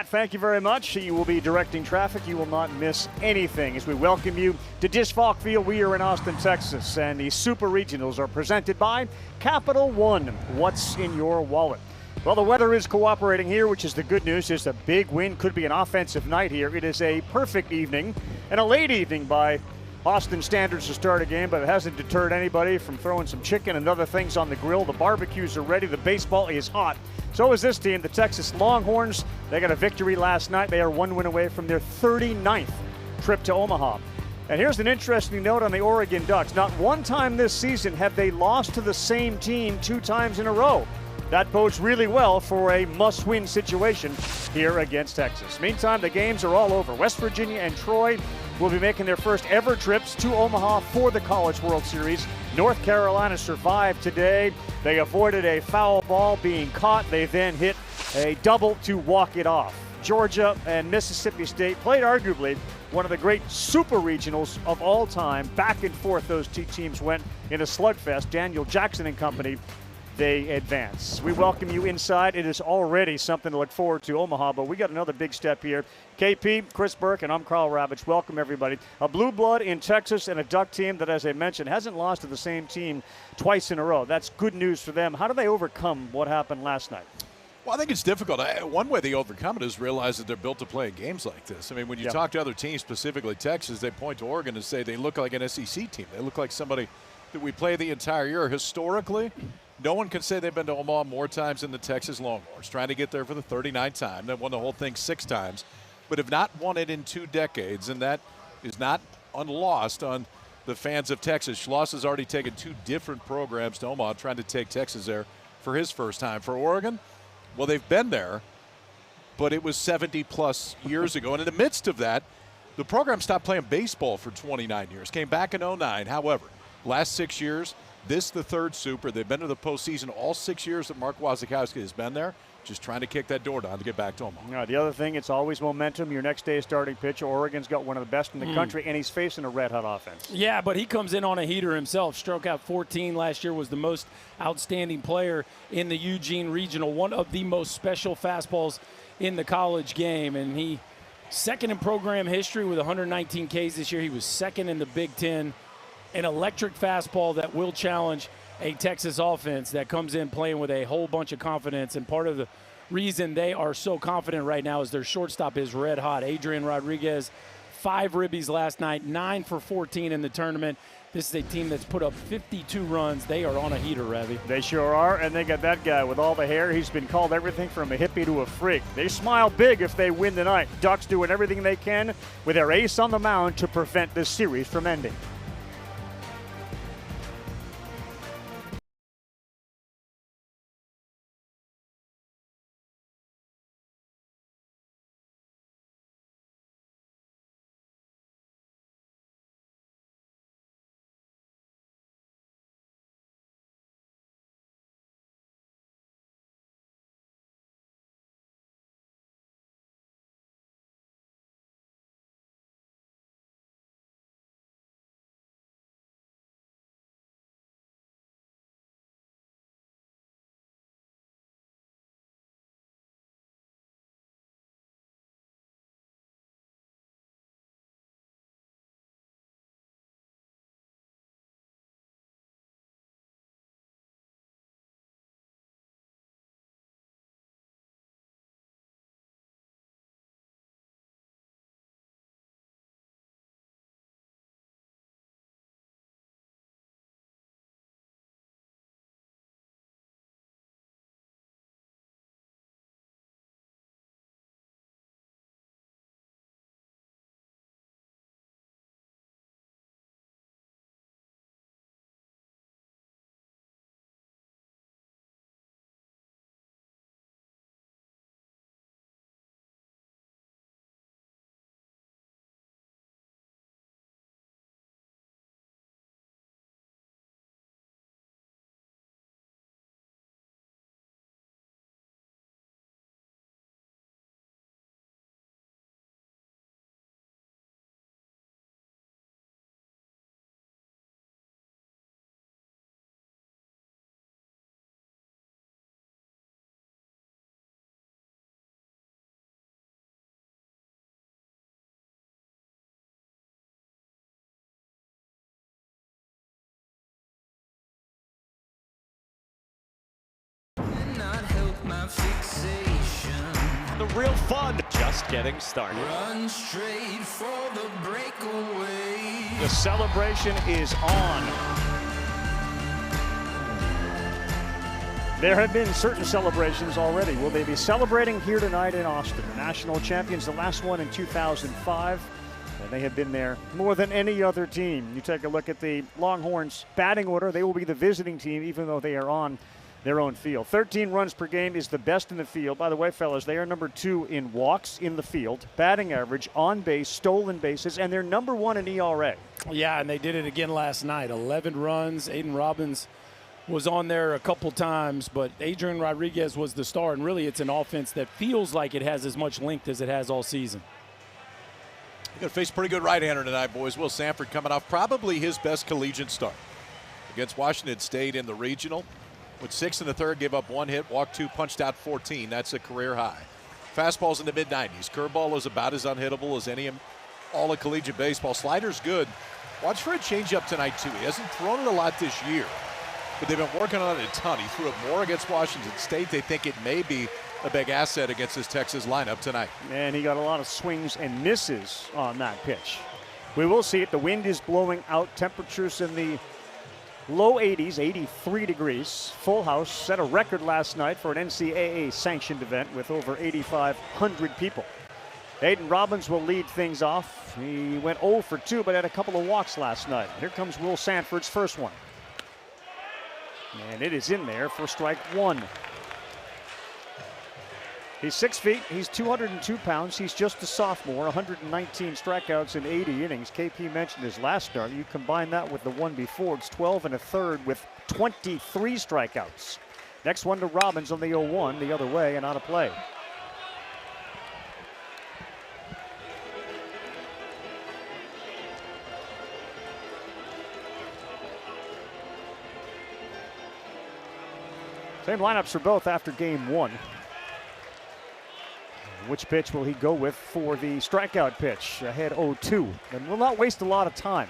Thank you very much. You will be directing traffic. You will not miss anything as we welcome you to Disch Falk Field. We are in Austin, Texas, and the Super Regionals are presented by Capital One. What's in your wallet? Well, the weather is cooperating here, which is the good news. Just a big win. Could be an offensive night here. It is a perfect evening and a late evening by Austin standards to start a game, but it hasn't deterred anybody from throwing some chicken and other things on the grill. The barbecues are ready. The baseball is hot. So is this team, the Texas Longhorns. They got a victory last night. They are one win away from their 39th trip to Omaha. And here's an interesting note on the Oregon Ducks. Not one time this season have they lost to the same team 2 times in a row. That bodes really well for a must-win situation here against Texas. Meantime, the games are all over. West Virginia and Troy will be making their first ever trips to Omaha for the College World Series. North Carolina survived today. They avoided a foul ball being caught. They then hit a double to walk it off. Georgia and Mississippi State played arguably one of the great super regionals of all time. Back and forth those two teams went in a slugfest. Daniel Jackson and company, they advance. We welcome you inside. It is already something to look forward to, Omaha, but we got another big step here. KP, Chris Burke, and I'm Carl Ravitch. Welcome, everybody. A blue blood in Texas and a Duck team that, as I mentioned, hasn't lost to the same team twice in a row. That's good news for them. How do they overcome what happened last night? Well, I think it's difficult. One way they overcome it is realize that they're built to play in games like this. I mean, when you talk to other teams, specifically Texas, they point to Oregon and say they look like an SEC team. They look like somebody that we play the entire year. Historically, no one can say they've been to Omaha more times than the Texas Longhorns, trying to get there for the 39th time. They won the whole thing 6 times, but have not won it in 2 decades, and that is not unlost on the fans of Texas. Schloss has already taken 2 different programs to Omaha, trying to take Texas there for his first time. For Oregon, well, they've been there, but it was 70-plus years ago. And in the midst of that, the program stopped playing baseball for 29 years, came back in 09. However, last 6 years, this the 3rd Super. They've been to the postseason all 6 years that Mark Wasikowski has been there, just trying to kick that door down to get back to Omaha. The other thing, it's always momentum. Your next day starting pitcher, Oregon's got one of the best in the country, and he's facing a red-hot offense. Yeah, but he comes in on a heater himself. Struck out 14 last year, was the most outstanding player in the Eugene Regional, one of the most special fastballs in the college game, and he second in program history with 119 Ks this year. He was second in the Big Ten. An electric fastball that will challenge a Texas offense that comes in playing with a whole bunch of confidence. And part of the reason they are so confident right now is their shortstop is red hot. Adrian Rodriguez, 5 ribbies last night, 9 for 14 in the tournament. This is a team that's put up 52 runs. They are on a heater, Ravi. They sure are, and they got that guy with all the hair. He's been called everything from a hippie to a freak. They smile big if they win tonight. Ducks doing everything they can with their ace on the mound to prevent this series from ending. real fun. Just getting started. Run straight for the breakaway. The celebration is on. There have been certain celebrations already. Will they be celebrating here tonight in Austin? The national champions, the last one in 2005. And they have been there more than any other team. You take a look at the Longhorns batting order. They will be the visiting team even though they are on their own field. 13 runs per game is the best in the field. By the way, fellas, they are number 2 in walks in the field, batting average, on base, stolen bases, and they're number 1 in ERA. Yeah, and they did it again last night. 11 runs. Aidan Robbins was on there a couple times, but Adrian Rodriguez was the star, and really it's an offense that feels like it has as much length as it has all season. Going to face a pretty good right-hander tonight, boys. Will Sanford coming off probably his best collegiate start against Washington State in the regional. With 6 in the third, gave up 1 hit, walked 2, punched out 14. That's a career high. Fastball's in the mid-90s. Curveball is about as unhittable as any all of collegiate baseball. Slider's good. Watch for a changeup tonight, too. He hasn't thrown it a lot this year, but they've been working on it a ton. He threw it more against Washington State. They think it may be a big asset against this Texas lineup tonight. And he got a lot of swings and misses on that pitch. We will see it. The wind is blowing out. Temperatures in the low 80s, 83 degrees. Full house. Set a record last night for an NCAA sanctioned event with over 8,500 people. Aidan Robbins will lead things off. He went 0 for 2, but had a couple of walks last night. Here comes Will Sanford's first one. And it is in there for strike 1. He's 6 feet. He's 202 pounds. He's just a sophomore. 119 strikeouts in 80 innings. KP mentioned his last start. You combine that with the one before, it's 12 1/3 with 23 strikeouts. Next one to Robbins on the 0-1, the other way and out of play. Same lineups for both after game 1. Which pitch will he go with for the strikeout pitch? Ahead 0-2. And will not waste a lot of time.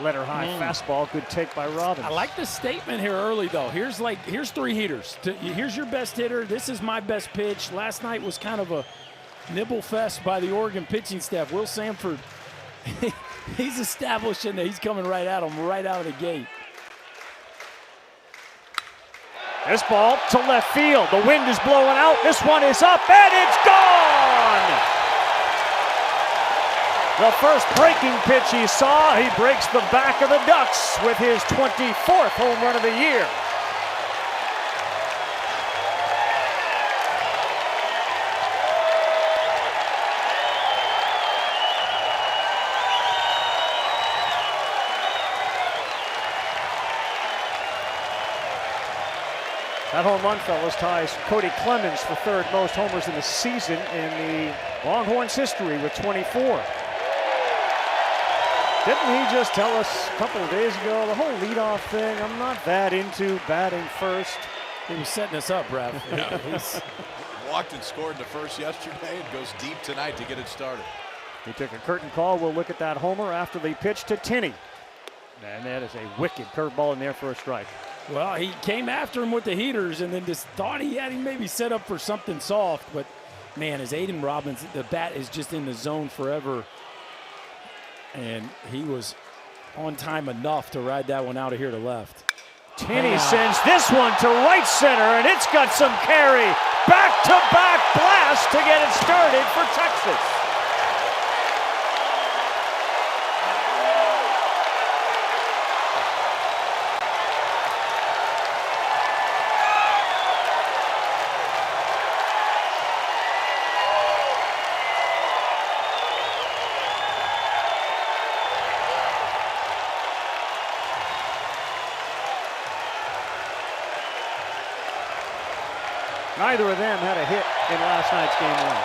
Letter high fastball. Good take by Robbins. I like the statement here early, though. Here's 3 heaters. Here's your best hitter. This is my best pitch. Last night was kind of a nibble fest by the Oregon pitching staff. Will Sanford, he's establishing that he's coming right at him right out of the gate. This ball to left field. The wind is blowing out. This one is up and it's gone! The first breaking pitch he saw, he breaks the back of the Ducks with his 24th home run of the year. That home run, fellas, ties Cody Clemens for 3rd most homers in the season in the Longhorns' history with 24. Didn't he just tell us a couple of days ago, the whole leadoff thing, I'm not that into batting first? He was setting us up, Raph. Yeah. Walked and scored the first yesterday and goes deep tonight to get it started. He took a curtain call. We'll look at that homer after the pitch to Tinney. And that is a wicked curveball in there for a strike. Well, he came after him with the heaters and then just thought he had him maybe set up for something soft. But, man, as Aidan Robbins, the bat is just in the zone forever. And he was on time enough to ride that one out of here to left. Tinney sends this one to right center, and it's got some carry. Back-to-back blast to get it started for Texas. Neither of them had a hit in last night's game 1.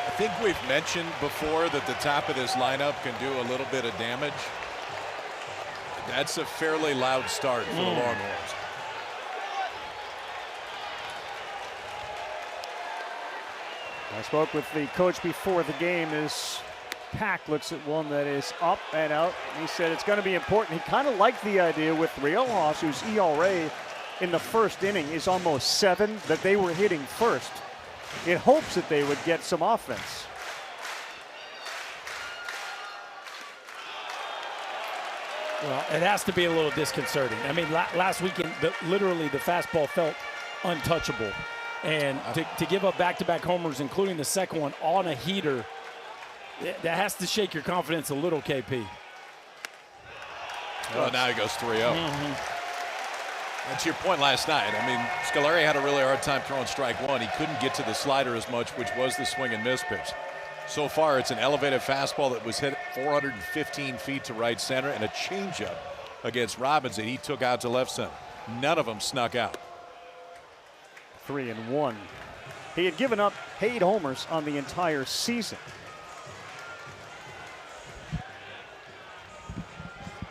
I think we've mentioned before that the top of this lineup can do a little bit of damage. That's a fairly loud start for the Longhorns. I spoke with the coach before the game as Pack looks at one that is up and out. He said it's going to be important. He kind of liked the idea with Riojas, whose ERA in the first inning is almost 7, that they were hitting first in hopes that they would get some offense. Well, it has to be a little disconcerting. I mean, last weekend, literally the fastball felt untouchable. And to give up back-to-back homers, including the second one on a heater, that has to shake your confidence a little, KP. Well, now he goes 3-0. And to your point last night, I mean, Scolari had a really hard time throwing strike one. He couldn't get to the slider as much, which was the swing and miss pitch. So far, it's an elevated fastball that was hit 415 feet to right center and a changeup against Robbins that he took out to left center. None of them snuck out. 3-1. He had given up 8 homers on the entire season.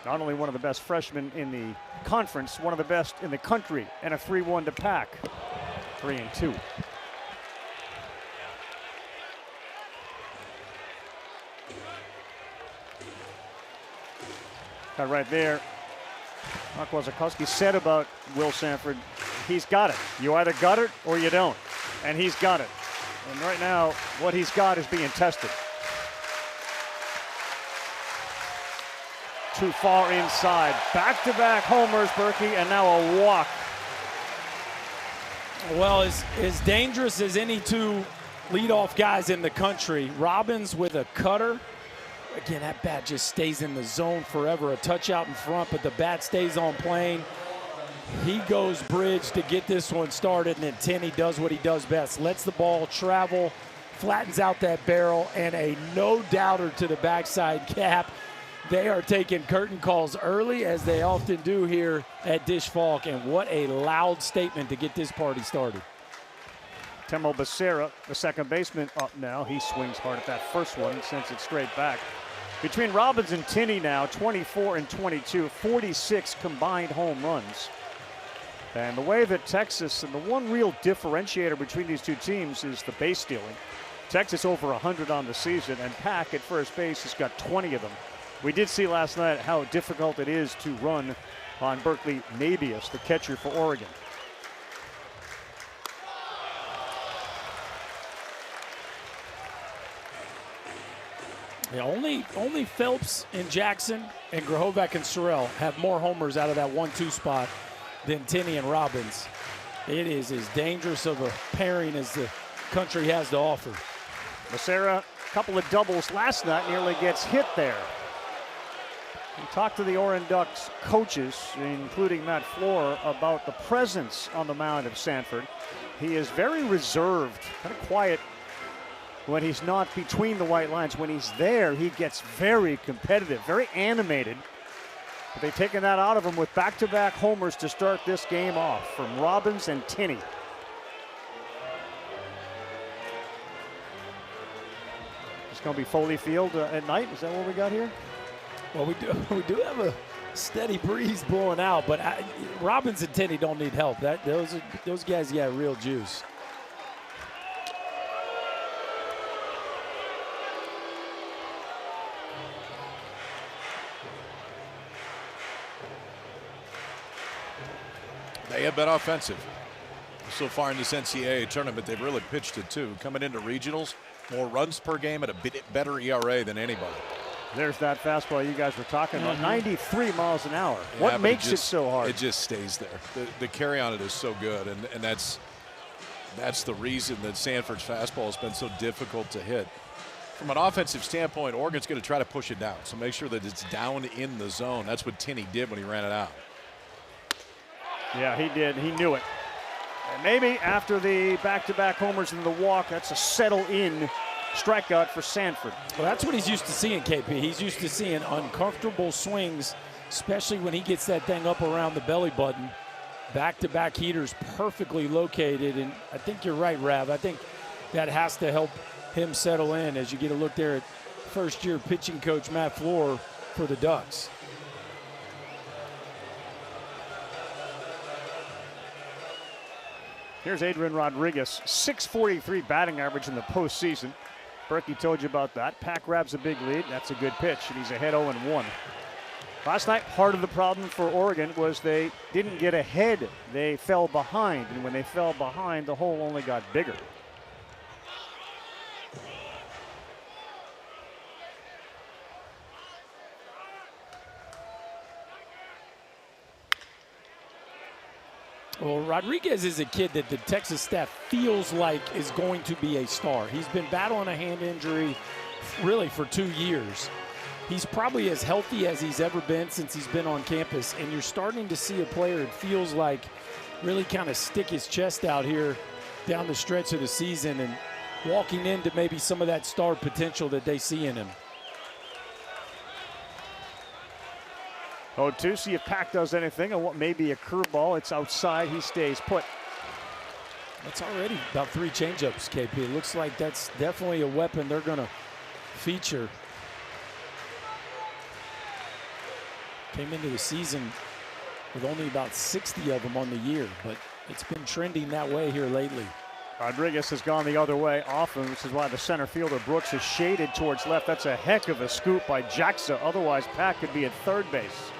Not only one of the best freshmen in the conference, one of the best in the country, and a 3-1 to Pack. 3-2. Got right there. Mark Wasikowski said about Will Sanford, he's got it. You either got it or you don't. And he's got it. And right now, what he's got is being tested. Too far inside. Back-to-back homers, Berkey, and now a walk. Well, as dangerous as any two leadoff guys in the country, Robbins with a cutter. Again, that bat just stays in the zone forever. A touch out in front, but the bat stays on plane. He goes bridge to get this one started, and then Tenney does what he does best. Lets the ball travel, flattens out that barrel, and a no-doubter to the backside cap. They are taking curtain calls early, as they often do here at Dish Falk, and what a loud statement to get this party started. Temo Becerra, the second baseman, up now. He swings hard at that first one and sends it straight back. Between Robbins and Tenney now, 24 and 22, 46 combined home runs. And the way that Texas, and the one real differentiator between these two teams is the base stealing. Texas over 100 on the season, and Pack at first base has got 20 of them. We did see last night how difficult it is to run on Berkeley Nabius, the catcher for Oregon. Yeah, only Phelps and Jackson and Grahovac and Sorrell have more homers out of that 1-2 spot than Tenney and Robbins. It is as dangerous of a pairing as the country has to offer. Becerra, a couple of doubles last night, nearly gets hit there. We talked to the Oregon Ducks coaches, including Matt Floor, about the presence on the mound of Sanford. He is very reserved, kind of quiet when he's not between the white lines. When he's there, he gets very competitive, very animated. But they've taken that out of him with back-to-back homers to start this game off from Robbins and Tenney. It's going to be Foley Field at night. Is that what we got here? Well, we do have a steady breeze blowing out, but Robbins and Tenney don't need help. Those guys got real juice. They have been offensive so far in this NCAA tournament. They've really pitched it too. Coming into regionals, more runs per game at a bit better ERA than anybody. There's that fastball you guys were talking about, 93 miles an hour. Yeah, what makes it so hard? It just stays there. The carry on it is so good, and that's the reason that Sanford's fastball has been so difficult to hit. From an offensive standpoint, Oregon's going to try to push it down, so make sure that it's down in the zone. That's what Tenney did when he ran it out. Yeah, he did. He knew it. And maybe after the back-to-back homers and the walk, that's a settle-in strikeout for Sanford. Well, that's what he's used to seeing, KP. He's used to seeing uncomfortable swings, especially when he gets that thing up around the belly button. Back-to-back heaters perfectly located, and I think you're right, Rav. I think that has to help him settle in as you get a look there at first-year pitching coach Matt Floor for the Ducks. Here's Adrian Rodriguez, .643 batting average in the postseason. Berkey told you about that. Pack grabs a big lead. That's a good pitch, and he's ahead 0-1. Last night, part of the problem for Oregon was they didn't get ahead. They fell behind, and when they fell behind, the hole only got bigger. Well, Rodriguez is a kid that the Texas staff feels like is going to be a star. He's been battling a hand injury really for 2 years. He's probably as healthy as he's ever been since he's been on campus, and you're starting to see a player, it feels like, really kind of stick his chest out here down the stretch of the season and walking into maybe some of that star potential that they see in him. 0-2, see if Pack does anything on what may be a curveball. It's outside, he stays put. That's already about 3 changeups, KP. It looks like that's definitely a weapon they're going to feature. Came into the season with only about 60 of them on the year, but it's been trending that way here lately. Rodriguez has gone the other way often, which is why the center fielder Brooks is shaded towards left. That's a heck of a scoop by Jaxa. Otherwise, Pack could be at third base.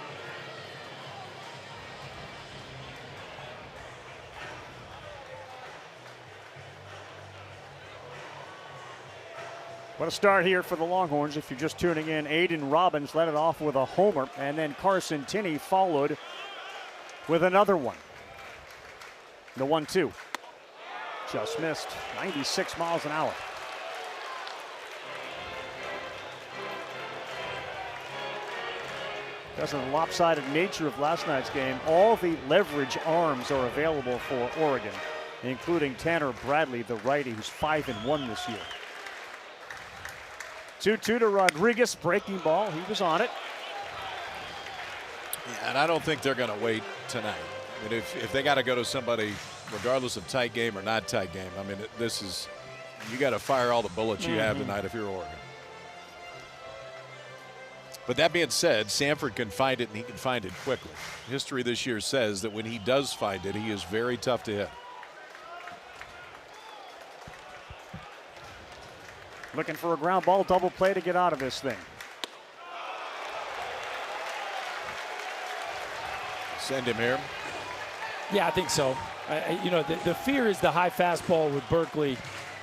What a start here for the Longhorns. If you're just tuning in, Aiden Robbins led it off with a homer, and then Carson Tinney followed with another one. The 1-2. Just missed. 96 miles an hour. Because of the lopsided nature of last night's game, all the leverage arms are available for Oregon, including Tanner Bradley, the righty, who's 5-1 this year. 2-2 to Rodriguez, breaking ball. He was on it. Yeah, and I don't think they're going to wait tonight. I mean, if they got to go to somebody, regardless of tight game or not tight game, I mean, this is, you got to fire all the bullets you have tonight if you're Oregon. But that being said, Sanford can find it, and he can find it quickly. History this year says that when he does find it, he is very tough to hit. Looking for a ground ball, double play to get out of this thing. Send him here. Yeah, I think so. You know, the fear is the high fastball with Berkeley,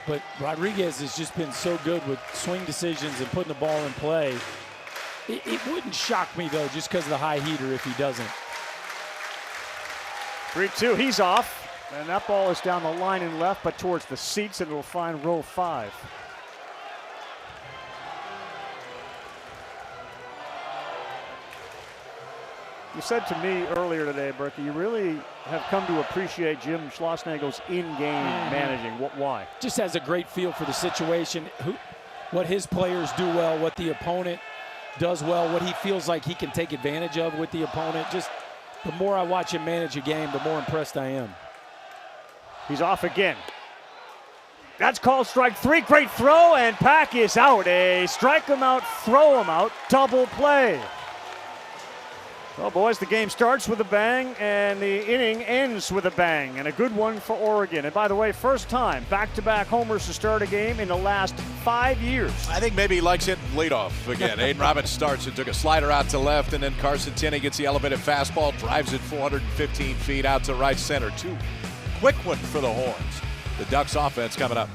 but Rodriguez has just been so good with swing decisions and putting the ball in play. It wouldn't shock me, though, just because of the high heater if he doesn't. 3-2, he's off. And that ball is down the line and left, but towards the seats, and it will find row 5. You said to me earlier today, Berkey, you really have come to appreciate Jim Schlossnagle's in-game managing. Why? Just has a great feel for the situation, what his players do well, what the opponent does well, what he feels like he can take advantage of with the opponent. Just the more I watch him manage a game, the more impressed I am. He's off again. That's called strike 3. Great throw, and Pack is out. A strike him out, throw him out, double play. Well, boys, the game starts with a bang, and the inning ends with a bang, and a good one for Oregon. And by the way, first time back-to-back homers to start a game in the last 5 years. I think maybe he likes hitting leadoff again. Aiden Robbins starts and took a slider out to left, and then Carson Tinney gets the elevated fastball, drives it 415 feet out to right center. 2 quick one for the Horns. The Ducks offense coming up.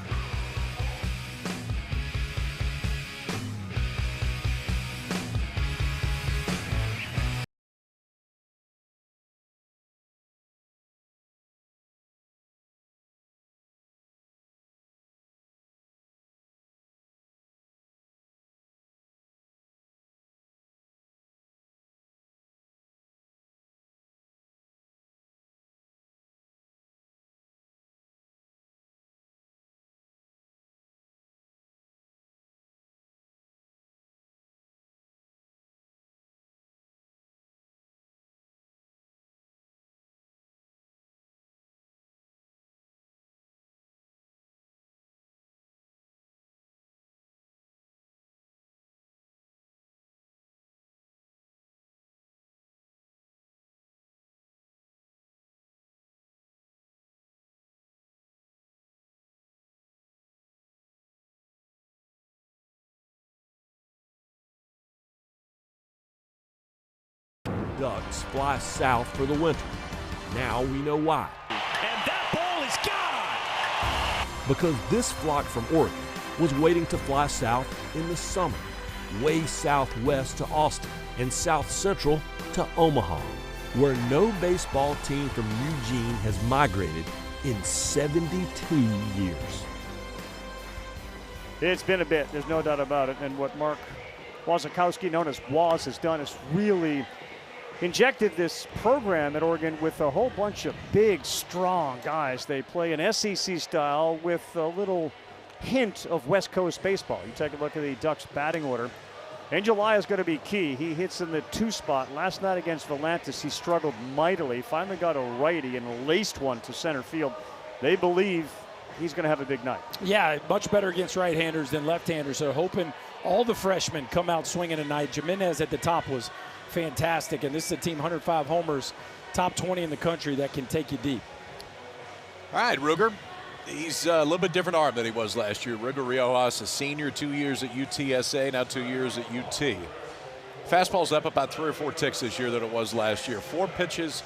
Ducks fly south for the winter. Now we know why. And that ball is gone! Because this flock from Oregon was waiting to fly south in the summer, way southwest to Austin and south central to Omaha, where no baseball team from Eugene has migrated in 72 years. It's been a bit, there's no doubt about it. And what Mark Wasikowski, known as Waz, has done is really injected this program at Oregon with a whole bunch of big, strong guys. They play an SEC style with a little hint of West Coast baseball. You take a look at the Ducks batting order. Angel Laia is going to be key. He hits in the 2 spot. Last night against Volantis, he struggled mightily. Finally got a righty and laced one to center field. They believe he's going to have a big night. Yeah, much better against right-handers than left-handers. So hoping all the freshmen come out swinging tonight. Jimenez at the top was fantastic, and this is a team 105 homers, top 20 in the country that can take you deep. All right, Ruger. He's a little bit different arm than he was last year. Ruger Riojas, a senior, 2 years at UTSA, now 2 years at UT. Fastball's up about 3 or 4 ticks this year than it was last year. 4 pitches.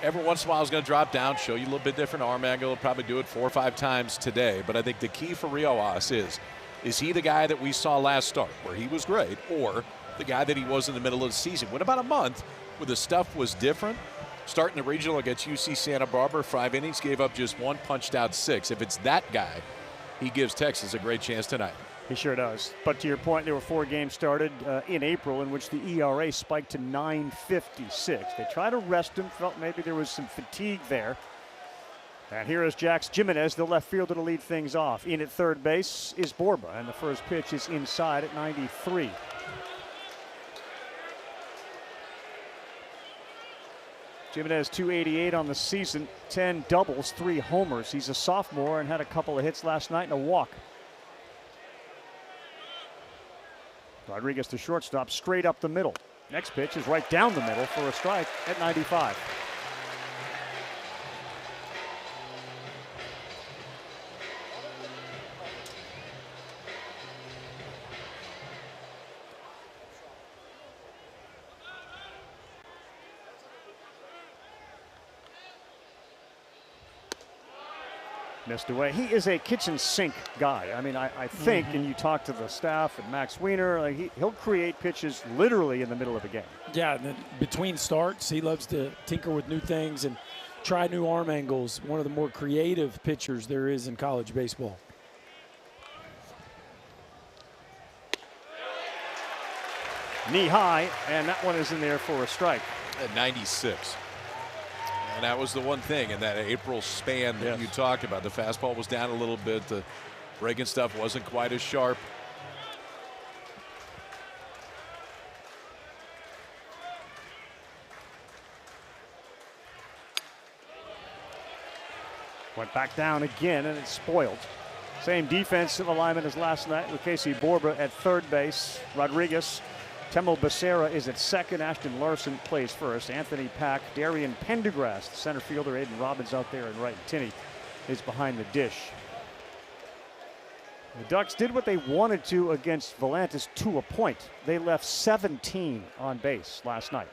Every once in a while is going to drop down, show you a little bit different arm angle. He'll probably do it 4 or 5 times today. But I think the key for Riojas is he the guy that we saw last start, where he was great, or the guy that he was in the middle of the season? When about a month, where the stuff was different, starting the regional against UC Santa Barbara, 5 innings, gave up just 1, punched out 6. If it's that guy, he gives Texas a great chance tonight. He sure does. But to your point, there were 4 games started in April in which the ERA spiked to 9.56. They tried to rest him, felt maybe there was some fatigue there. And here is Jax Jimenez, the left fielder, to lead things off. In at third base is Borba, and the first pitch is inside at 93. Jimenez 288 on the season, 10 doubles, 3 homers. He's a sophomore and had a couple of hits last night and a walk. Rodriguez to shortstop, straight up the middle. Next pitch is right down the middle for a strike at 95. Missed away. He is a kitchen sink guy. I mean, I think, and you talk to the staff and Max Wiener, like he'll create pitches literally in the middle of a game. Yeah, and then between starts, he loves to tinker with new things and try new arm angles. One of the more creative pitchers there is in college baseball. Knee high, and that one is in there for a strike. At 96. And that was the one thing in that April span that you talked about. The fastball was down a little bit. The breaking stuff wasn't quite as sharp. Went back down again, and it's spoiled. Same defensive alignment as last night with Casey Borba at third base. Rodriguez, Temo Becerra is at second. Ashton Larson plays first. Anthony Pack, Darian Pendergrass, the center fielder. Aiden Robbins out there in right. And Tinney is behind the dish. The Ducks did what they wanted to against Volantis to a point. They left 17 on base last night.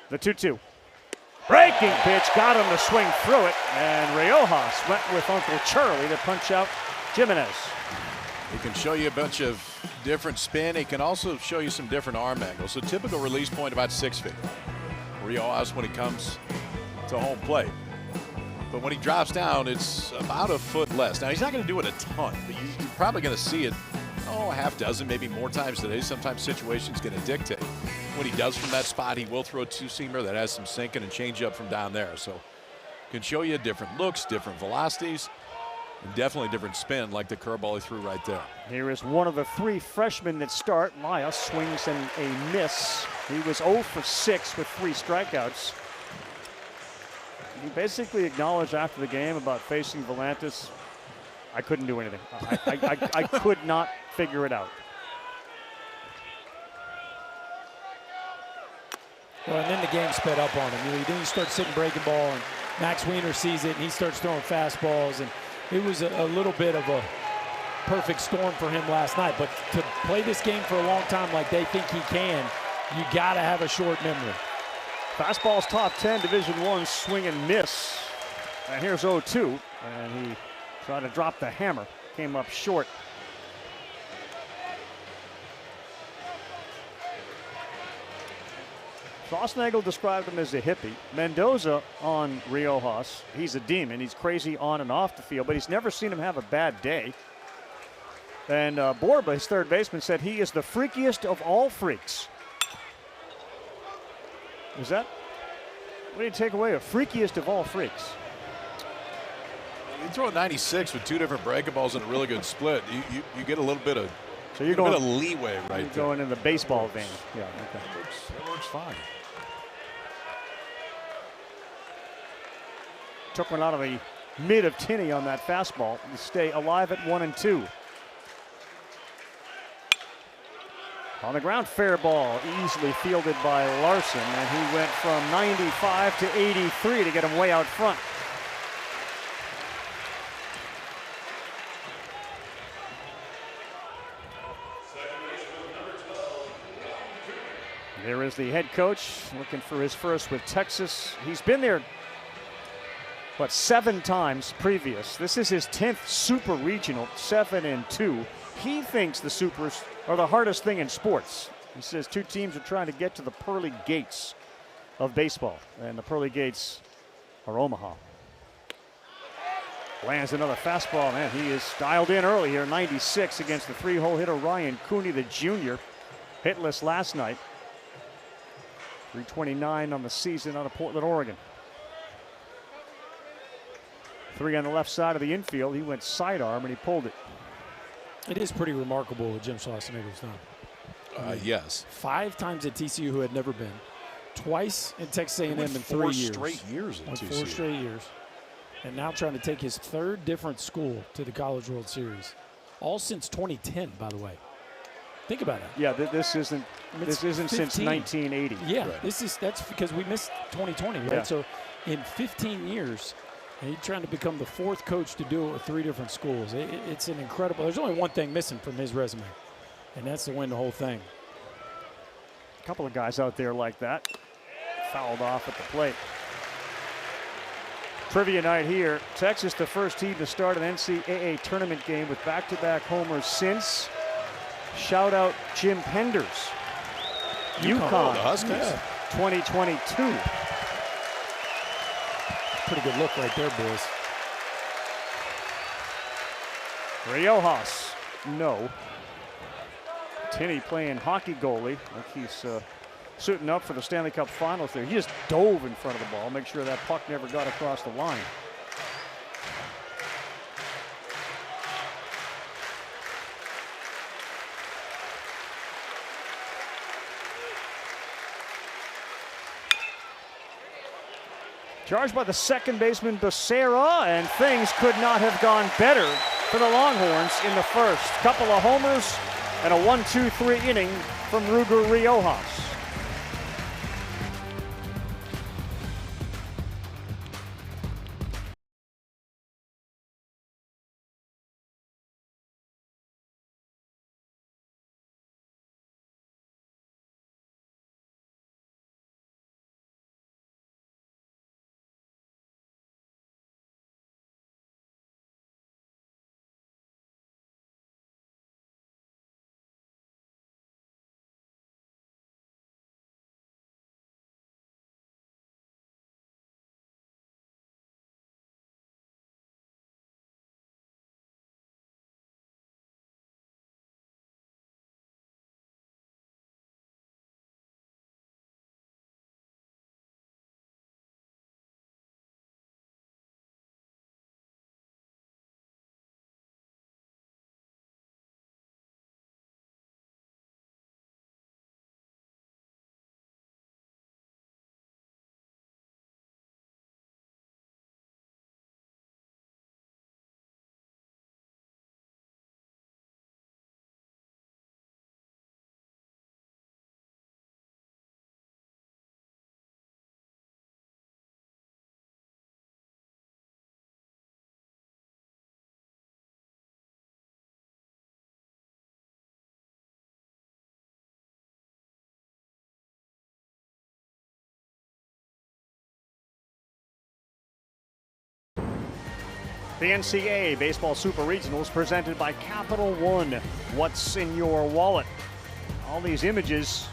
The 2-2. Breaking pitch, got him to swing through it, and Riojas went with Uncle Charlie to punch out Jimenez. He can show you a bunch of different spin. He can also show you some different arm angles. So typical release point about 6 feet. Riojas when he comes to home plate. But when he drops down, it's about a foot less. Now, he's not going to do it a ton, but you're probably going to see it, a half dozen, maybe more times today. Sometimes situations going to dictate. When he does from that spot, he will throw a 2-seamer that has some sinking and change up from down there. So can show you different looks, different velocities, and definitely different spin like the curveball he threw right there. Here is one of the 3 freshmen that start. Laia swings and a miss. He was 0 for 6 with 3 strikeouts. He basically acknowledged after the game about facing Volantis. I couldn't do anything. I could not figure it out. Well, and then the game sped up on him. Then you start sitting breaking ball, and Max Wiener sees it, and he starts throwing fastballs. And it was a little bit of a perfect storm for him last night. But to play this game for a long time like they think he can, You got to have a short memory. Fastball's top 10, Division I swing and miss. And here's 0-2, and he tried to drop the hammer. Came up short. Schlossnagel described him as a hippie. Mendoza on Riojas, he's a demon. He's crazy on and off the field, but he's never seen him have a bad day. And Borba, his third baseman, said he is the freakiest of all freaks. Is that, what do you take away? A freakiest of all freaks. You throw a 96 with 2 different breaking balls and a really good split. You get a little bit of, so you're going, bit of leeway right you're there. going in the baseball vein. Yeah, okay. That works fine. Took one out of the mid of Tinney on that fastball to stay alive at 1-2. On the ground, fair ball, easily fielded by Larson, and he went from 95 to 83 to get him way out front. There is the head coach looking for his first with Texas. He's been there, 7 times previous. This is his 10th Super Regional, 7-2. He thinks the Supers are the hardest thing in sports. He says 2 teams are trying to get to the pearly gates of baseball, and the pearly gates are Omaha. Lands another fastball, man. He is dialed in early here, 96 against the 3-hole hitter Ryan Cooney, the junior. Hitless last night. 329 on the season out of Portland, Oregon. 3 on the left side of the infield. He went sidearm and he pulled it. It is pretty remarkable what Jim Schlossnagel's done. Yes. 5 times at TCU who had never been. Twice in Texas A&M in 3 years. 4 straight years at TCU. 4 straight years. And now trying to take his 3rd different school to the College World Series. All since 2010, by the way. Think about it. Yeah, this isn't since 1980. Yeah, right. that's because we missed 2020, right? Yeah. So in 15 years, and he's trying to become the 4th coach to do it with 3 different schools. It's an incredible. There's only one thing missing from his resume, and that's to win the whole thing. A couple of guys out there like that. Fouled off at the plate. Trivia night here. Texas, the first team to start an NCAA tournament game with back-to-back homers since. Shout out Jim Penders. UConn, the Huskies. 2022. Pretty good look right there, boys. Riojas, no. Tinney playing hockey goalie, like he's suiting up for the Stanley Cup Finals there. He just dove in front of the ball, make sure that puck never got across the line. Charged by the second baseman, Becerra, and things could not have gone better for the Longhorns in the first. Couple of homers and a 1-2-3 inning from Ruger Riojas. The NCAA Baseball Super Regionals presented by Capital One. What's in your wallet? All these images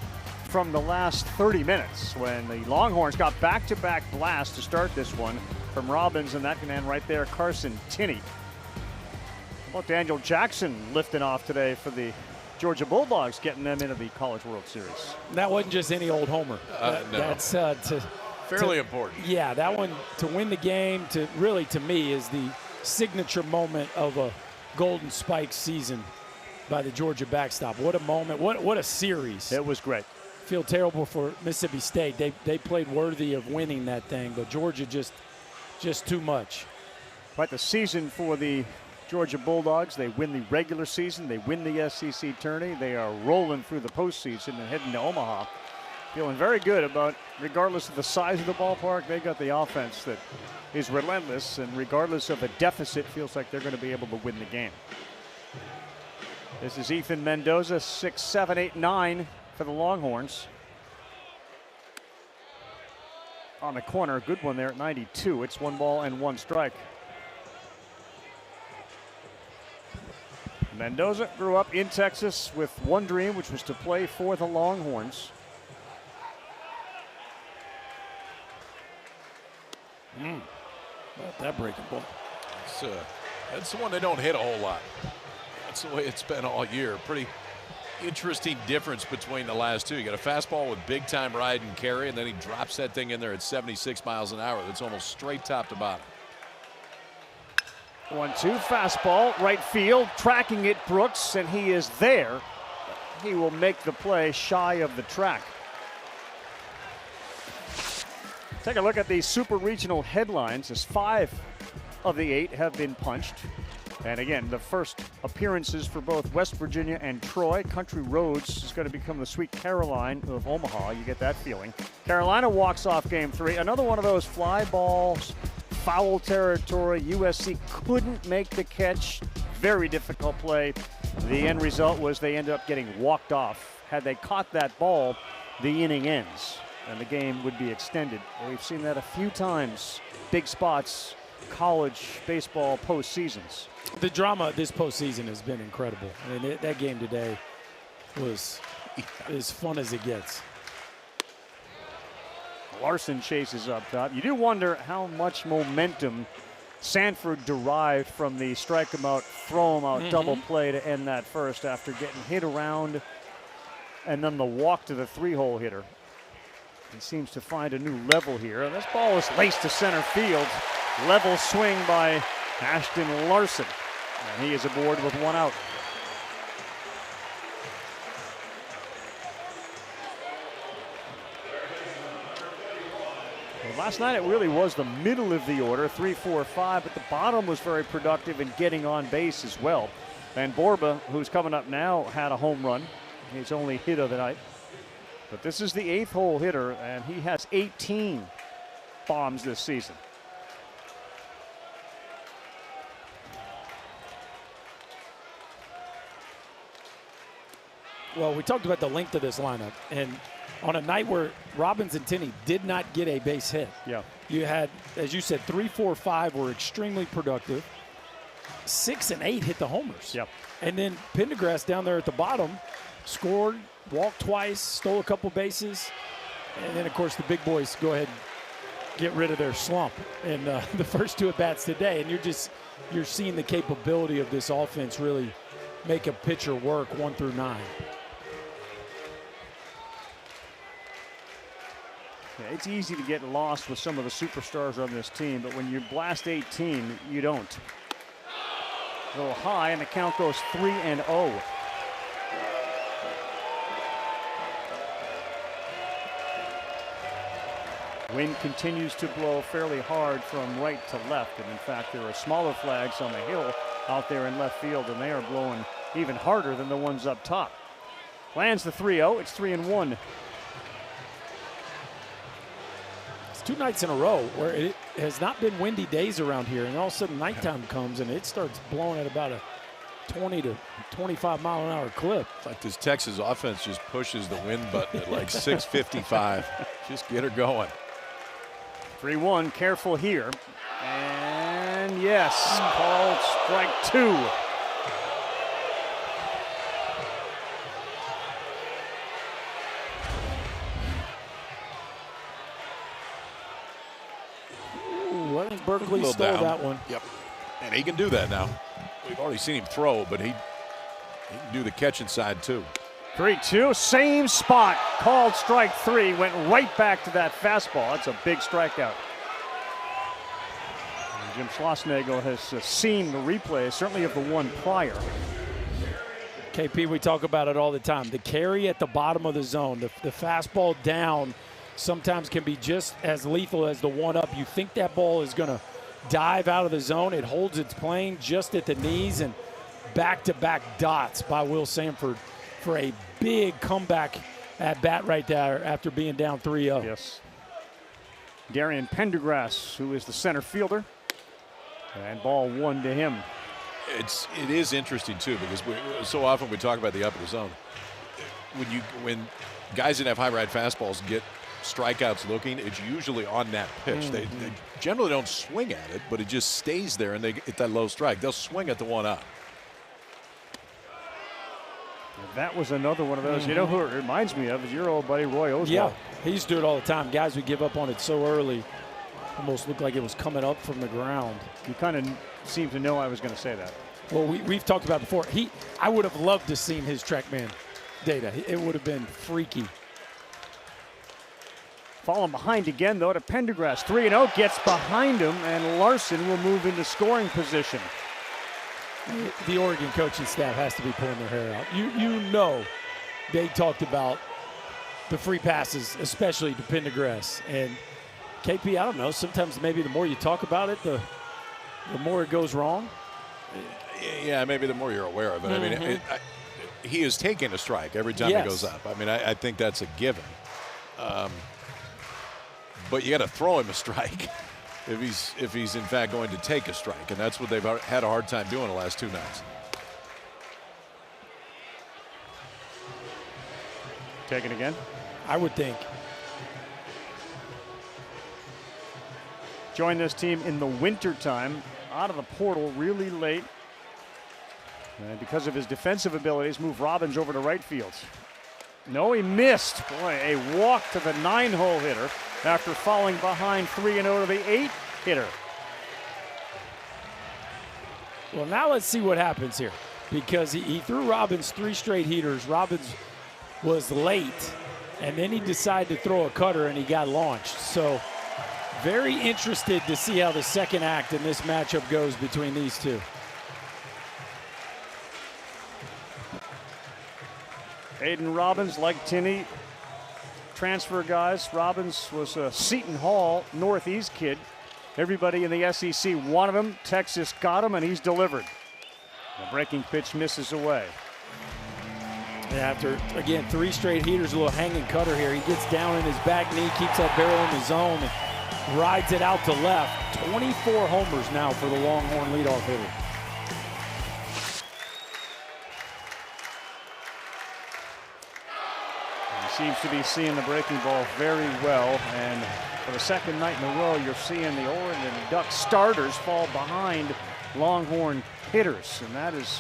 from the last 30 minutes when the Longhorns got back-to-back blasts to start this one from Robbins and that man right there, Carson Tinney. How about Daniel Jackson lifting off today for the Georgia Bulldogs, getting them into the College World Series? That wasn't just any old homer. No. That's fairly important. Yeah, that one to win the game, to me, is the signature moment of a Golden Spike season by the Georgia backstop. What a moment. What a series. It was great. Feel terrible for Mississippi State. They played worthy of winning that thing, but Georgia just too much. Quite the season for the Georgia Bulldogs. They win the regular season. They win the SEC tourney. They are rolling through the postseason and heading to Omaha. Feeling very good about, regardless of the size of the ballpark, they got the offense that is relentless, and regardless of a deficit, feels like they're going to be able to win the game. This is Ethan Mendoza, 6'7", 8'9" for the Longhorns. On the corner, good one there at 92. It's 1 ball and 1 strike. Mendoza grew up in Texas with one dream, which was to play for the Longhorns. About that breaking ball. That's the one they don't hit a whole lot. That's the way it's been all year. Pretty interesting difference between the last two. You got a fastball with big time ride and carry, and then he drops that thing in there at 76 miles an hour. That's almost straight top to bottom. 1-2 fastball, right field, tracking it, Brooks, and he is there. He will make the play shy of the track. Take a look at the Super Regional headlines, as 5 of the 8 have been punched. And again, the first appearances for both West Virginia and Troy. Country Roads is going to become the Sweet Caroline of Omaha. You get that feeling. Carolina walks off game 3. Another one of those fly balls, foul territory. USC couldn't make the catch. Very difficult play. The end result was they ended up getting walked off. Had they caught that ball, the inning ends and the game would be extended. We've seen that a few times. Big spots, college baseball postseasons. The drama this postseason has been incredible. I mean, that game today was as fun as it gets. Larson chases up top. You do wonder how much momentum Sanford derived from the strike him out, throw him out double play to end that first after getting hit around, and then the walk to the 3-hole hitter. He seems to find a new level here. This ball is laced to center field. Level swing by Ashton Larson. And he is aboard with 1 out. Well, last night it really was the middle of the order, 3, 4, 5, but the bottom was very productive in getting on base as well. Van Borba, who's coming up now, had a home run. His only hit of the night. But this is the 8th hole hitter, and he has 18 bombs this season. Well, we talked about the length of this lineup, and on a night where Robbins and Tinney did not get a base hit, you had, as you said, 3, 4, 5 were extremely productive. 6 and 8 hit the homers. And then Pendergrass down there at the bottom scored, walked twice, stole a couple bases, and then, of course, the big boys go ahead and get rid of their slump in the first 2 at-bats today. And you're seeing the capability of this offense really make a pitcher work 1 through 9. Yeah, it's easy to get lost with some of the superstars on this team, but when you blast 18, you don't. A little high, and the count goes 3-0. Wind continues to blow fairly hard from right to left, and in fact, there are smaller flags on the hill out there in left field, and they are blowing even harder than the ones up top. Lands the 3-0. It's 3-1. It's 2 nights in a row where it has not been windy days around here, and all of a sudden nighttime comes and it starts blowing at about a 20 to 25 mile an hour clip. It's like this Texas offense just pushes the wind button at like 6:55. Just get her going. 3-1, careful here. And and yes, called strike 2. I think Berkeley stole down. that one. Yep. And he can do that now. We've already seen him throw, but he can do the catch inside too. 3-2, same spot. Called strike 3, went right back to that fastball. That's a big strikeout. And Jim Schlossnagle has seen the replay, certainly of the one prior. KP, we talk about it all the time. The carry at the bottom of the zone, the fastball down sometimes can be just as lethal as the one up. You think that ball is going to dive out of the zone. It holds its plane just at the knees, and back-to-back dots by Will Sanford for a big comeback at bat right there after being down 3-0. Yes. Darian Pendergrass, who is the center fielder, and ball 1 to him. It is interesting too, because so often we talk about the upper zone. When guys that have high ride fastballs get strikeouts looking, it's usually on that pitch. They generally don't swing at it, but it just stays there and they get that low strike. They'll swing at the one up. That was another one of those. You know who it reminds me of is your old buddy Roy Oswalt. Yeah, he used to do it all the time. Guys would give up on it so early, almost looked like it was coming up from the ground. You kind of seemed to know I was going to say that. Well, we've talked about it before. I would have loved to seen his TrackMan data. It would have been freaky. Falling behind again, though, to Pendergrass. 3-0, gets behind him, and Larson will move into scoring position. The Oregon coaching staff has to be pulling their hair out. You know they talked about the free passes, especially to Pendergrass. And KP, I don't know, sometimes maybe the more you talk about it, the more it goes wrong. Yeah, maybe the more you're aware of it. I mean, he is taking a strike every time he goes up. I mean, I think that's a given. But you got to throw him a strike if he's in fact going to take a strike, and that's what they've had a hard time doing the last 2 nights. Take it again. I would think. Joined this team in the wintertime, out of the portal really late. And because of his defensive abilities, moved Robbins over to right field. No, he missed. Boy, a walk to the 9-hole hitter after falling behind 3-0 to the 8-hitter. Well, now let's see what happens here, because he threw Robbins 3 straight heaters. Robbins was late, and then he decided to throw a cutter, and he got launched. So very interested to see how the second act in this matchup goes between these two. Aiden Robbins, like Tinney, transfer guys. Robbins was a Seton Hall Northeast kid. Everybody in the SEC wanted him. Texas got him, and he's delivered. The breaking pitch misses away. And after, again, 3 straight heaters, a little hanging cutter here. He gets down in his back knee, keeps that barrel in the zone, and rides it out to left. 24 homers now for the Longhorn leadoff hitter. Seems to be seeing the breaking ball very well, and for the second night in a row, you're seeing the Oregon Ducks starters fall behind Longhorn hitters, and that is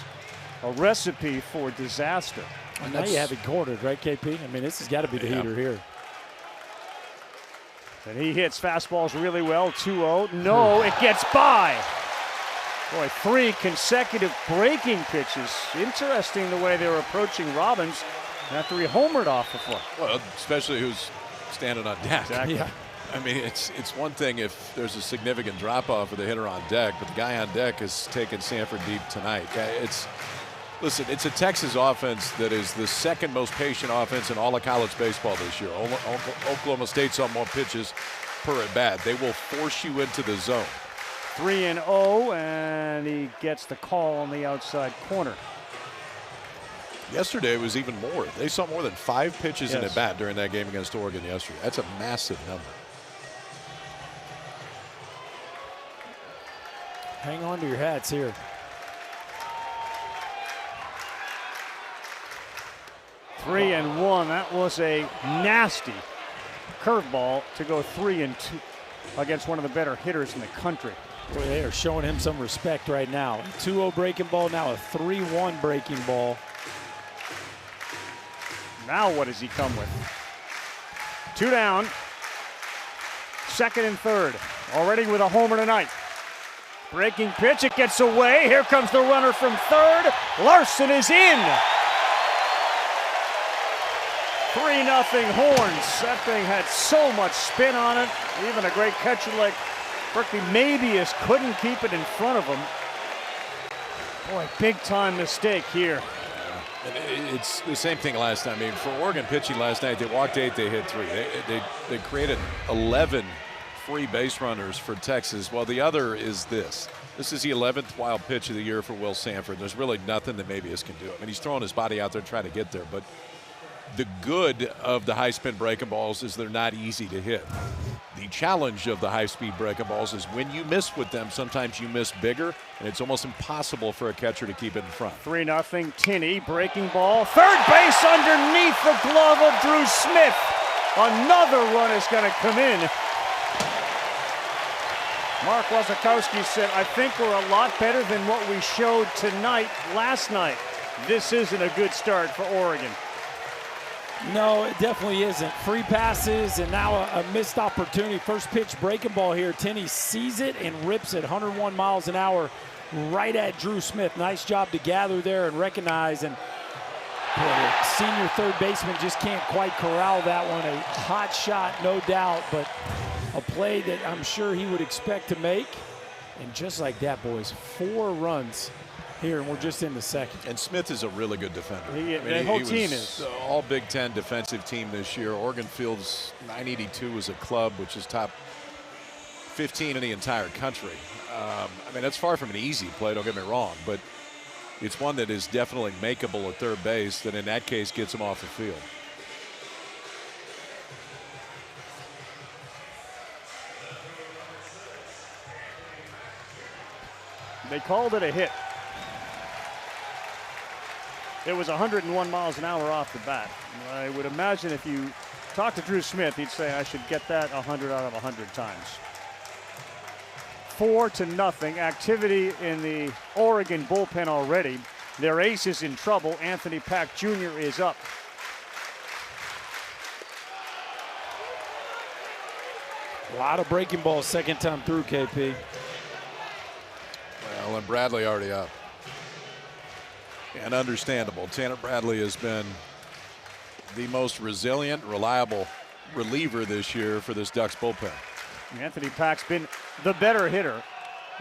a recipe for disaster. And now you have it cornered, right, KP? I mean, this has got to be the heater here. And he hits fastballs really well. 2-0. No, it gets by. Boy, 3 consecutive breaking pitches. Interesting the way they were approaching Robbins after he homered off the foot. Well, especially who's standing on deck. Exactly. Yeah. I mean, it's one thing if there's a significant drop-off of the hitter on deck, but the guy on deck is taking Sanford deep tonight. Listen, it's a Texas offense that is the second most patient offense in all of college baseball this year. Oklahoma State's on more pitches per at bat. They will force you into the zone. 3-0, and he gets the call on the outside corner. Yesterday was even more. They saw more than 5 pitches in Yes. at bat during that game against Oregon yesterday. That's a massive number. Hang on to your hats here. 3-1. That was a nasty curveball to go 3-2 against one of the better hitters in the country. Boy, they are showing him some respect right now. 2-0 breaking ball, now a 3-1 breaking ball. Now what does he come with? 2 down. Second and third. Already with a homer tonight. Breaking pitch, it gets away. Here comes the runner from third. Larson is in. 3-0 Horns. That thing had so much spin on it. Even a great catcher like Berkeley Mabius couldn't keep it in front of him. Boy, big time mistake here. It's the same thing last time. I mean, for Oregon pitching last night, they walked 8, they hit 3. They created 11 free base runners for Texas. Well, the other is this. This is the 11th wild pitch of the year for Will Sanford. There's really nothing that Mabius can do. I mean, he's throwing his body out there trying to get there, but the good of the high-spin breaking balls is they're not easy to hit. The challenge of the high-speed breaking balls is when you miss with them, sometimes you miss bigger, and it's almost impossible for a catcher to keep it in front. 3-0 Tinney, breaking ball. Third base underneath the glove of Drew Smith. Another run is going to come in. Mark Wasikowski said, I think we're a lot better than what we showed last night. This isn't a good start for Oregon. No, it definitely isn't. Free passes and now a missed opportunity. First pitch breaking ball here. Tinney sees it and rips it 101 miles an hour right at Drew Smith. Nice job to gather there and recognize. And boy, the senior third baseman just can't quite corral that one. A hot shot, no doubt, but a play that I'm sure he would expect to make. And just like that, boys, 4 runs here, and we're just in the second. And Smith is a really good defender. The whole team is. All Big Ten defensive team this year. Oregon fields 982 as a club, which is top 15 in the entire country. I mean, that's far from an easy play, don't get me wrong, but it's one that is definitely makeable at third base that in that case gets him off the field. They called it a hit. It was 101 miles an hour off the bat. I would imagine if you talk to Drew Smith, he'd say, I should get that 100 out of 100 times. 4-0. Activity in the Oregon bullpen already. Their ace is in trouble. Anthony Pack Jr. is up. A lot of breaking balls second time through, KP. Well, and Bradley already up. And understandable. Tanner Bradley has been the most resilient, reliable reliever this year for this Ducks bullpen. Anthony Pack's been the better hitter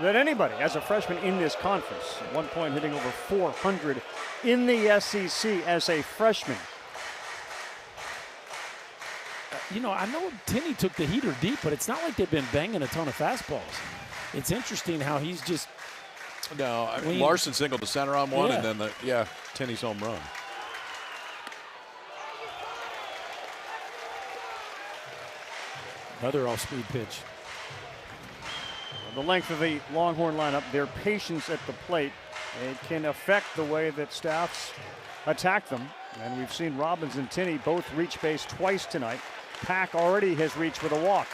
than anybody as a freshman in this conference. At one point hitting over 400 in the SEC as a freshman. You know, I know Tinney took the heater deep, but it's not like they've been banging a ton of fastballs. It's interesting how he's just... No, I mean, Larson singled to center on one, and then Tinney's home run. Another off-speed pitch. The length of the Longhorn lineup, their patience at the plate, it can affect the way that staffs attack them. And we've seen Robbins and Tinney both reach base twice tonight. Pack already has reached with a walk.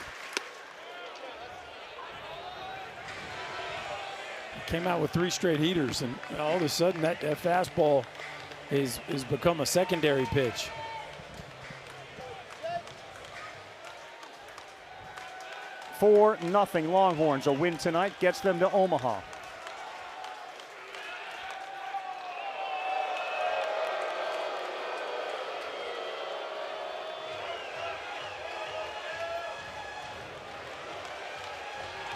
Came out with 3 straight heaters, and all of a sudden that fastball is become a secondary pitch. Four nothing Longhorns. A win tonight gets them to Omaha.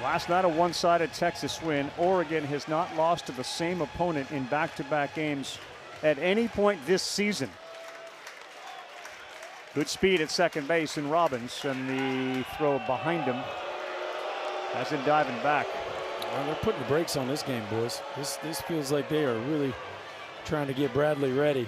Last night, a one-sided Texas win. Oregon has not lost to the same opponent in back-to-back games at any point this season. Good speed at second base in Robbins, and the throw behind him has him diving back. Well, they're putting the brakes on this game, boys. This feels like they are really trying to get Bradley ready.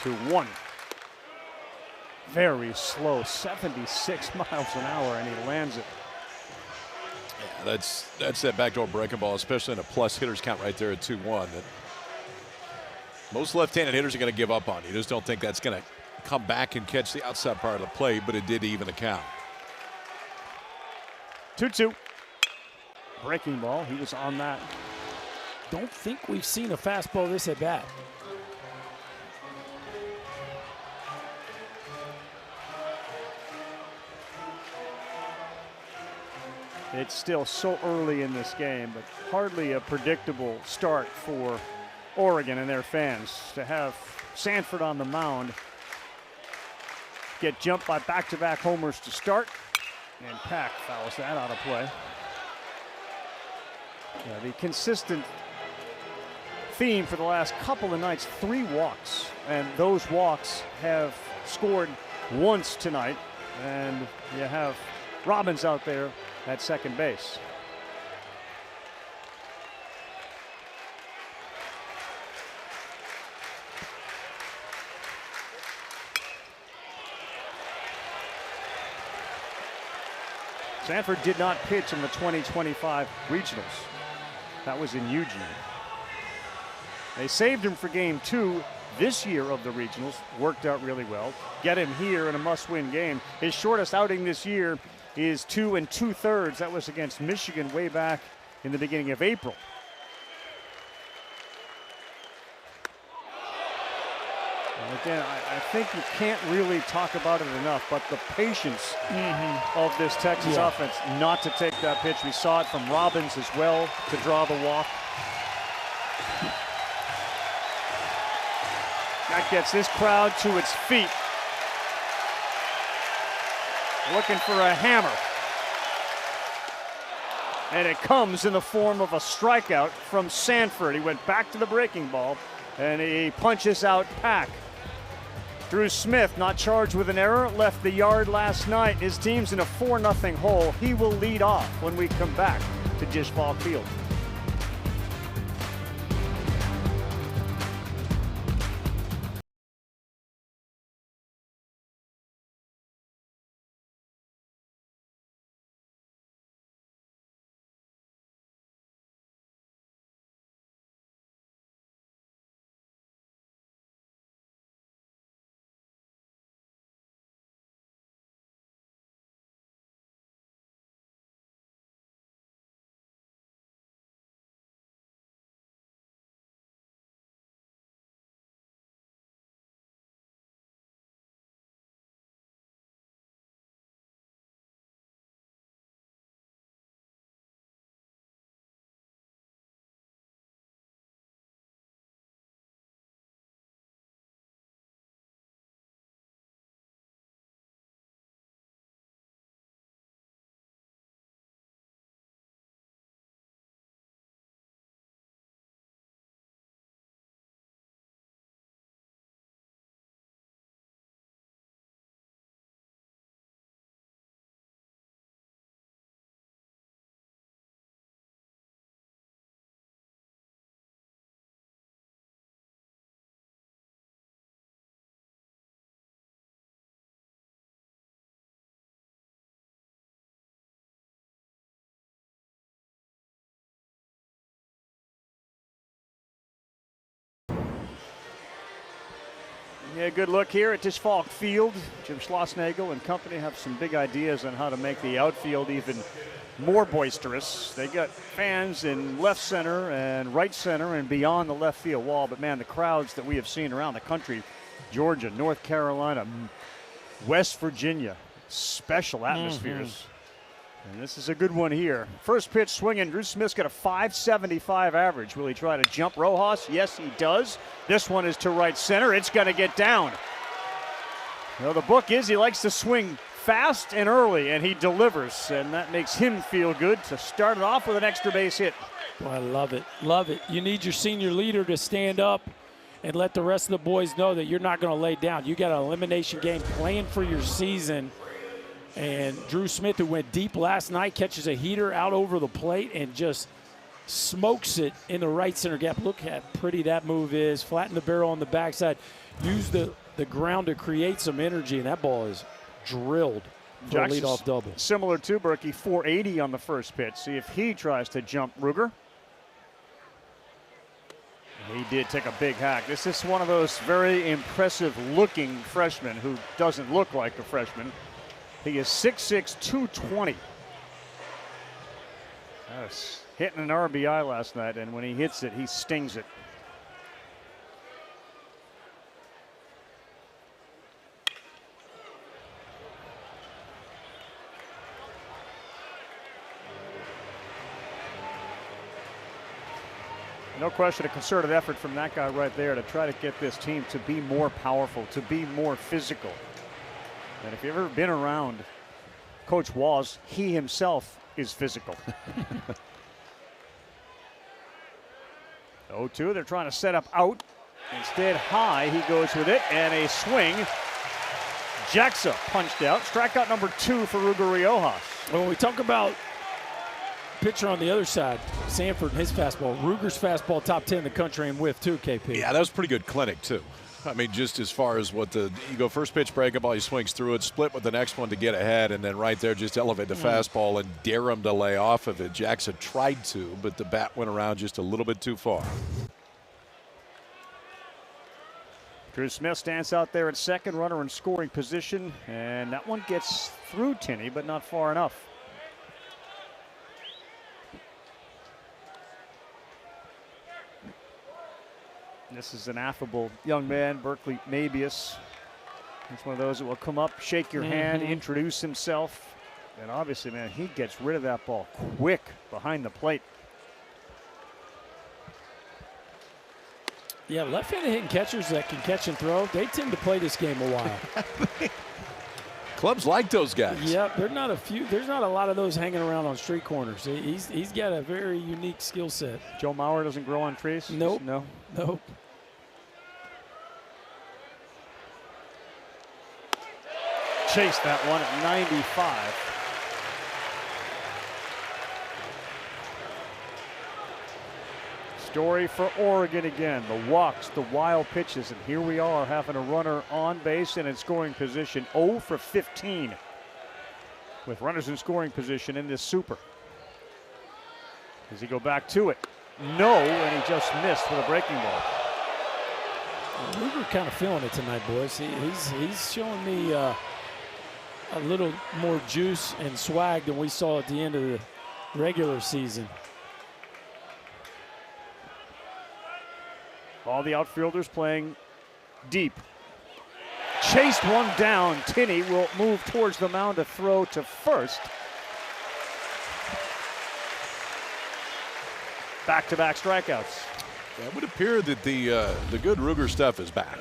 To 1. Very slow, 76 miles an hour, and he lands it. Yeah, that's that backdoor breaking ball, especially in a plus hitters count right there at 2-1. That Most left-handed hitters are going to give up on you. Just don't think that's going to come back and catch the outside part of the plate, but it did even the count. 2-2. Breaking ball. He was on that. Don't think we've seen a fastball this at bat. It's still so early in this game, but hardly a predictable start for Oregon and their fans to have Sanford on the mound, get jumped by back-to-back homers to start, and Pack fouls that out of play. Yeah, the consistent theme for the last couple of nights, 3 walks, and those walks have scored once tonight, and you have Robbins out there at second base. Sanford did not pitch in the 2025 regionals. That was in Eugene. They saved him for game 2 this year of the regionals. Worked out really well. Get him here in a must-win game. His shortest outing this year is 2 2/3. That was against Michigan way back in the beginning of April. And again, I think you can't really talk about it enough, but the patience of this Texas offense not to take that pitch. We saw it from Robbins as well to draw the walk. That gets this crowd to its feet. Looking for a hammer. And it comes in the form of a strikeout from Sanford. He went back to the breaking ball, and he punches out Pack. Drew Smith, not charged with an error, left the yard last night. His team's in a 4-0 hole. He will lead off when we come back to Disch Falk Field. Yeah, good look here at Disch Falk Field. Jim Schlossnagle and company have some big ideas on how to make the outfield even more boisterous. They got fans in left center and right center and beyond the left field wall. But, man, the crowds that we have seen around the country, Georgia, North Carolina, West Virginia, special atmospheres. And this is a good one here. First pitch swinging. Drew Smith's got a .575 average. Will he try to jump Rojas? Yes, he does. This one is to right center. It's going to get down. Well, the book is he likes to swing fast and early, and he delivers. And that makes him feel good to start it off with an extra base hit. Boy, I love it. Love it. You need your senior leader to stand up and let the rest of the boys know that you're not going to lay down. You got an elimination game playing for your season. And Drew Smith, who went deep last night, catches a heater out over the plate and just smokes it in the right center gap. Look how pretty that move is. Flatten the barrel on the backside. Use the ground to create some energy, and that ball is drilled for a leadoff double. Similar to Berkey, 480 on the first pitch. See if he tries to jump Ruger. He did take a big hack. This is one of those very impressive looking freshmen who doesn't look like a freshman. He is 6'6", 220. Yes. Hitting an RBI last night, and when he hits it, he stings it. No question, a concerted effort from that guy right there to try to get this team to be more powerful, to be more physical. And if you've ever been around Coach Waz, he himself is physical. 0-2, they're trying to set up out. Instead, high, he goes with it, and a swing. Jaxa punched out. Strikeout number 2 for Ruger Riojas. When we talk about pitcher on the other side, Sanford and his fastball. Ruger's fastball top 10 in the country and whiff too, KP. Yeah, that was pretty good clinic too. I mean, just as far as what you go first pitch breakup ball, he swings through it, split with the next one to get ahead, and then right there just elevate the fastball and dare him to lay off of it. Jackson tried to, but the bat went around just a little bit too far. Drew Smith stands out there at second, runner in scoring position, and that one gets through Tinney, but not far enough. This is an affable young man, Berkeley Mabius. He's one of those that will come up, shake your hand, introduce himself. And obviously, man, he gets rid of that ball quick behind the plate. Yeah, left-handed hitting catchers that can catch and throw, they tend to play this game a while. Clubs like those guys. Yep, there's not a lot of those hanging around on street corners. He's got a very unique skill set. Joe Mauer doesn't grow on trees? Nope. Nope. Chased that one at 95. Story for Oregon again. The walks, the wild pitches, and here we are having a runner on base and in scoring position. 0 for 15 with runners in scoring position in this super. Does he go back to it? No, and he just missed with a breaking ball. Ruger kind of feeling it tonight, boys. He's showing me a little more juice and swag than we saw at the end of the regular season. All the outfielders playing deep. Chased one down. Tinney will move towards the mound to throw to first. Back-to-back strikeouts. Yeah, it would appear that the good Ruger stuff is back.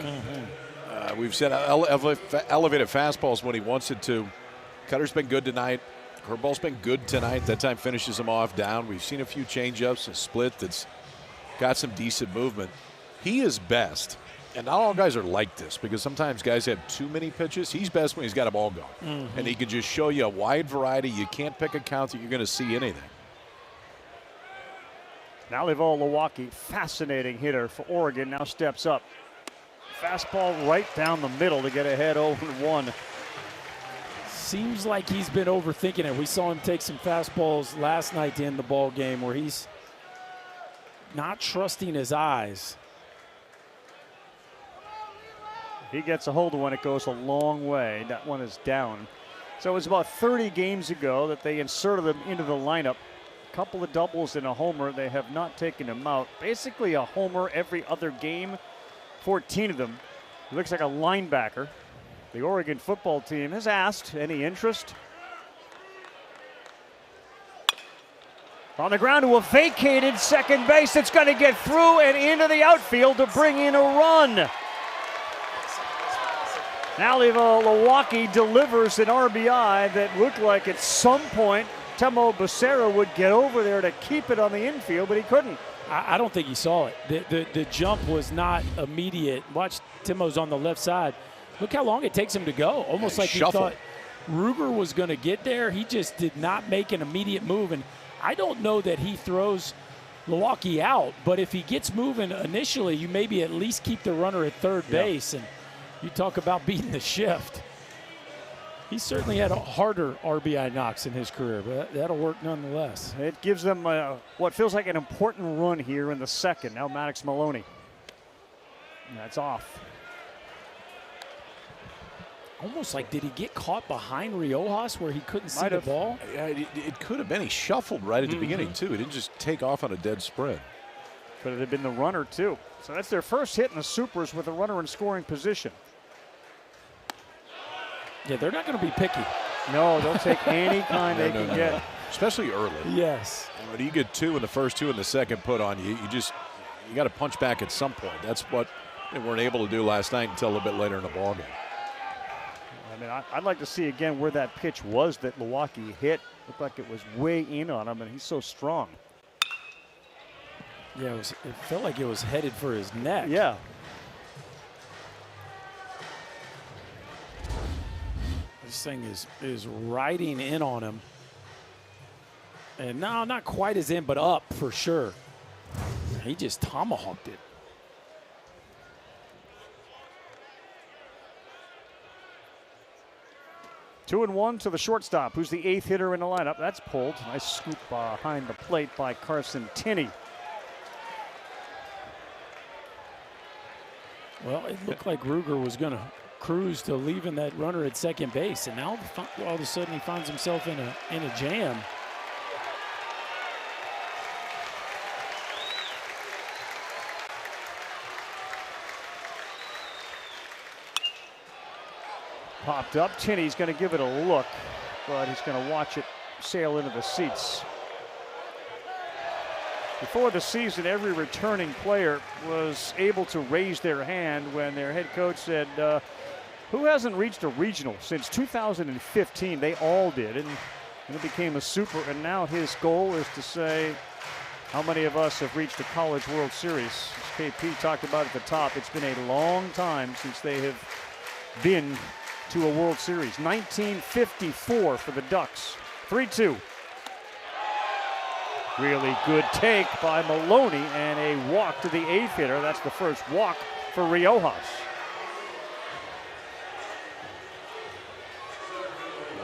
We've said elevated fastballs when he wants it to. Cutter's been good tonight. Curveball's been good tonight. That time finishes him off down. We've seen a few changeups, a split that's got some decent movement. He is best, and not all guys are like this because sometimes guys have too many pitches. He's best when he's got them all going, and he can just show you a wide variety. You can't pick a count that you're going to see anything. Now Levo Lewacki, fascinating hitter for Oregon, now steps up. Fastball right down the middle to get ahead 0-1. Seems like he's been overthinking it. We saw him take some fastballs last night to end the ball game where he's not trusting his eyes. He gets a hold of one, it goes a long way. That one is down. So it was about 30 games ago that they inserted him into the lineup. A couple of doubles and a homer. They have not taken him out. Basically a homer every other game. 14 of them. He looks like a linebacker. The Oregon football team has asked, any interest? On the ground to a vacated second base. It's going to get through and into the outfield to bring in a run. Now Levo Lewacki delivers an RBI that looked like at some point Temo Becerra would get over there to keep it on the infield, but he couldn't. I don't think he saw it. The jump was not immediate. Watch, Temo's on the left side. Look how long it takes him to go. Almost like he thought Ruger was going to get there. He just did not make an immediate move. And I don't know that he throws Lewacki out, but if he gets moving initially, you maybe at least keep the runner at third base. And you talk about beating the shift. He certainly had harder RBI knocks in his career, but that'll work nonetheless. It gives them what feels like an important run here in the second. Now Maddox Maloney. That's off. Almost like, did he get caught behind Riojas where he couldn't see the ball? Yeah, it could have been. He shuffled right at the beginning, too. He didn't just take off on a dead spread. Could have been the runner, too. So that's their first hit in the Supers with a runner in scoring position. Yeah, they're not going to be picky. No, they'll take any kind they can get. Especially early. Yes. When you get 2 in the first, 2 in the second put on you, you got to punch back at some point. That's what they weren't able to do last night until a little bit later in the ballgame. I mean, I'd like to see again where that pitch was that Milwaukee hit. Looked like it was way in on him, and he's so strong. Yeah, it felt like it was headed for his neck. Yeah. This thing is riding in on him. And no, not quite as in, but up for sure. He just tomahawked it. Two and one to the shortstop, who's the 8th hitter in the lineup. That's pulled. Nice scoop behind the plate by Carson Tinney. Well, it looked like Ruger was going to cruise to leaving that runner at second base, and now all of a sudden he finds himself in a jam. Popped up. Tinney's going to give it a look, but he's going to watch it sail into the seats. Before the season, every returning player was able to raise their hand when their head coach said, who hasn't reached a regional since 2015? They all did, and it became a super, and now his goal is to say, how many of us have reached a College World Series? As KP talked about at the top, it's been a long time since they have been to a World Series. 1954 for the Ducks. 3-2. Really good take by Maloney and a walk to the 8th hitter. That's the first walk for Riojas.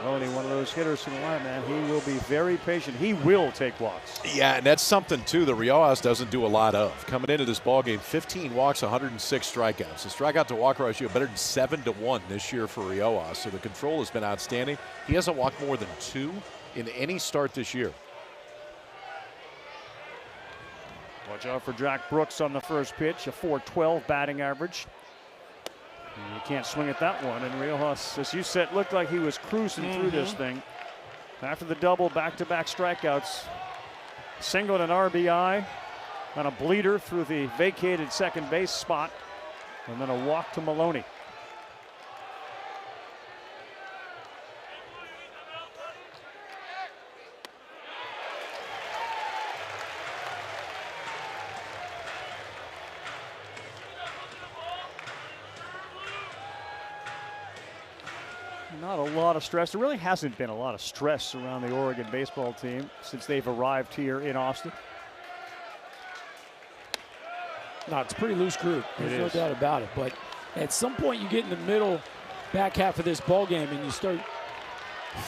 Maloney, one of those hitters in the line, man. He will be very patient. He will take walks. Yeah, and that's something, too, that Riojas doesn't do a lot of. Coming into this ballgame, 15 walks, 106 strikeouts. The strikeout-to-walk ratio better than 7-1 this year for Riojas, so the control has been outstanding. He hasn't walked more than 2 in any start this year. Watch out for Jack Brooks on the first pitch, a .412 batting average. And you can't swing at that one, and Riojas, as you said, looked like he was cruising through this thing. After the double, back-to-back strikeouts, singled an RBI on a bleeder through the vacated second base spot, and then a walk to Maloney. Not a lot of stress. There really hasn't been a lot of stress around the Oregon baseball team since they've arrived here in Austin. No, it's a pretty loose group. There's no doubt about it. But at some point, you get in the middle, back half of this ball game, and you start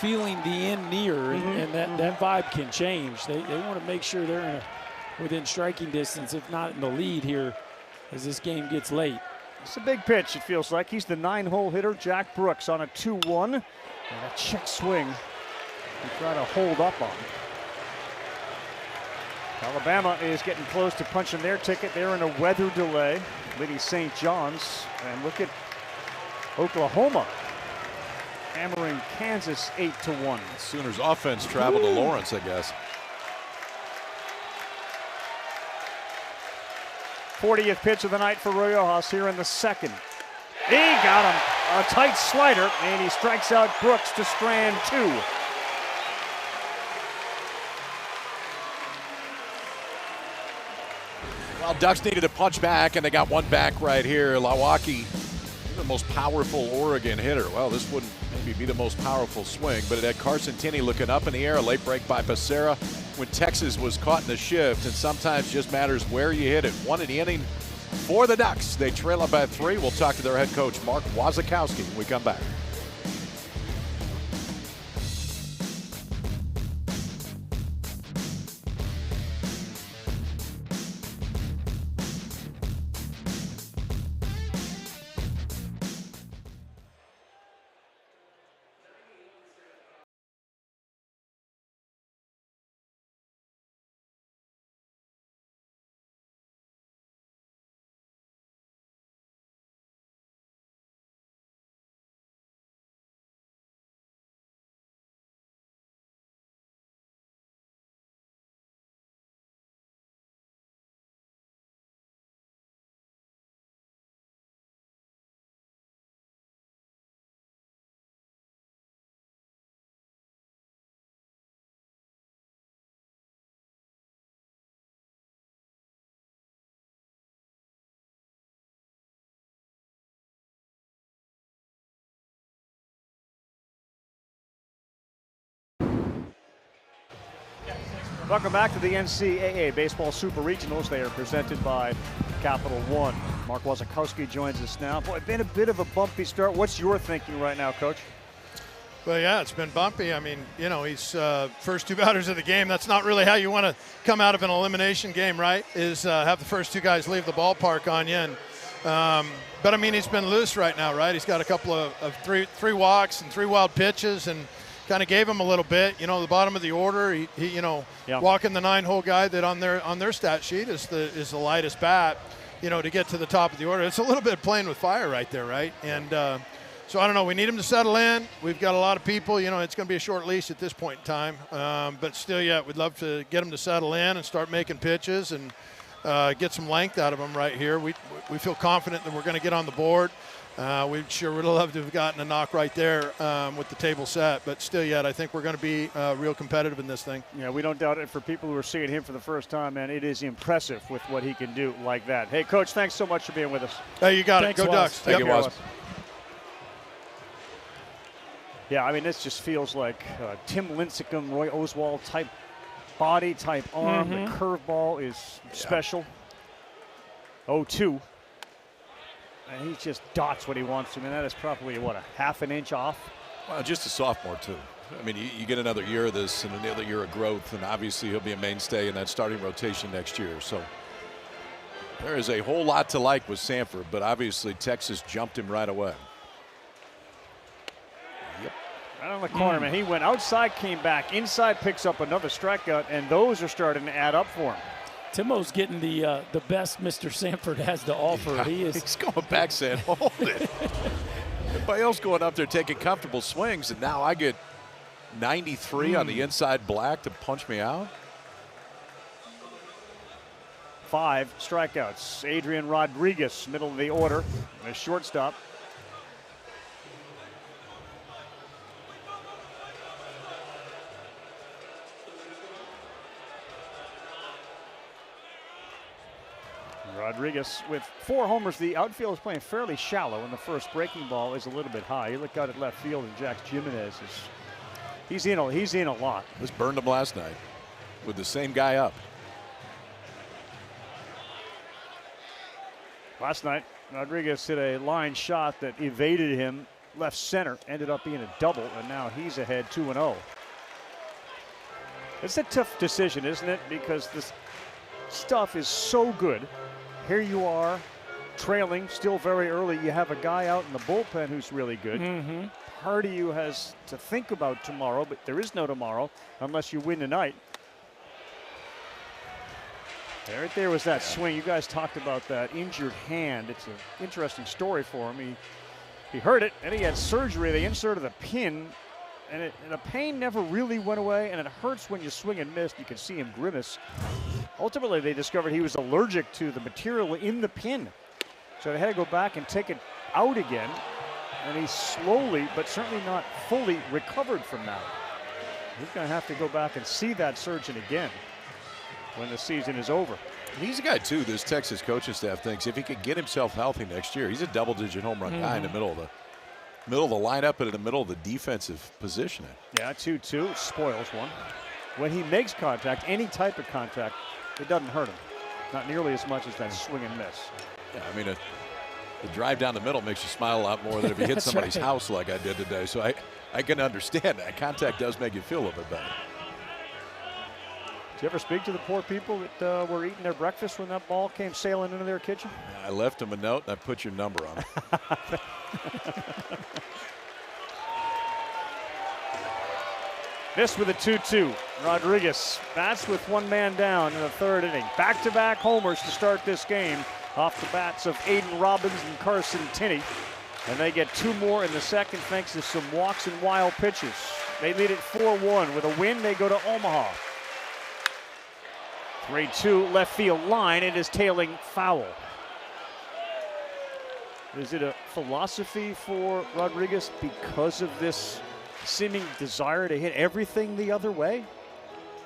feeling the end near, and that vibe can change. They want to make sure they're within striking distance, if not in the lead here, as this game gets late. It's a big pitch, it feels like. He's the 9-hole hitter, Jack Brooks, on a 2-1. And a check swing to try to hold up on. Alabama is getting close to punching their ticket. They're in a weather delay, leading St. John's. And look at Oklahoma hammering Kansas 8-1. Sooners offense traveled to Lawrence, I guess. 40th pitch of the night for Riojas here in the second. He got him. A tight slider, and he strikes out Brooks to strand 2. Well, Ducks needed to punch back, and they got one back right here. Milwaukee, the most powerful Oregon hitter. Well, this wouldn't maybe be the most powerful swing, but it had Carson Tinney looking up in the air. A late break by Becerra when Texas was caught in the shift, and sometimes just matters where you hit it. 1 in the inning for the Ducks. They trail up by 3. We'll talk to their head coach, Mark Wasikowski, when we come back. Welcome back to the NCAA Baseball Super Regionals. They are presented by Capital One. Mark Wasikowski joins us now. Boy, been a bit of a bumpy start. What's your thinking right now, Coach? Well, yeah, it's been bumpy. I mean, he's first 2 batters of the game. That's not really how you want to come out of an elimination game, right? Is have the first 2 guys leave the ballpark on you. And, but, I mean, he's been loose right now, right? He's got a couple of three walks and 3 wild pitches and kind of gave him a little bit. The bottom of the order, he walking the 9-hole guy that on their stat sheet is the lightest bat, to get to the top of the order. It's a little bit playing with fire right there, right? And so I don't know. We need him to settle in. We've got a lot of people. It's going to be a short leash at this point in time. But still, yeah, we'd love to get him to settle in and start making pitches and get some length out of him right here. We feel confident that we're going to get on the board. We sure would love to have gotten a knock right there with the table set. But still yet, I think we're going to be real competitive in this thing. Yeah, we don't doubt it. For people who are seeing him for the first time, man, it is impressive with what he can do like that. Hey, Coach, thanks so much for being with us. Hey, you got Thanks, it. Go Waz. Ducks. Thank you, Waz. Yeah, I mean, this just feels like Tim Lincecum, Roy Oswald type body, type arm. The curveball is special. 0-2. And he just dots what he wants to. I mean, that is probably, a half an inch off? Well, just a sophomore, too. I mean, you get another year of this and another year of growth, and obviously he'll be a mainstay in that starting rotation next year. So there is a whole lot to like with Sanford, but obviously Texas jumped him right away. Right on the corner, man. He went outside, came back, inside, picks up another strikeout, and those are starting to add up for him. Timo's getting the best Mr. Sanford has to offer. Yeah, he's going back saying, hold it. Everybody else going up there taking comfortable swings, and now I get 93 on the inside black to punch me out. 5 strikeouts. Adrian Rodriguez, middle of the order, a shortstop. Rodriguez with 4 homers. The outfield is playing fairly shallow, and the first breaking ball is a little bit high. You look out at left field, and Jack Jimenez he's in a lot. This burned him last night with the same guy up. Last night, Rodriguez hit a line shot that evaded him left center, ended up being a double, and now he's ahead 2-0. It's a tough decision, isn't it? Because this stuff is so good. Here you are, trailing, still very early. You have a guy out in the bullpen who's really good. Part of you has to think about tomorrow, but there is no tomorrow unless you win tonight. Right there was that swing. You guys talked about that injured hand. It's an interesting story for him. He hurt it, and he had surgery. They inserted a pin, and the pain never really went away, and it hurts when you swing and miss. You can see him grimace. Ultimately, they discovered he was allergic to the material in the pin. So they had to go back and take it out again. And he slowly, but certainly not fully, recovered from that. He's going to have to go back and see that surgeon again when the season is over. He's a guy, too, this Texas coaching staff thinks if he could get himself healthy next year, he's a double-digit home run guy in the middle of the lineup and in the middle of the defensive positioning. Yeah, 2-2, spoils one. When he makes contact, any type of contact, it doesn't hurt him. Not nearly as much as that swing and miss. Yeah, I mean, the drive down the middle makes you smile a lot more than if you hit somebody's house like I did today. So I can understand that. Contact does make you feel a little bit better. Did you ever speak to the poor people that were eating their breakfast when that ball came sailing into their kitchen? I left them a note, and I put your number on it. This with a 2-2. Rodriguez bats with 1 man down in the 3rd inning. Back-to-back homers to start this game off the bats of Aiden Robbins and Carson Tinney. And they get 2 more in the second thanks to some walks and wild pitches. They lead it 4-1. With a win, they go to Omaha. 3-2 left field line. It is tailing foul. Is it a philosophy for Rodriguez because of this seeming desire to hit everything the other way?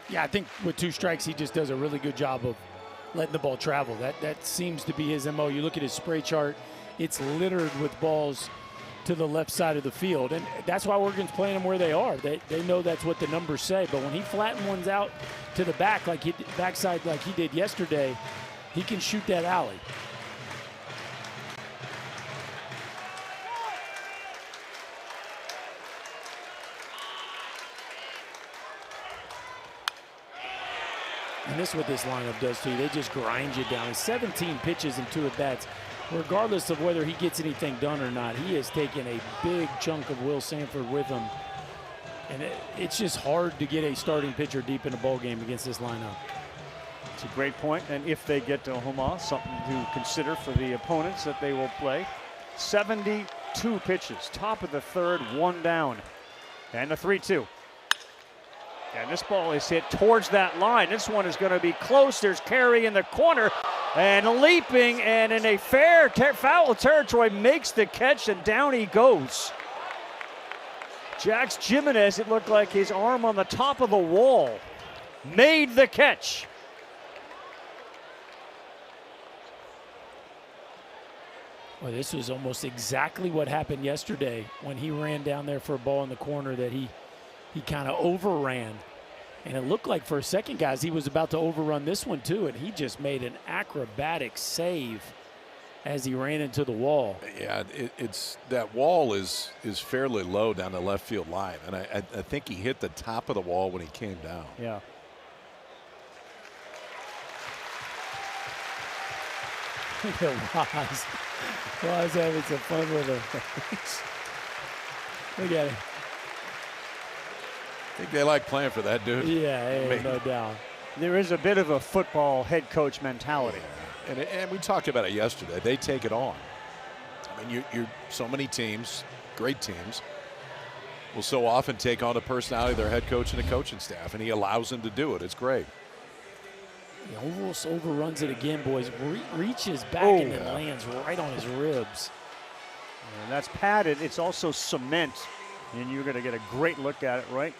Yeah, I think with 2 strikes, he just does a really good job of letting the ball travel. That seems to be his MO. You look at his spray chart, it's littered with balls to the left side of the field. And that's why Oregon's playing them where they are. They know that's what the numbers say. But when he flattens ones out to the backside like he did yesterday, he can shoot that alley. And this is what this lineup does to you. They just grind you down. 17 pitches and 2 at-bats. Regardless of whether he gets anything done or not, he has taken a big chunk of Will Sanford with him. And it's just hard to get a starting pitcher deep in a ball game against this lineup. It's a great point. And if they get to Omaha, something to consider for the opponents that they will play. 72 pitches, top of the third, 1 down. And the 3-2. And this ball is hit towards that line. This one is going to be close. There's Carey in the corner and leaping, and in a foul territory makes the catch, and down he goes. Jax Jimenez, it looked like his arm on the top of the wall, made the catch. Well, this was almost exactly what happened yesterday when he ran down there for a ball in the corner that he kind of overran. And it looked like for a second, guys, he was about to overrun this one too, and he just made an acrobatic save as he ran into the wall. Yeah, it's that wall is fairly low down the left field line, and I think he hit the top of the wall when he came down. Yeah. Look at Waz. Waz having some fun with him. Look at him. I think they like playing for that dude. Yeah, no doubt. There is a bit of a football head coach mentality. And we talked about it yesterday. They take it on. I mean, you're so many teams, great teams, will so often take on the personality of their head coach and the coaching staff, and he allows them to do it. It's great. He almost overruns it again, boys. Reaches back and then lands right on his ribs. And that's padded. It's also cement. And you're going to get a great look at it right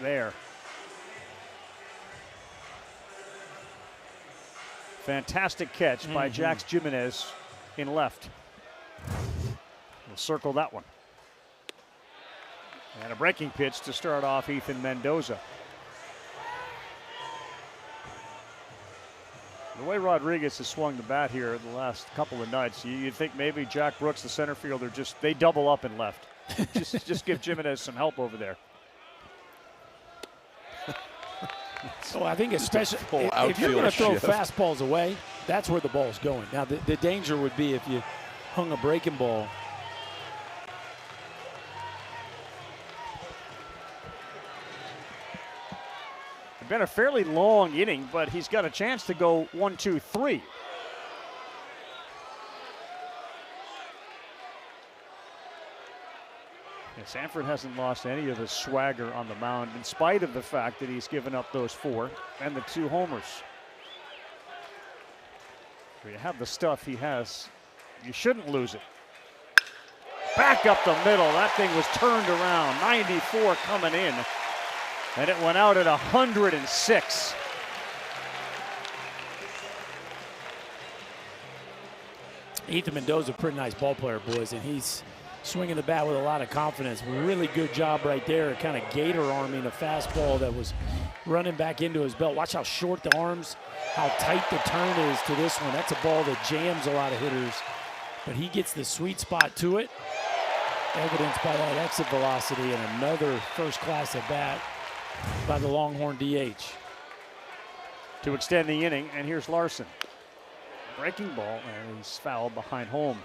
there. Fantastic catch by Jax Jimenez in left. We'll circle that one. And a breaking pitch to start off Ethan Mendoza. The way Rodriguez has swung the bat here the last couple of nights, you'd think maybe Jack Brooks, the center fielder, they double up in left. just give Jimenez some help over there. So I think especially if you're going to throw fastballs away, that's where the ball's going. Now the danger would be if you hung a breaking ball. It's been a fairly long inning, but he's got a chance to go 1, 2, 3. Sanford hasn't lost any of his swagger on the mound in spite of the fact that he's given up those 4 and the 2 homers. When you have the stuff he has, you shouldn't lose it. Back up the middle. That thing was turned around. 94 coming in. And it went out at 106. Ethan Mendoza, pretty nice ball player, boys, and he's swinging the bat with a lot of confidence. Really good job right there, kind of gator arming a fastball that was running back into his belt. Watch how short the arms, how tight the turn is to this one. That's a ball that jams a lot of hitters, but he gets the sweet spot to it, evidenced by that exit velocity, and another first-class at bat by the Longhorn DH. To extend the inning, and here's Larson. Breaking ball, and he's fouled behind home.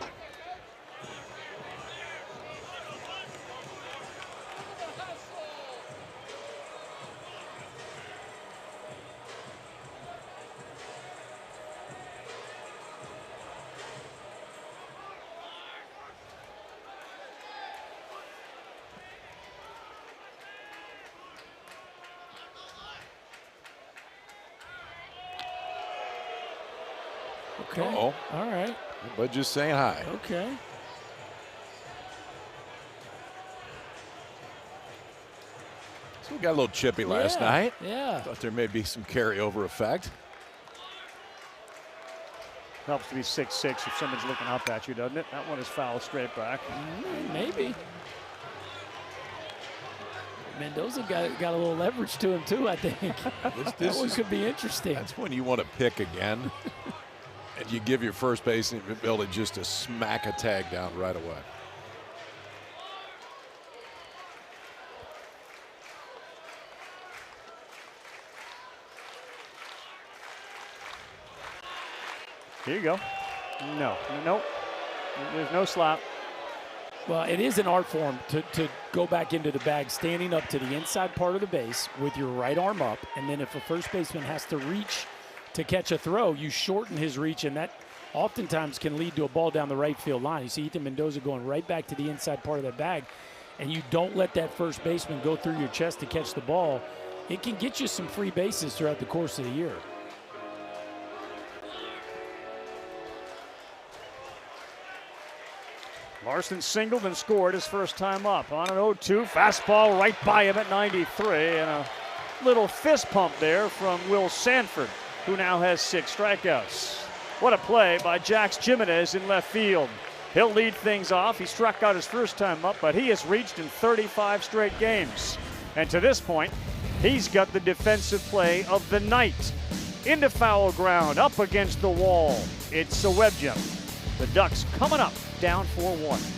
Okay. Uh-oh. All right. But just saying hi. Okay. So we got a little chippy last night. Yeah. Thought there may be some carryover effect. Helps to be 6'6" if someone's looking up at you, doesn't it? That one is foul straight back. Maybe. Mendoza got a little leverage to him too, I think. That one could be interesting. That's when you want to pick again, and you give your first baseman ability just to smack a tag down right away. Here you go. No. Nope. There's no slap. Well, it is an art form to go back into the bag, standing up to the inside part of the base with your right arm up, and then if a first baseman has to reach to catch a throw, you shorten his reach, and that oftentimes can lead to a ball down the right field line. You see Ethan Mendoza going right back to the inside part of that bag, and you don't let that first baseman go through your chest to catch the ball. It can get you some free bases throughout the course of the year. Larson singled and scored his first time up on an 0-2. Fastball right by him at 93, and a little fist pump there from Will Sanford, who now has 6 strikeouts. What a play by Jax Jimenez in left field. He'll lead things off. He struck out his first time up, but he has reached in 35 straight games. And to this point, he's got the defensive play of the night. Into foul ground, up against the wall. It's a web gem. The Ducks coming up, down 4-1.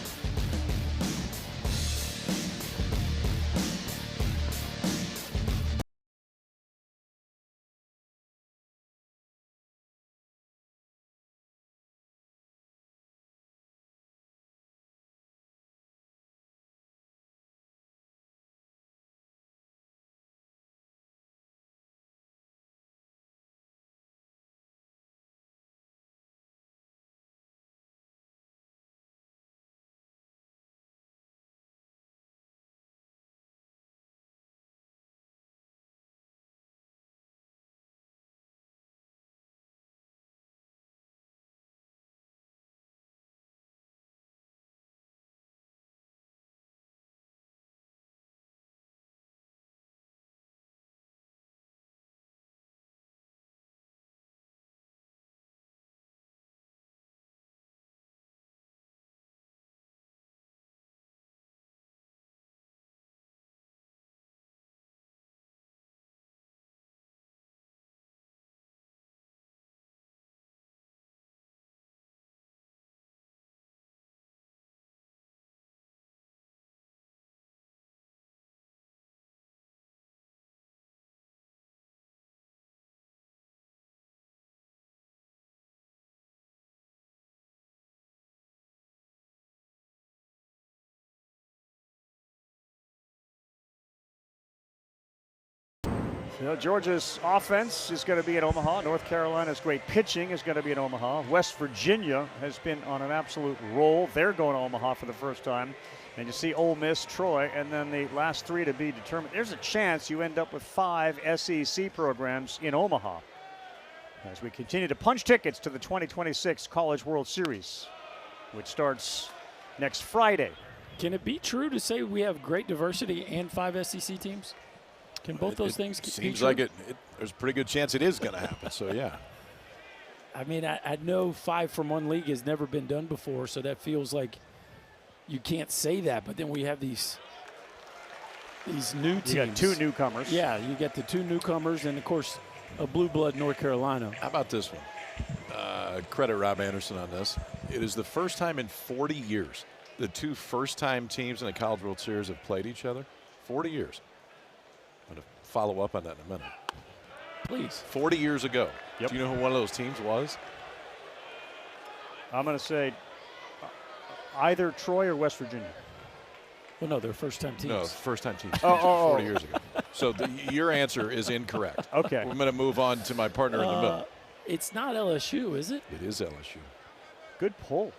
You know, Georgia's offense is going to be in Omaha. North Carolina's great pitching is going to be in Omaha. West Virginia has been on an absolute roll. They're going to Omaha for the first time. And you see Ole Miss, Troy, and then the last 3 to be determined. There's a chance you end up with 5 SEC programs in Omaha as we continue to punch tickets to the 2026 College World Series, which starts next Friday. Can it be true to say we have great diversity and 5 SEC teams? Can both those things be seems true? like it. There's a pretty good chance it is going to happen. So yeah. I mean, I know 5 from one league has never been done before, so that feels like you can't say that. But then we have these new teams. You got 2 newcomers. Yeah, you get the 2 newcomers, and of course, a blue blood North Carolina. How about this one? Credit Rob Anderson on this. It is the first time in 40 years the 2 first-time teams in the College World Series have played each other. 40 years. I'm going to follow up on that in a minute. Please. 40 years ago. Yep. Do you know who one of those teams was? I'm going to say either Troy or West Virginia. Well, no, they're first-time teams. No, first-time teams. Oh. 40 years ago. So your answer is incorrect. Okay. We're going to move on to my partner in the middle. It's not LSU, is it? It is LSU. Good pull.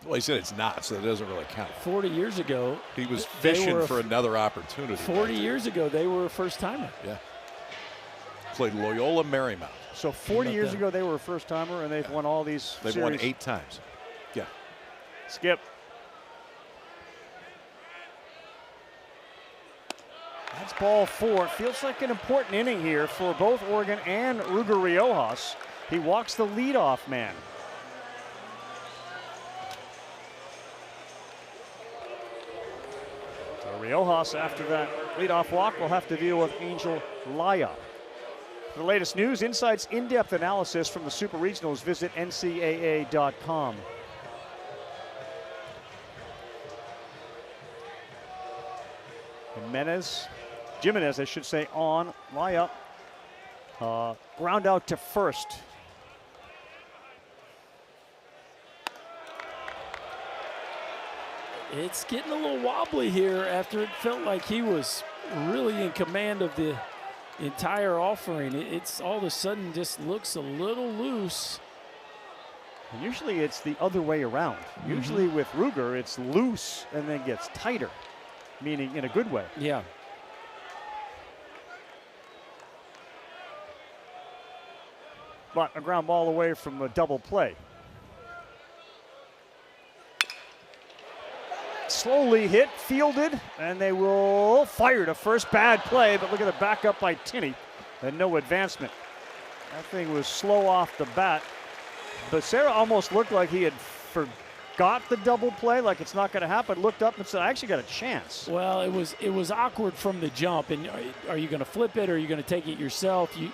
Well, he said it's not, so that doesn't really count. 40 years ago. He was fishing for another opportunity. 40 years ago, they were a first-timer. Yeah. Played Loyola Marymount. So 40 years ago, they were a first-timer, and they've won all these They've series. won 8 times. Yeah. Skip. That's ball 4. It feels like an important inning here for both Oregon and Ruger Riojas. He walks the leadoff man. So Riojas, after that leadoff walk, will have to deal with Angel Laya. For the latest news, insights, in-depth analysis from the Super Regionals, visit ncaa.com. Jimenez, I should say, on Laya. Ground out to first. It's getting a little wobbly here after it felt like he was really in command of the entire offering. It's all of a sudden just looks a little loose. And usually it's the other way around. Usually with Ruger, it's loose and then gets tighter, meaning in a good way. Yeah. But a ground ball away from a double play. Slowly hit, fielded, and they will fire to first. Bad play, but look at the backup by Tinney and no advancement. That thing was slow off the bat. Becerra almost looked like he had forgot the double play, like it's not going to happen. Looked up and said, I actually got a chance. Well, it was awkward from the jump. And are you going to flip it or are you going to take it yourself? You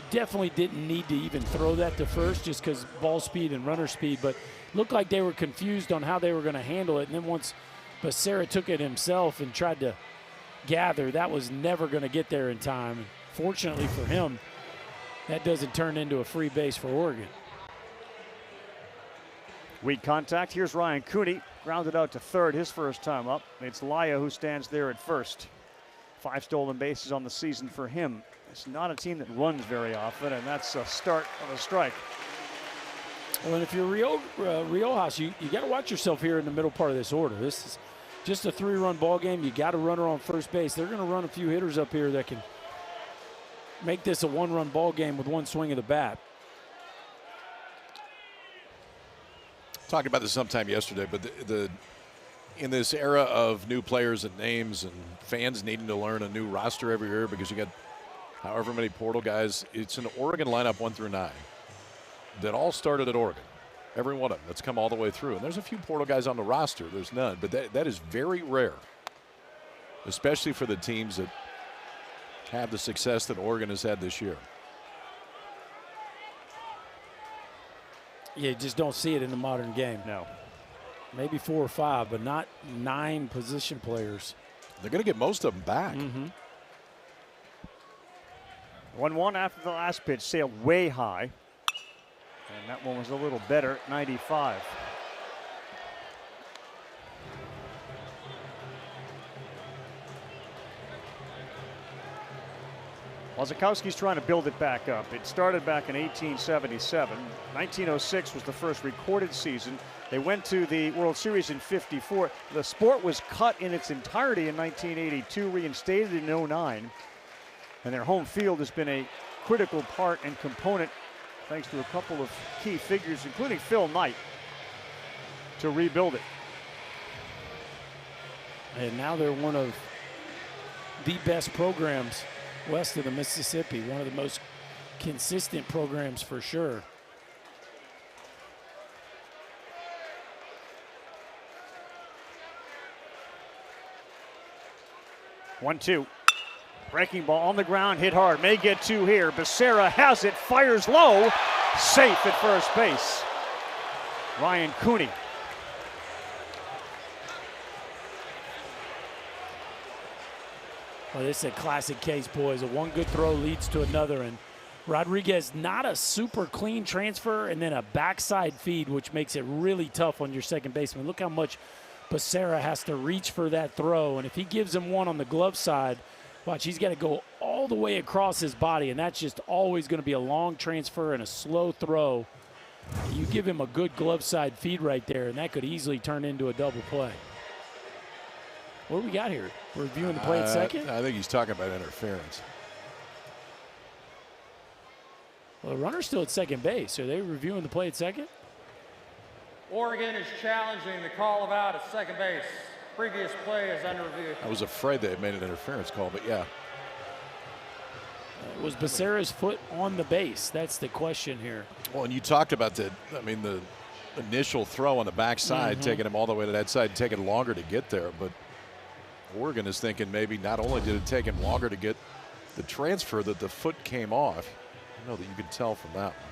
definitely didn't need to even throw that to first just because ball speed and runner speed, but looked like they were confused on how they were going to handle it. And then once Becerra took it himself and tried to gather, that was never going to get there in time. Fortunately for him, that doesn't turn into a free base for Oregon. Weak contact. Here's Ryan Cooney, grounded out to third his first time up. It's Laya who stands there at first. 5 stolen bases on the season for him. It's not a team that runs very often, and that's a start of a strike. Well, and if you're Riojas, you got to watch yourself here in the middle part of this order. This is just a 3-run ball game. You got a runner on first base. They're going to run a few hitters up here that can make this a 1-run ball game with one swing of the bat. Talked about this sometime yesterday, but in this era of new players and names and fans needing to learn a new roster every year because you got however many portal guys, it's an Oregon lineup 1 through 9 that all started at Oregon. Every one of them that's come all the way through. And there's a few portal guys on the roster. There's none, but that is very rare, especially for the teams that have the success that Oregon has had this year. Yeah, you just don't see it in the modern game. No. Maybe 4 or 5, but not 9 position players. They're going to get most of them back. 1-1 after the last pitch, sailed way high. And that one was a little better, 95. Wazakowski's trying to build it back up. It started back in 1877. 1906 was the first recorded season. They went to the World Series in '54. The sport was cut in its entirety in 1982, reinstated in '09. And their home field has been a critical part and component, thanks to a couple of key figures, including Phil Knight, to rebuild it. And now they're one of the best programs west of the Mississippi, one of the most consistent programs for sure. One-two. Breaking ball on the ground, hit hard, may get 2 here. Becerra has it, fires low, safe at first base. Ryan Cooney. Well, this is a classic case, boys. A one good throw leads to another, and Rodriguez, not a super clean transfer, and then a backside feed, which makes it really tough on your second baseman. Look how much Becerra has to reach for that throw, and if he gives him one on the glove side, watch, he's got to go all the way across his body, and that's just always going to be a long transfer and a slow throw. You give him a good glove side feed right there, and that could easily turn into a double play. What do we got here? We're reviewing the play at second? I think he's talking about interference. Well, the runner's still at second base. Are they reviewing the play at second? Oregon is challenging the call of out at second base. Previous play is under review. I was afraid they had made an interference call, but yeah. Was Becerra's foot on the base? That's the question here. Well, and you talked about the initial throw on the backside, taking him all the way to that side, and taking longer to get there. But Oregon is thinking maybe not only did it take him longer to get the transfer, that the foot came off. I know that you can tell from that one.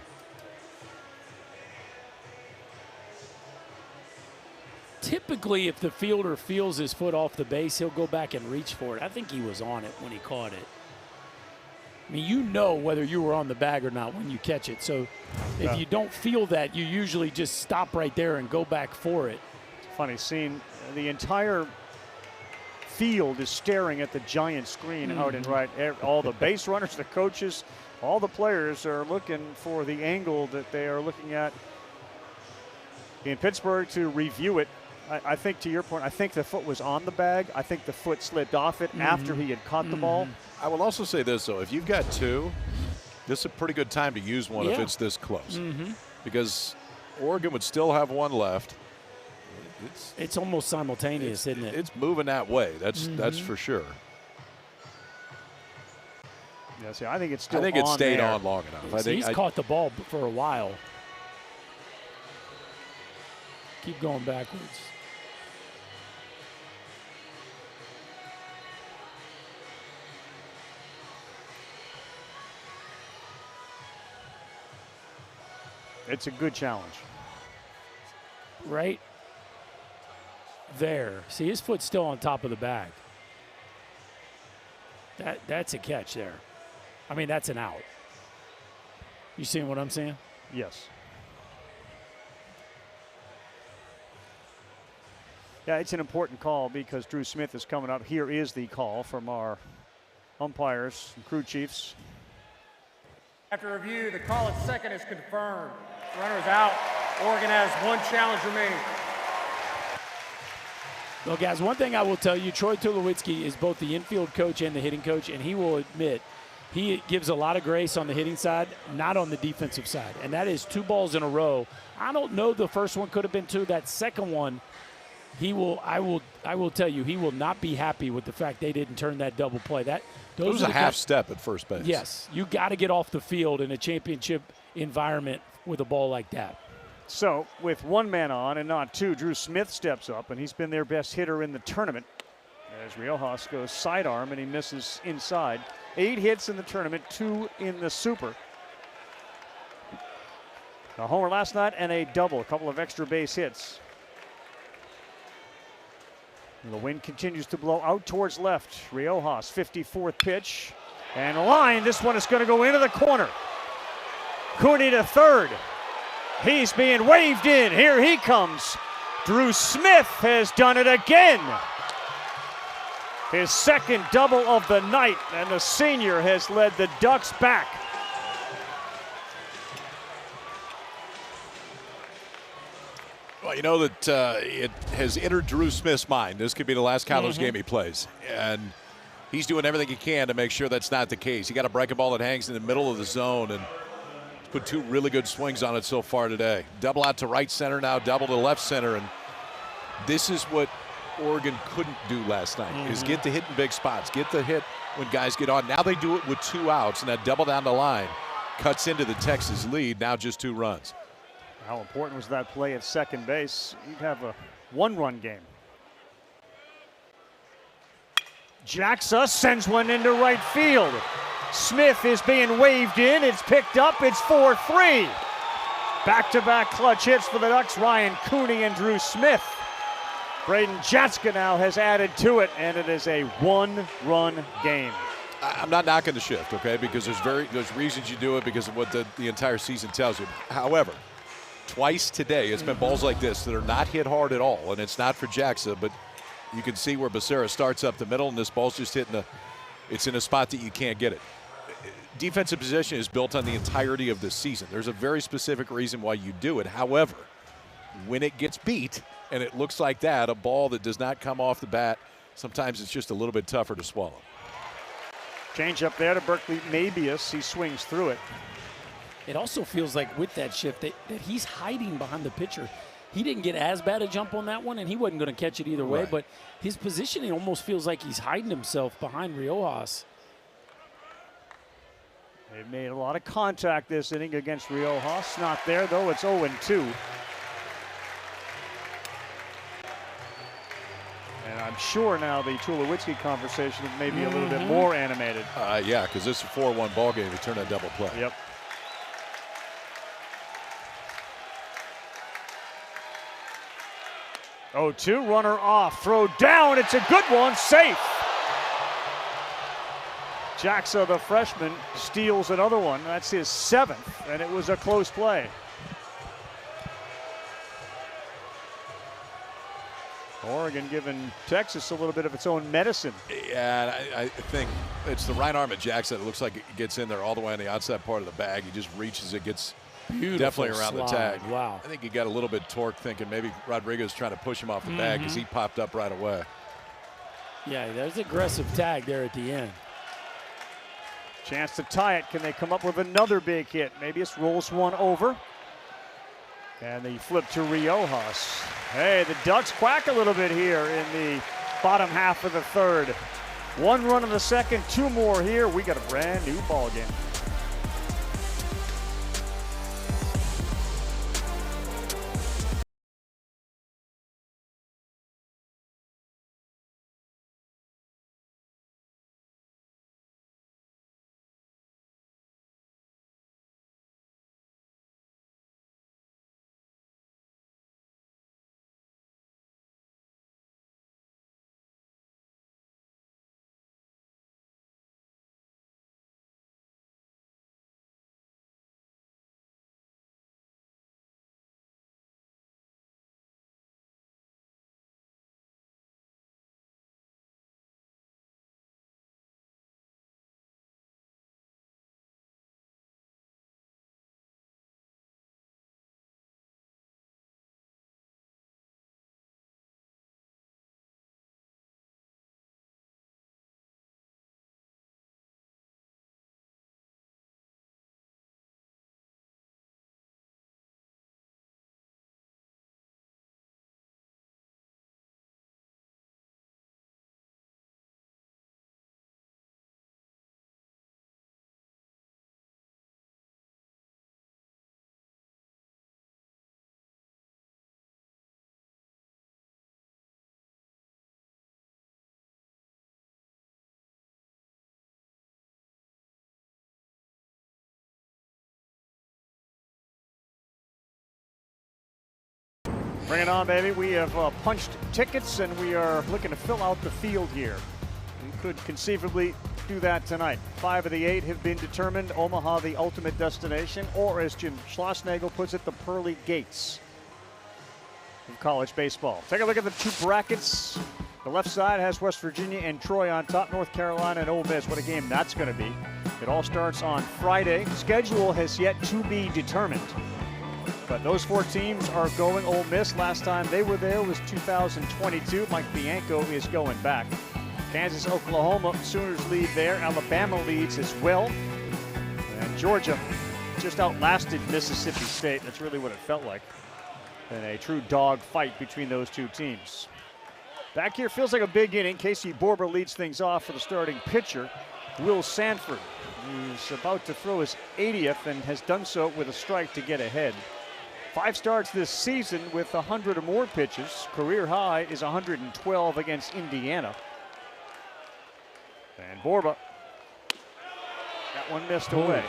Typically, if the fielder feels his foot off the base, he'll go back and reach for it. I think he was on it when he caught it. I mean, you know whether you were on the bag or not when you catch it. So if you don't feel that, you usually just stop right there and go back for it. Funny scene. The entire field is staring at the giant screen out in right. All the base runners, the coaches, all the players are looking for the angle that they are looking at in Pittsburgh to review it. I think, to your point, I think the foot was on the bag. I think the foot slipped off it after he had caught the ball. I will also say this, though. If you've got two, this is a pretty good time to use one if it's this close. Because Oregon would still have one left. It's almost simultaneous, isn't it? It's moving that way. That's for sure. Yeah, see, I think it's still on. I think it stayed on long enough. I think he's caught the ball for a while. Keep going backwards. It's a good challenge. Right there. See, his foot's still on top of the bag. That's a catch there. I mean, that's an out. You seeing what I'm saying? Yes. Yeah, it's an important call because Drew Smith is coming up. Here is the call from our umpires and crew chiefs. After review, the call at second is confirmed. Runners out. Oregon has one challenge remaining. Well, guys, one thing I will tell you, Troy Tulowitzki is both the infield coach and the hitting coach, and he will admit he gives a lot of grace on the hitting side, not on the defensive side. And that is 2 balls in a row. I don't know, the first one could have been 2. That second one, I will tell you, he will not be happy with the fact they didn't turn that double play. It was a half step at first base. Yes, you got to get off the field in a championship environment with a ball like that. So, with 1 man on and not 2, Drew Smith steps up, and he's been their best hitter in the tournament. As Riojas goes sidearm, and he misses inside. 8 hits in the tournament, 2 in the Super. A homer last night and a double, a couple of extra base hits. And the wind continues to blow out towards left. Riojas, 54th pitch. And line, this one is going to go into the corner. Cooney to third. He's being waved in. Here he comes. Drew Smith has done it again. His second double of the night, and the senior has led the Ducks back. Well, you know that it has entered Drew Smith's mind. This could be the last college game he plays. And he's doing everything he can to make sure that's not the case. You got to break a ball that hangs in the middle of the zone, and he's put 2 really good swings on it so far today. Double out to right center now, double to left center. And this is what Oregon couldn't do last night, is get the hit in big spots, get the hit when guys get on. Now they do it with 2 outs, and that double down the line cuts into the Texas lead, now just 2 runs. How important was that play at second base? You'd have a 1-run game. Jaxa sends one into right field. Smith is being waved in. It's picked up. It's 4-3. Back-to-back clutch hits for the Ducks. Ryan Cooney and Drew Smith. Braden Jatska now has added to it, and it is a 1-run game. I'm not knocking the shift, okay, because there's reasons you do it because of what the entire season tells you. However, twice today it's been balls like this that are not hit hard at all, and it's not for Jaxa, but you can see where Becerra starts up the middle, and this ball's just hitting it's in a spot that you can't get it. Defensive position is built on the entirety of the season. There's a very specific reason why you do it. However, when it gets beat and it looks like that, a ball that does not come off the bat, sometimes it's just a little bit tougher to swallow. Change up there to Berkeley Mabius. He swings through it. It also feels like with that shift that he's hiding behind the pitcher. He didn't get as bad a jump on that one, and he wasn't going to catch it either way, but his positioning almost feels like he's hiding himself behind Riojas. They've made a lot of contact this inning against Riojas. Not there, though. It's 0-2. And I'm sure now the Tulowitzki conversation is maybe a little bit more animated. Yeah, because this is a 4-1 ball game. You turn a double play. Yep. 0-2, runner off, throw down, it's a good one, safe. Jaxa, the freshman, steals another one. That's his 7th, and it was a close play. Oregon giving Texas a little bit of its own medicine. Yeah, I think it's the right arm at Jackson. It looks like it gets in there all the way on the outside part of the bag. He just reaches it, gets definitely around the tag. Wow. I think he got a little bit torque, thinking maybe Rodriguez trying to push him off the bag because he popped up right away. Yeah, there's aggressive tag there at the end. Chance to tie it. Can they come up with another big hit? Maybe it's rolls one over. And the flip to Riojas. Hey, the Ducks quack a little bit here in the bottom half of the 3rd. 1 run in the 2nd, 2 more here. We got a brand new ball game. Bring it on, baby. We have punched tickets, and we are looking to fill out the field here. We could conceivably do that tonight. 5 of the 8 have been determined. Omaha, the ultimate destination, or as Jim Schlossnagel puts it, the pearly gates of college baseball. Take a look at the 2 brackets. The left side has West Virginia and Troy on top, North Carolina and Ole Miss. What a game that's going to be. It all starts on Friday. Schedule has yet to be determined. But those 4 teams are going. Ole Miss, last time they were there was 2022. Mike Bianco is going back. Kansas, Oklahoma, Sooners lead there. Alabama leads as well. And Georgia just outlasted Mississippi State. That's really what it felt like in a true dog fight between those 2 teams. Back here feels like a big inning. Casey Borber leads things off for the starting pitcher, Will Sanford. He's about to throw his 80th and has done so with a strike to get ahead. 5 starts this season with 100 or more pitches. Career high is 112 against Indiana. And Borba, that one missed away.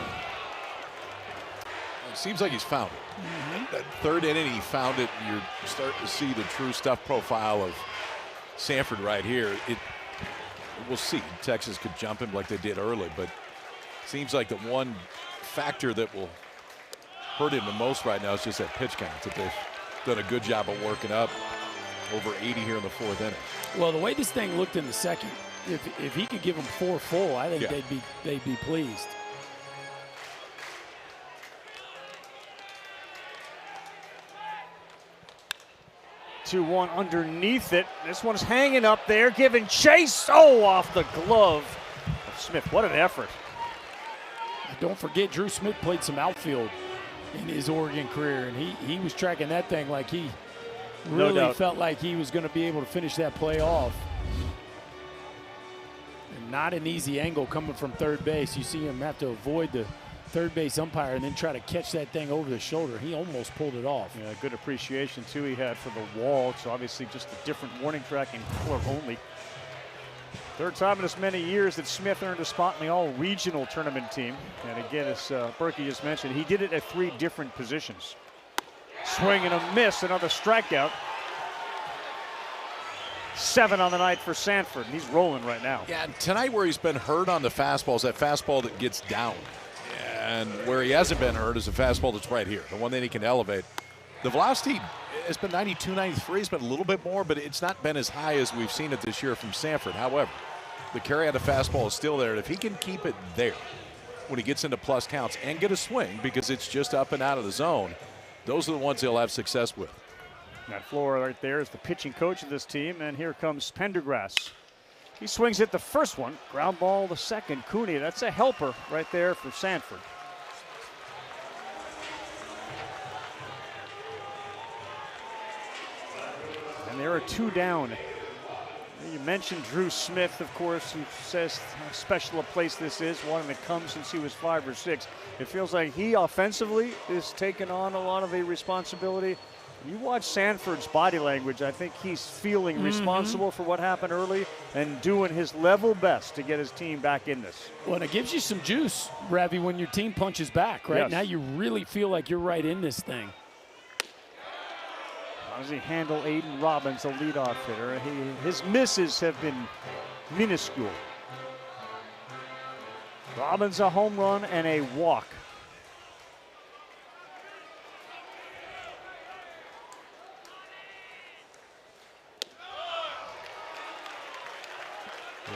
It seems like he's found it. That 3rd inning, he found it. And you're starting to see the true stuff profile of Sanford right here. We'll see. Texas could jump him like they did early, but it seems like the one factor that will hurt him the most right now is just that pitch count that they've done a good job of working up. Over 80 here in the 4th inning. Well, the way this thing looked in the 2nd, if he could give them 4 full, I think they'd be pleased. Two-one underneath it. This one's hanging up there, giving chase. Oh, off the glove of Smith. What an effort. Don't forget, Drew Smith played some outfield in his Oregon career, and he was tracking that thing like he really felt like he was going to be able to finish that play off. And Not an easy angle coming from third base. You see him have to avoid the third base umpire and then try to catch that thing over the shoulder. He almost pulled it off. Yeah, good appreciation, too, he had for the wall. It's obviously just a different warning track in color only. Third time in as many years that Smith earned a spot in the all-regional tournament team. And again, as Berkey just mentioned, he did it at 3 different positions. Swing and a miss, another strikeout. 7 on the night for Sanford, and he's rolling right now. Yeah, tonight where he's been hurt on the fastballs, that fastball that gets down. And where he hasn't been hurt is a fastball that's right here, the one that he can elevate. The velocity has been 92, 93. It's been a little bit more, but it's not been as high as we've seen it this year from Sanford. However, the carry out of fastball is still there. And if he can keep it there when he gets into plus counts and get a swing because it's just up and out of the zone, those are the ones he'll have success with. That Flora right there is the pitching coach of this team, and here comes Pendergrass. He swings at the first one, ground ball the second. Cooney, that's a helper right there for Sanford. And there are 2 down. You mentioned Drew Smith, of course, who says how special a place this is, one that comes since he was 5 or 6. It feels like he offensively is taking on a lot of the responsibility. You watch Sanford's body language, I think he's feeling responsible for what happened early and doing his level best to get his team back in this. Well, and it gives you some juice, Ravi, when your team punches back, right? Yes. Now you really feel like you're right in this thing. How does he handle Aiden Robbins, the leadoff hitter? His misses have been minuscule. Robbins a home run and a walk.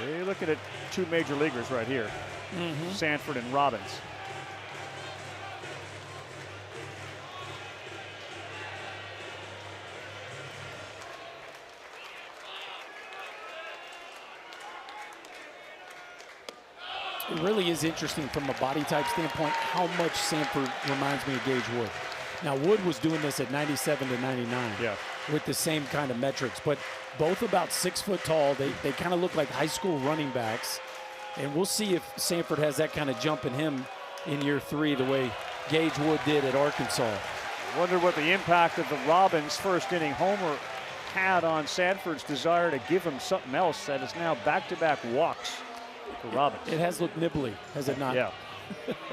You're looking at 2 major leaguers right here, Sanford and Robbins. It really is interesting from a body type standpoint how much Sanford reminds me of Gage Wood. Now, Wood was doing this at 97 to 99 with the same kind of metrics, but both about 6 foot tall. They kind of look like high school running backs, and we'll see if Sanford has that kind of jump in him in year 3 the way Gage Wood did at Arkansas. I wonder what the impact of the Robbins first inning homer had on Sanford's desire to give him something else that is now back-to-back walks for Robbins. It has looked nibbly, has it not? Yeah.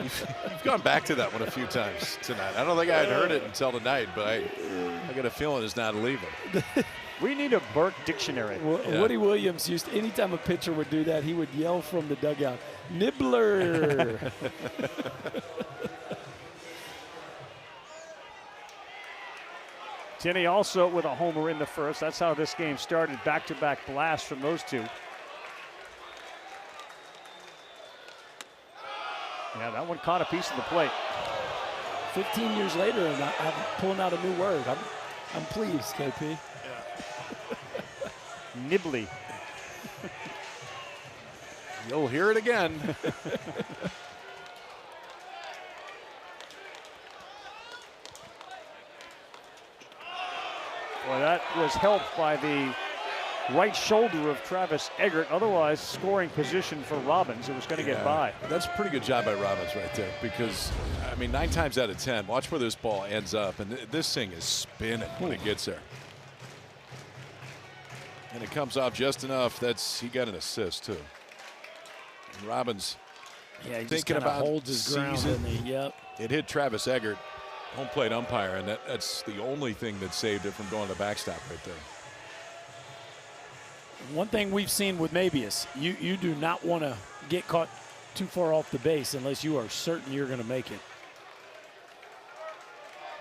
You've gone back to that one a few times tonight. I don't think I had heard it until tonight, but I got a feeling it's not leaving. We need a Burke dictionary. Woody Williams used, anytime a pitcher would do that, he would yell from the dugout, "Nibbler!" Tinney also with a homer in the first. That's how this game started. Back-to-back blasts from those 2. Yeah, that one caught a piece of the plate. 15 years later, and I'm pulling out a new word. I'm pleased, KP. Nibbly. You'll hear it again. Well, that was helped by the right shoulder of Travis Eggert. Otherwise, scoring position for Robbins. It was going to get by. That's a pretty good job by Robbins right there because, I mean, 9 times out of 10, watch where this ball ends up. And this thing is spinning when it gets there. And it comes off just enough. He got an assist, too. And Robbins Yeah, he thinking just about holds his ground. season. Yep. It hit Travis Eggert, home plate umpire, and that's the only thing that saved it from going to the backstop right there. One thing we've seen with Mabius, you do not want to get caught too far off the base unless you are certain you're going to make it.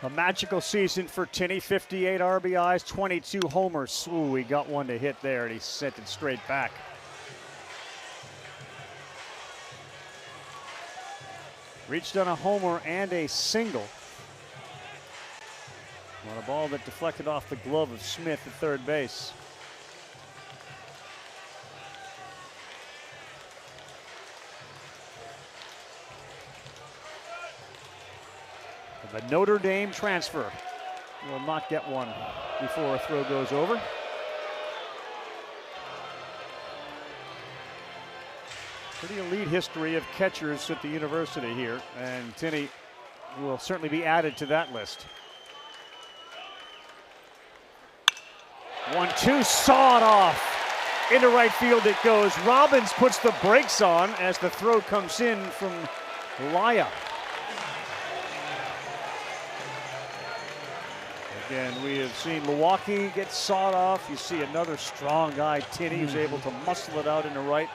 A magical season for Tinney. 58 RBIs, 22 homers. Ooh, he got one to hit there, and he sent it straight back. Reached on a homer and a single on a ball that deflected off the glove of Smith at third base. The Notre Dame transfer will not get one before a throw goes over. Pretty elite history of catchers at the university here, and Tinney will certainly be added to that list. 1-2, sawed off. Into right field it goes. Robbins puts the brakes on as the throw comes in from Laya. Again, we have seen Milwaukee get sawed off. You see another strong guy, Tinney, who's able to muscle it out into right.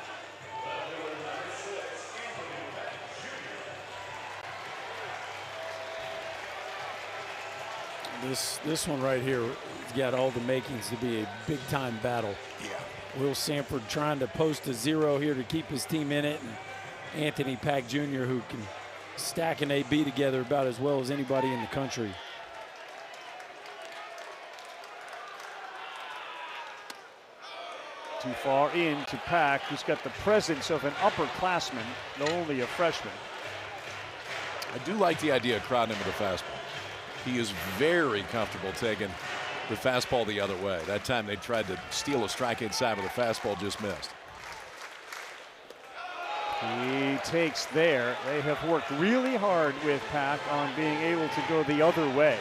This one right here has got all the makings to be a big-time battle. Yeah. Will Sanford trying to post a 0 here to keep his team in it, and Anthony Pack Jr., who can stack an AB together about as well as anybody in the country. Too far in to Pack, who's got the presence of an upperclassman, though only a freshman. I do like the idea of crowding him with a fastball. He is very comfortable taking the fastball the other way. That time they tried to steal a strike inside with a fastball, just missed. He takes there. They have worked really hard with Pack on being able to go the other way.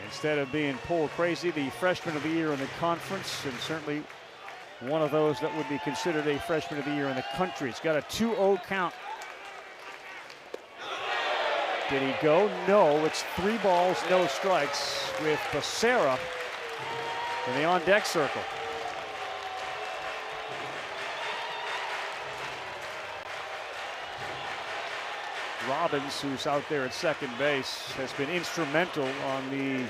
Instead of being pull crazy, the freshman of the year in the conference, and certainly one of those that would be considered a freshman of the year in the country. It's got a 2-0 count. Did he go? No, it's 3 balls, no strikes with Becerra in the on-deck circle. Robbins, who's out there at second base, has been instrumental on the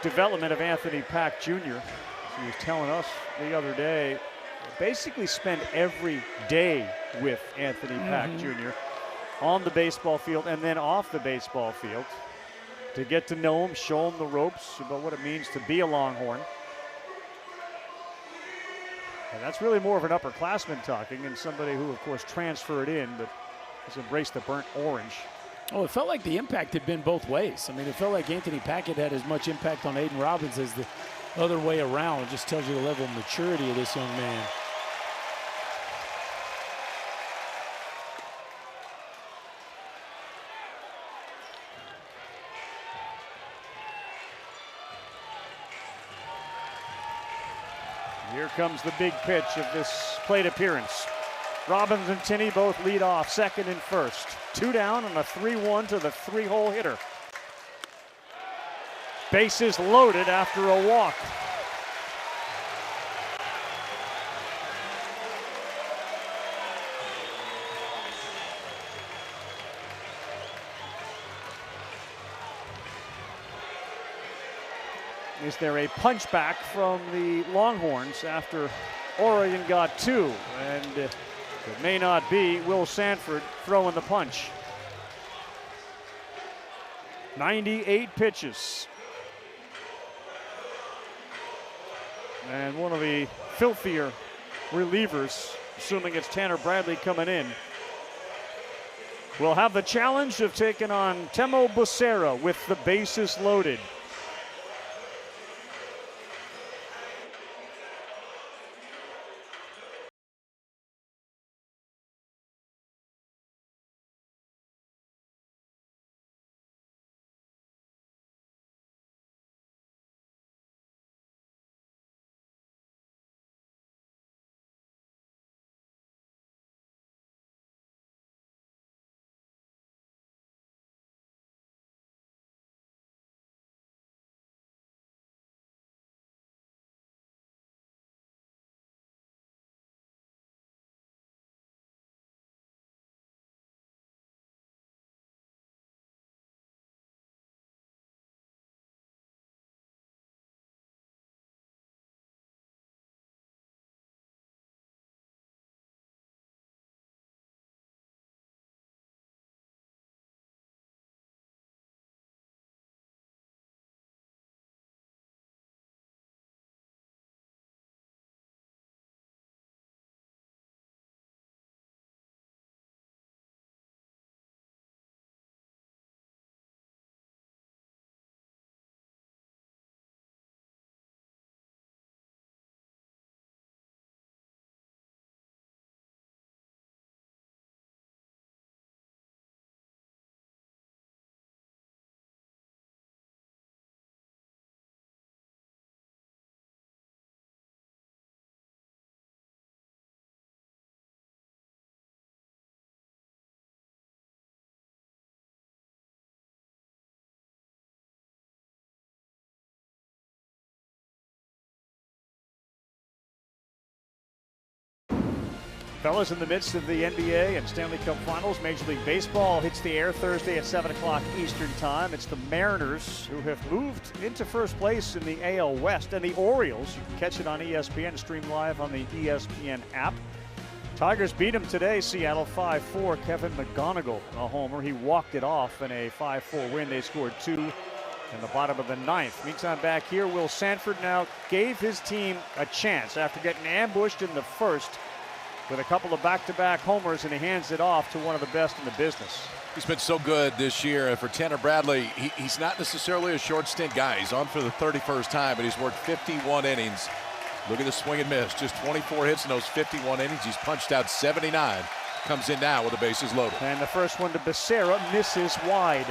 development of Anthony Pack Jr. He was telling us the other day, basically spend every day with Anthony Pack Jr. on the baseball field and then off the baseball field to get to know him, show him the ropes about what it means to be a Longhorn. And that's really more of an upperclassman talking, and somebody who, of course, transferred in, but has embraced the burnt orange. Oh, it felt like the impact had been both ways. I mean, it felt like Anthony Packett had as much impact on Aiden Robbins as the other way around. It just tells you the level of maturity of this young man. Here comes the big pitch of this plate appearance. Robbins and Tinney both lead off, second and first. 2 down and a 3-1 to the 3-hole hitter. Bases loaded after a walk. Is there a punchback from the Longhorns after Oregon got 2? And it may not be. Will Sanford throwing the punch. 98 pitches. And one of the filthier relievers, assuming it's Tanner Bradley coming in, will have the challenge of taking on Temo Becerra with the bases loaded. Fellas, in the midst of the NBA and Stanley Cup Finals, Major League Baseball hits the air Thursday at 7 o'clock Eastern Time. It's the Mariners who have moved into first place in the AL West, and the Orioles. You can catch it on ESPN, stream live on the ESPN app. Tigers beat them today, Seattle 5-4. Kevin McGonigal, a homer. He walked it off in a 5-4 win. They scored 2 in the bottom of the ninth. Meantime, back here, Will Sanford now gave his team a chance after getting ambushed in the first with a couple of back-to-back homers, and he hands it off to one of the best in the business. He's been so good this year. And for Tanner Bradley, he's not necessarily a short stint guy. He's on for the 31st time, but he's worked 51 innings. Look at the swing and miss. Just 24 hits in those 51 innings. He's punched out 79. Comes in now with the bases loaded. And the first one to Becerra misses wide.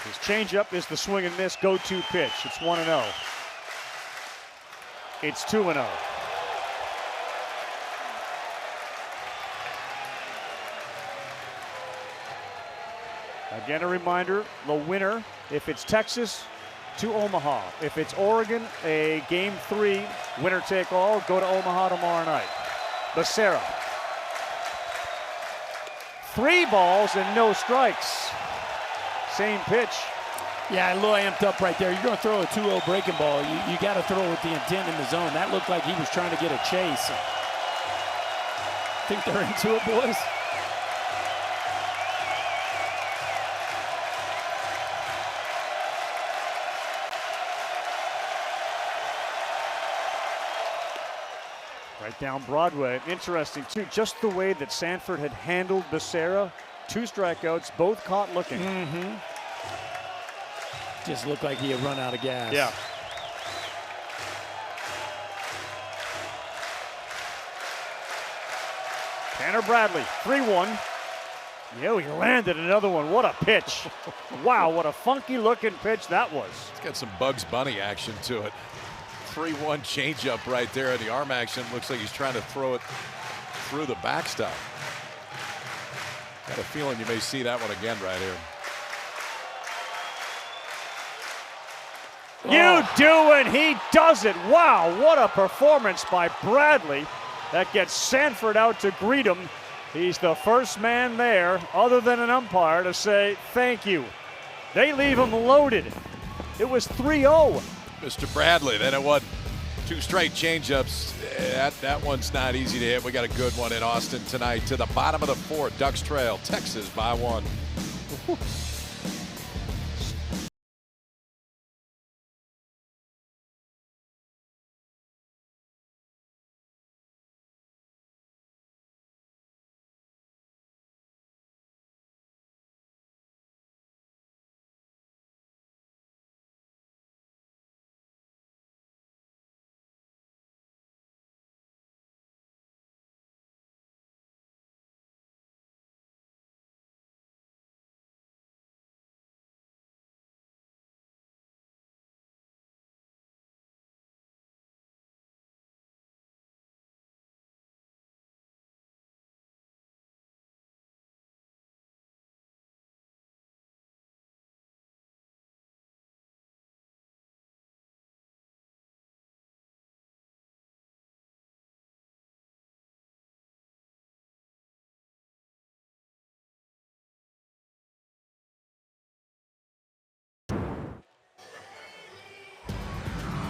His changeup is the swing and miss go-to pitch. It's 1-0. It's 2-0. Again, a reminder, the winner, if it's Texas, to Omaha. If it's Oregon, a Game 3, winner take all, go to Omaha tomorrow night. Becerra. 3 balls and no strikes. Same pitch. Yeah, a little amped up right there. You're going to throw a 2-0 breaking ball. You got to throw with the intent in the zone. That looked like he was trying to get a chase. Think they're into it, boys? Right down Broadway. Interesting, too, just the way that Sanford had handled Becerra. 2 strikeouts, both caught looking. Just looked like he had run out of gas. Yeah. Tanner Bradley, 3-1. Yeah, he landed another one. What a pitch. Wow, what a funky looking pitch that was. It's got some Bugs Bunny action to it. 3-1 changeup right there. The arm action looks like he's trying to throw it through the backstop. Got a feeling you may see that one again right here. You do, and he does it. Wow, what a performance by Bradley. That gets Sanford out to greet him. He's the first man there, other than an umpire, to say thank you. They leave him loaded. It was 3-0. Mr. Bradley, then it was 2 straight changeups. That one's not easy to hit. We got a good one in Austin tonight. To the bottom of the 4th, Ducks trail Texas by 1.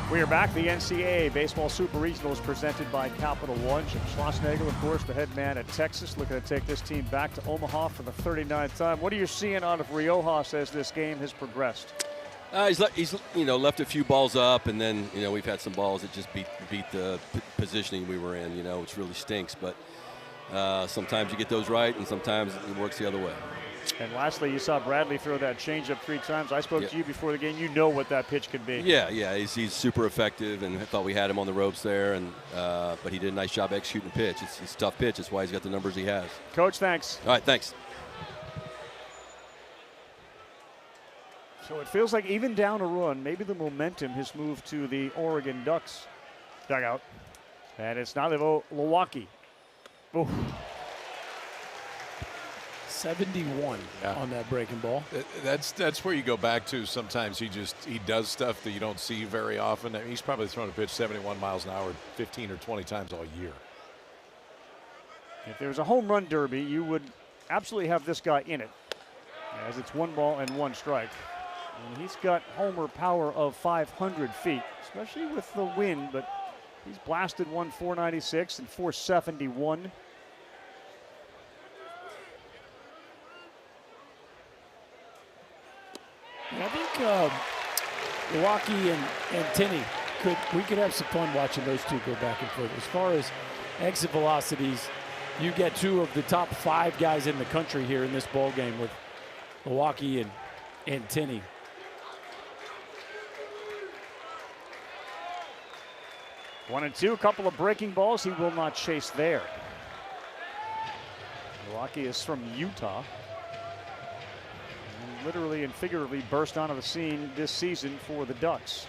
We are back. The NCAA Baseball Super Regional is presented by Capital One. Jim Schlossnagle, of course, the head man at Texas, looking to take this team back to Omaha for the 39th time. What are you seeing out of Riojas as this game has progressed? He's left a few balls up, and then we've had some balls that just beat the positioning we were in, which really stinks. But sometimes you get those right, and sometimes it works the other way. And lastly, you saw Bradley throw that changeup 3 times. I spoke to you before the game. You know what that pitch could be. Yeah, he's super effective, and I thought we had him on the ropes there, and but he did a nice job executing the pitch. It's a tough pitch. That's why he's got the numbers he has. Coach, thanks. All right, thanks. So it feels like even down a run, maybe the momentum has moved to the Oregon Ducks dugout. And it's now Milwaukee. Ooh. 71 on that breaking ball. That's where you go back to. Sometimes he does stuff that you don't see very often. I mean, he's probably thrown a pitch 71 miles an hour 15 or 20 times all year. If there was a home run derby, you would absolutely have this guy in it, as it's 1 ball and 1 strike. And he's got homer power of 500 feet, especially with the wind, but he's blasted 496 and 471. I think Milwaukee and Tenney we could have some fun watching those two go back and forth. As far as exit velocities, you get 2 of the top 5 guys in the country here in this ball game with Milwaukee and Tenney. One and two, a couple of breaking balls. He will not chase there. Milwaukee is from Utah. And literally and figuratively burst onto the scene this season for the Ducks.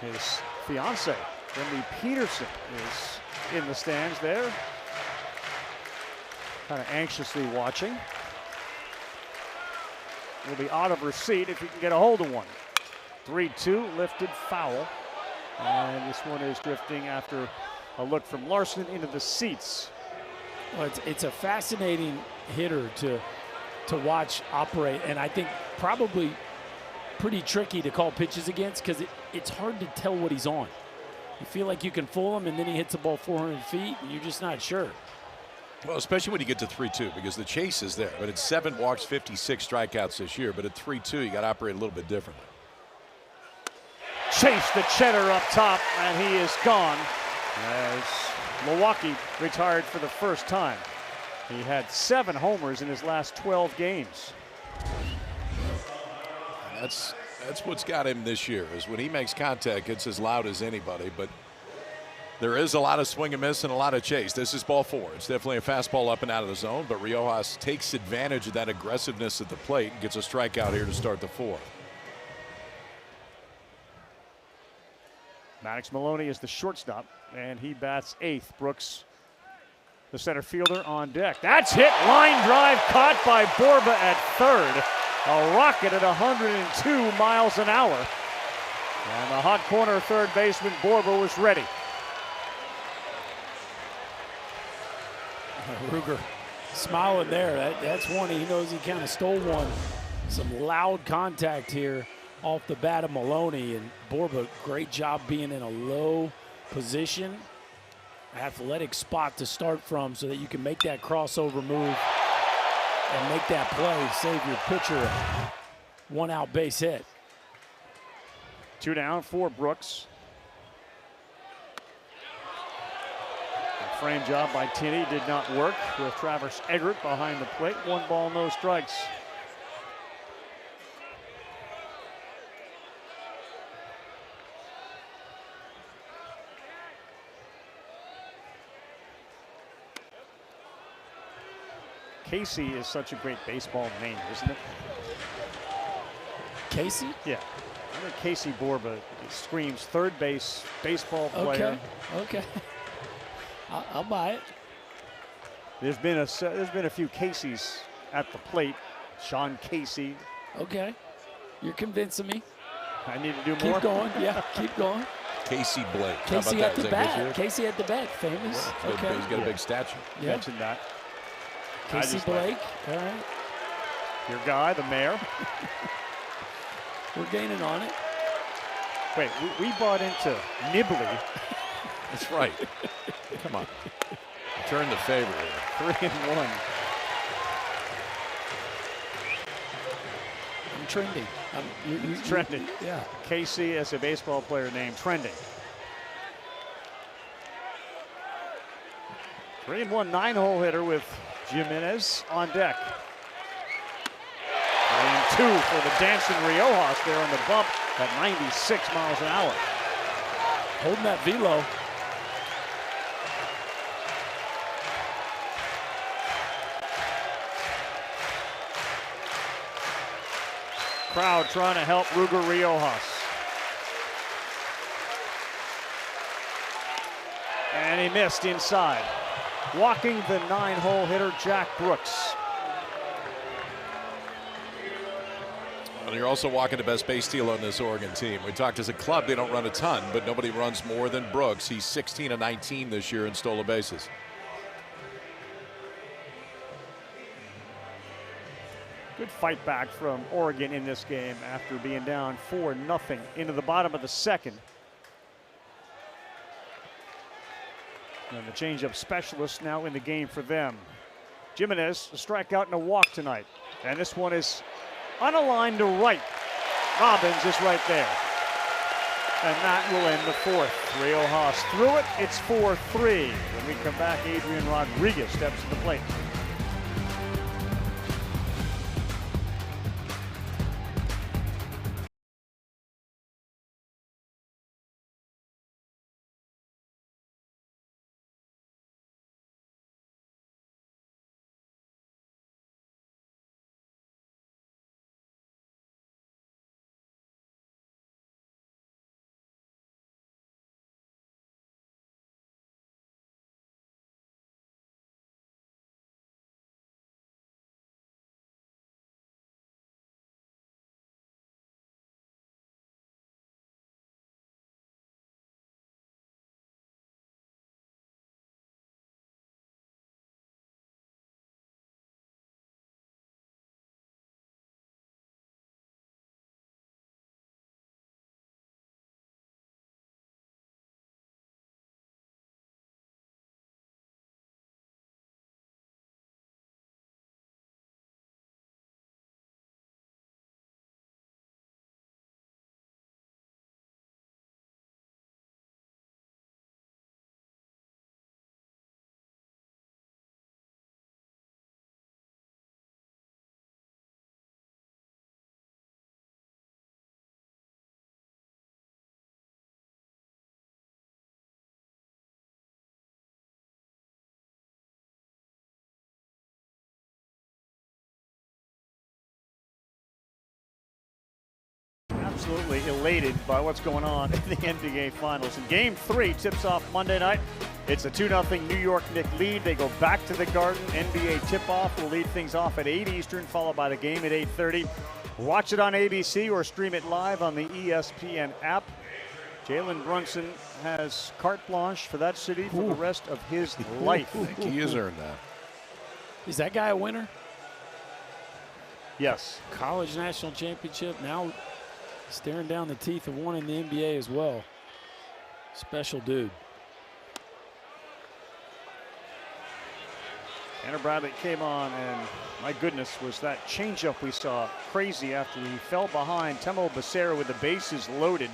His fiance, Brinley Peterson, is in the stands there, kind of anxiously watching. Will be out of her seat if he can get a hold of one. 3-2, lifted, foul. And this one is drifting after a look from Larson into the seats. Well, it's a fascinating hitter to watch operate, and I think probably pretty tricky to call pitches against because it's hard to tell what he's on. You feel like you can fool him, and then he hits the ball 400 feet, and you're just not sure. Well, especially when you get to 3-2, because the chase is there. But it's 7 walks, 56 strikeouts this year. But at 3-2, you got to operate a little bit differently. Chase the cheddar up top, and he is gone as Milwaukee retired for the first time. He had 7 homers in his last 12 games. That's what's got him this year, is when he makes contact, it's as loud as anybody. But there is a lot of swing and miss and a lot of chase. This is ball 4. It's definitely a fastball up and out of the zone, but Riojas takes advantage of that aggressiveness at the plate and gets a strikeout here to start the 4th. Maddox Maloney is the shortstop, and he bats 8th. Brooks, the center fielder, on deck. That's hit, line drive caught by Borba at 3rd. A rocket at 102 miles an hour. And the hot corner third baseman Borba was ready. Ruger smiling there. That's one he knows he kind of stole one. Some loud contact here off the bat of Maloney, and Borba, great job being in a low position, athletic spot to start from so that you can make that crossover move and make that play, save your pitcher a 1-out base hit. 2 down for Brooks. The frame job by Tenney did not work with Travis Eggert behind the plate. 1 ball, no strikes. Casey is such a great baseball name, isn't it? Casey? Yeah. I think Casey Borba screams third base baseball player. Okay. I'll buy it. There's been a few Caseys at the plate. Sean Casey. Okay. You're convincing me. I need to do more. Keep going. Yeah, keep going. Casey Blake. Casey at the bat. Casey at the bat. Famous. Yeah, okay. He's got a big statue. You mentioned that. Casey Blake. All right. Your guy, the mayor. We're gaining on it. Wait, we bought into Nibley. That's right. Come on. Turn the favor here. 3-1. I'm trending. It's trending. Yeah. Casey as a baseball player name trending. 3-1, 9-hole hitter with Jimenez on deck. 3-2 for the dancing Riojas there on the bump at 96 miles an hour. Holding that velo. Crowd trying to help Ruger Riojas. And he missed inside. Walking the 9-hole hitter, Jack Brooks. Well, you're also walking the best base steal on this Oregon team. We talked as a club, they don't run a ton, but nobody runs more than Brooks. He's 16 of 19 this year in stolen bases. Good fight back from Oregon in this game after being down 4-0 into the bottom of the second. And the changeup specialist now in the game for them. Jimenez, a strikeout and a walk tonight. And this one is on a line to right. Robbins is right there. And that will end the fourth. Riojas threw it. It's 4-3. When we come back, Adrian Rodriguez steps to the plate. Absolutely elated by what's going on in the NBA Finals. And Game 3 tips off Monday night. It's a 2-0 New York Knicks lead. They go back to the Garden. NBA tip-off will lead things off at 8 Eastern, followed by the game at 8:30. Watch it on ABC or stream it live on the ESPN app. Jalen Brunson has carte blanche for that city for the rest of his life. I think he has earned that. Is that guy a winner? Yes. College national championship, now staring down the teeth of one in the NBA as well. Special dude. Tanner Bradley came on, and my goodness, was that changeup we saw crazy after he fell behind Temo Becerra with the bases loaded.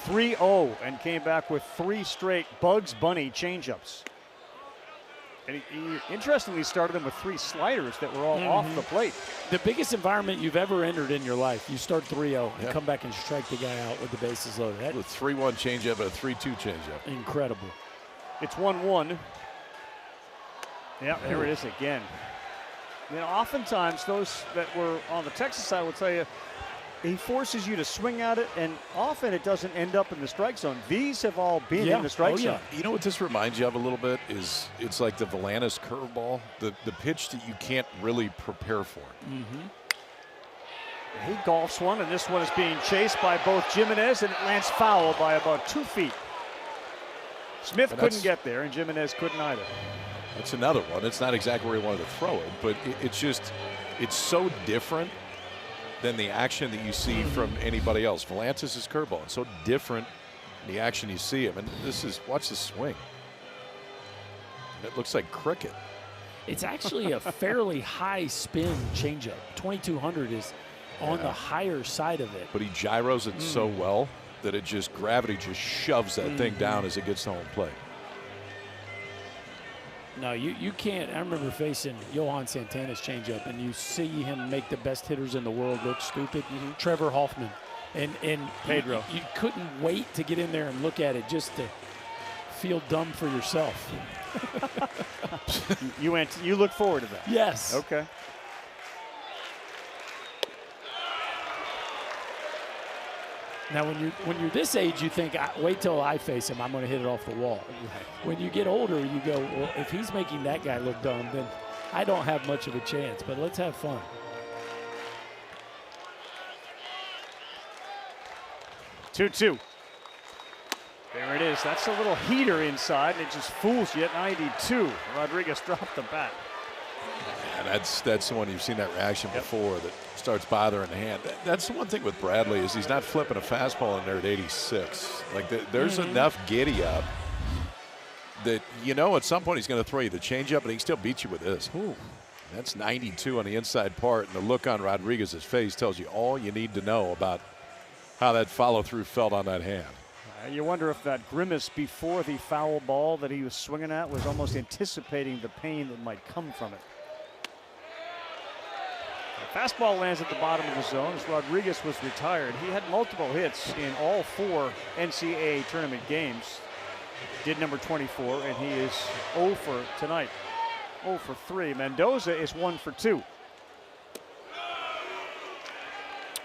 3-0 and came back with 3 straight Bugs Bunny changeups. And he interestingly started them with 3 sliders that were all off the plate. The biggest environment you've ever entered in your life. You start 3-0 and come back and strike the guy out with the bases loaded. That with 3-1 changeup and a 3-2 changeup. Incredible. It's 1-1. Yeah, there it is again. You know, oftentimes those that were on the Texas side will tell you, he forces you to swing at it, and often it doesn't end up in the strike zone. These have all been in the strike zone. You know what this reminds you of a little bit is it's like the Volantis curveball, the pitch that you can't really prepare for. He golfs one, and this one is being chased by both Jimenez, and it lands foul by about 2 feet. Smith couldn't get there, and Jimenez couldn't either. That's another one. It's not exactly where he wanted to throw it, but it's so different than the action that you see from anybody else. Volantis is curveball. It's so different the action you see him. And watch the swing. It looks like cricket. It's actually a fairly high spin changeup. 2200 is on the higher side of it. But he gyros it so well that gravity just shoves that thing down as it gets to home plate. No, you can't. I remember facing Johan Santana's changeup, and you see him make the best hitters in the world look stupid. Trevor Hoffman and Pedro. You couldn't wait to get in there and look at it just to feel dumb for yourself. You look forward to that? Yes. Okay. Now, when you're this age, you think, wait till I face him, I'm going to hit it off the wall. When you get older, you go, well, if he's making that guy look dumb, then I don't have much of a chance. But let's have fun. 2-2. There it is. That's a little heater inside, and it just fools you at 92. Rodriguez dropped the bat. And that's the one you've seen that reaction before that starts bothering the hand. That's the one thing with Bradley is he's not flipping a fastball in there at 86. Like there's enough giddy up that at some point he's going to throw you the changeup, and he can still beat you with this. Ooh. That's 92 on the inside part, and the look on Rodriguez's face tells you all you need to know about how that follow-through felt on that hand. You wonder if that grimace before the foul ball that he was swinging at was almost anticipating the pain that might come from it. The fastball lands at the bottom of the zone as Rodriguez was retired. He had multiple hits in all 4 NCAA tournament games. Did number 24, and he is 0 for tonight. 0 for 3. Mendoza is 1 for 2.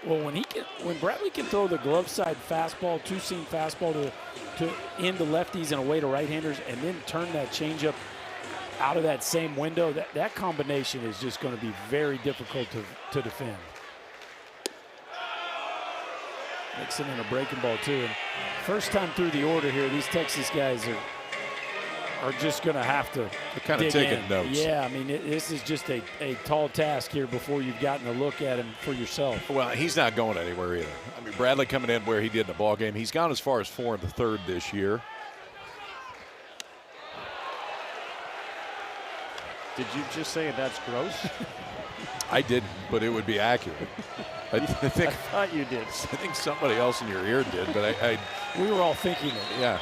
Well, when Bradley can throw the glove side fastball, two-seam fastball to into lefties and away to right-handers, and then turn that changeup out of that same window, that combination is just going to be very difficult to defend. Mixing in a breaking ball too. And first time through the order here, these Texas guys are just going to have to kind of taking notes. Yeah, I mean, this is just a tall task here before you've gotten a look at him for yourself. Well, he's not going anywhere either. I mean, Bradley coming in where he did in the ball game. He's gone as far as 4 in the 3rd this year. Did you just say that's gross? I didn't, but it would be accurate. I thought you did. I think somebody else in your ear did, but we were all thinking it. Yeah.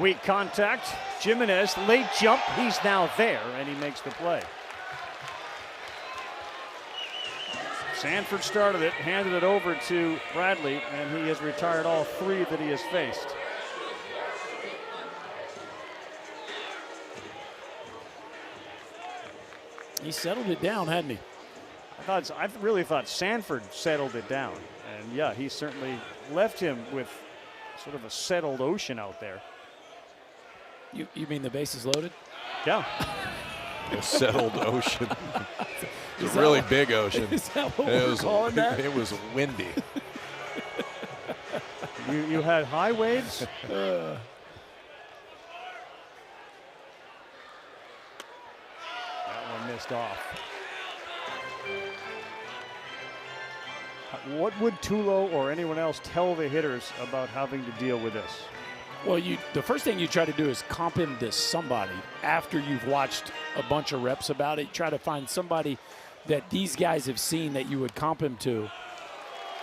Weak contact. Jimenez, late jump. He's now there, and he makes the play. Sanford started it, handed it over to Bradley, and he has retired all 3 that he has faced. He settled it down, hadn't he? I really thought Sanford settled it down. And yeah, he certainly left him with sort of a settled ocean out there. You mean the bases loaded? Yeah. A settled ocean. It's a really big ocean. Is that what we're calling that? It was windy. You had high waves? That one missed off. What would Tulo or anyone else tell the hitters about having to deal with this? Well, the first thing you try to do is comp him to somebody after you've watched a bunch of reps about it. Try to find somebody that these guys have seen that you would comp him to.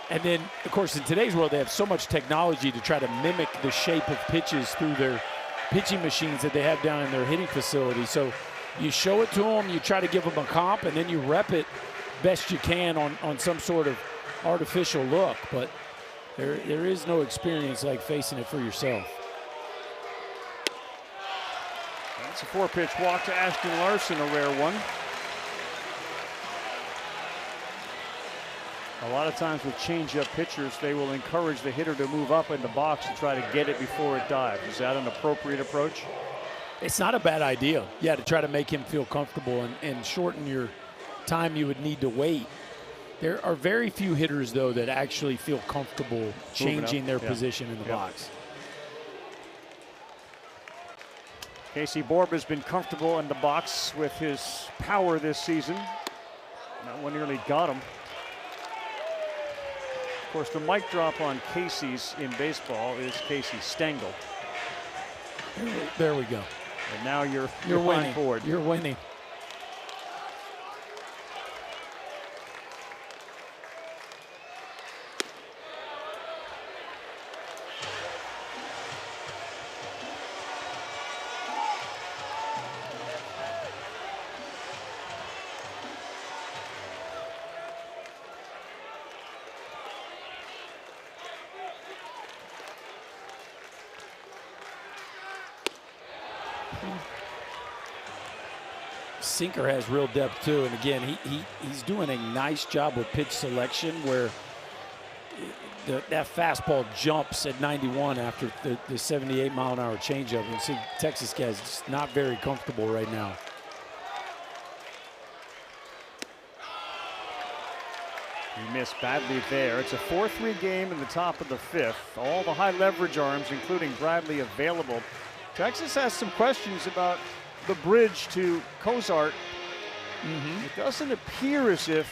And then, of course, in today's world, they have so much technology to try to mimic the shape of pitches through their pitching machines that they have down in their hitting facility. So you show it to them, you try to give them a comp, and then you rep it best you can on some sort of artificial look. But there is no experience like facing it for yourself. That's a 4-pitch walk to Ashton Larson, a rare one. A lot of times with change-up pitchers, they will encourage the hitter to move up in the box and try to get it before it dives. Is that an appropriate approach? It's not a bad idea. Yeah, to try to make him feel comfortable and shorten your time you would need to wait. There are very few hitters, though, that actually feel comfortable changing their position in the box. Casey Borb has been comfortable in the box with his power this season. That one nearly got him. Of course, the mic drop on Casey's in baseball is Casey Stengel. There we go. And now you're winning. on board. You're winning. sinker has real depth too. And again, he's doing a nice job with pitch selection where that fastball jumps at 91 after the 78-mile-an-hour changeup. And see, Texas guys just not very comfortable right now. He missed badly there. It's a 4-3 game in the top of the 5th. All the high leverage arms, including Bradley, available. Texas has some questions about the bridge to Cozart. It doesn't appear as if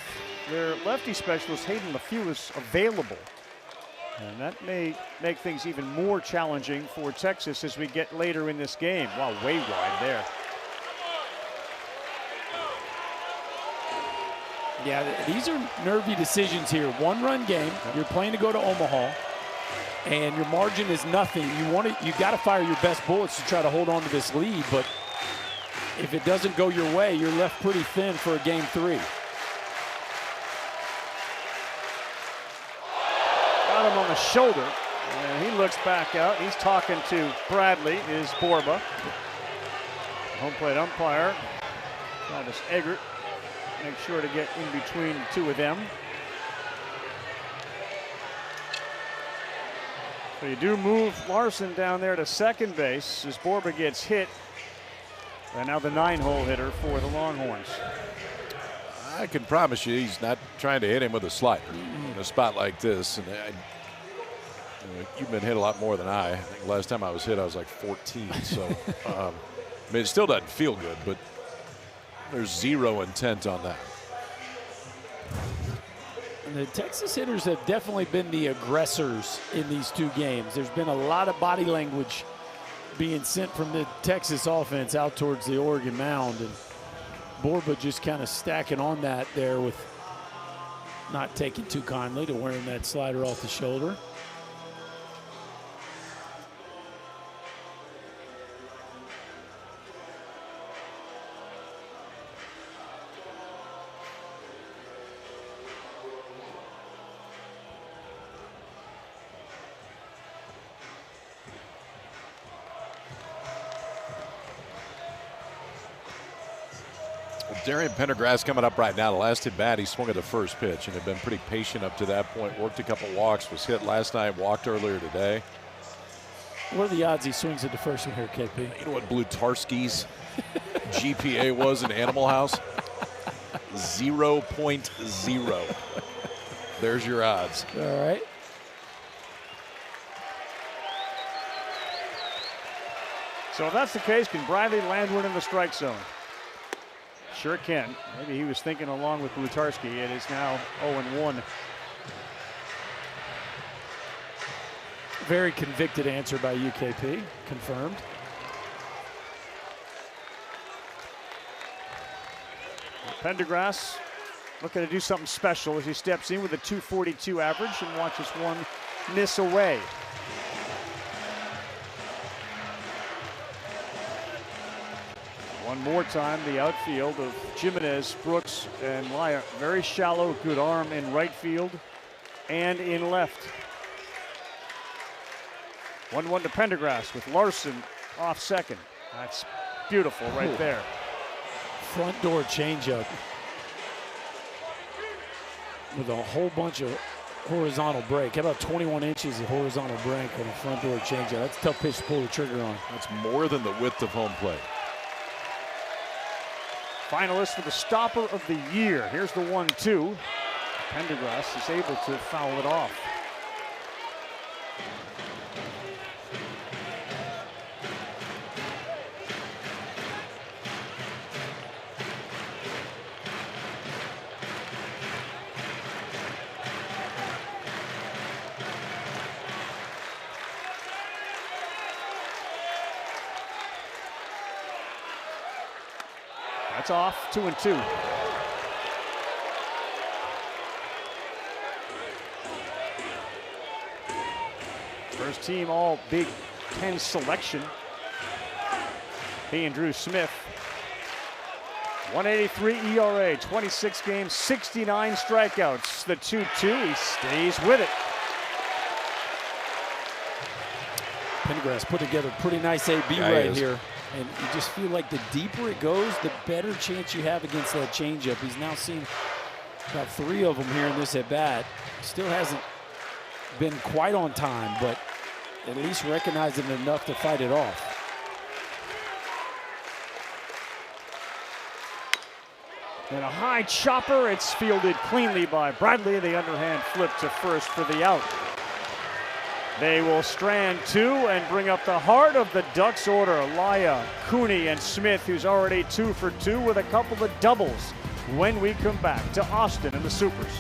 their lefty specialist, Hayden LeFew, is available. And that may make things even more challenging for Texas as we get later in this game. Wow, way wide there. Yeah, these are nervy decisions here. One-run game. You're playing to go to Omaha, and your margin is nothing. You got to fire your best bullets to try to hold on to this lead. But if it doesn't go your way, you're left pretty thin for a game 3. Got him on the shoulder, and he looks back out. He's talking to Bradley, is Borba. Home plate umpire, Travis Eggert. Make sure to get in between the two of them. So you do move Larson down there to second base as Borba gets hit. And now the 9-hole hitter for the Longhorns. I can promise you he's not trying to hit him with a slider in a spot like this. And you've been hit a lot more than I. I think last time I was hit I was like 14. So I mean, it still doesn't feel good, but there's zero intent on that. And the Texas hitters have definitely been the aggressors in these 2 games. There's been a lot of body language being sent from the Texas offense out towards the Oregon mound. And Borba just kind of stacking on that there with not taking too kindly to wearing that slider off the shoulder. Darian Pendergrass coming up right now. The last at bat, he swung at the first pitch and had been pretty patient up to that point. Worked a couple walks, was hit last night, walked earlier today. What are the odds he swings at the first one here, KP? You know what Blutarski's GPA was in Animal House? 0.0. There's your odds. All right. So if that's the case, can Bradley land one in the strike zone? Sure can. Maybe he was thinking along with Blutarski. It is now 0-1. Very convicted answer by UKP. Confirmed. Pendergrass looking to do something special as he steps in with a .242 average and watches one miss away. One more time, the outfield of Jimenez, Brooks, and Laya. Very shallow, good arm in right field and in left. 1-1 to Pendergrass with Larson off second. That's beautiful right there. Front door changeup with a whole bunch of horizontal break. How about 21 inches of horizontal break on a front door changeup? That's a tough pitch to pull the trigger on. That's more than the width of home plate. Finalist for the stopper of the year. Here's the 1-2. Pendergrass is able to foul it off. That's off, 2-2. First team all Big Ten selection. He and Drew Smith. 1.83 ERA, 26 games, 69 strikeouts. The 2-2, he stays with it. Pendergrass put together a pretty nice AB right here. And you just feel like the deeper it goes, the better chance you have against that changeup. He's now seen about 3 of them here in this at-bat. Still hasn't been quite on time, but at least recognizing it enough to fight it off. And a high chopper. It's fielded cleanly by Bradley. The underhand flip to first for the out. They will strand 2 and bring up the heart of the Ducks order. Laya, Cooney, and Smith, who's already 2 for 2 with a couple of doubles when we come back to Austin and the Supers.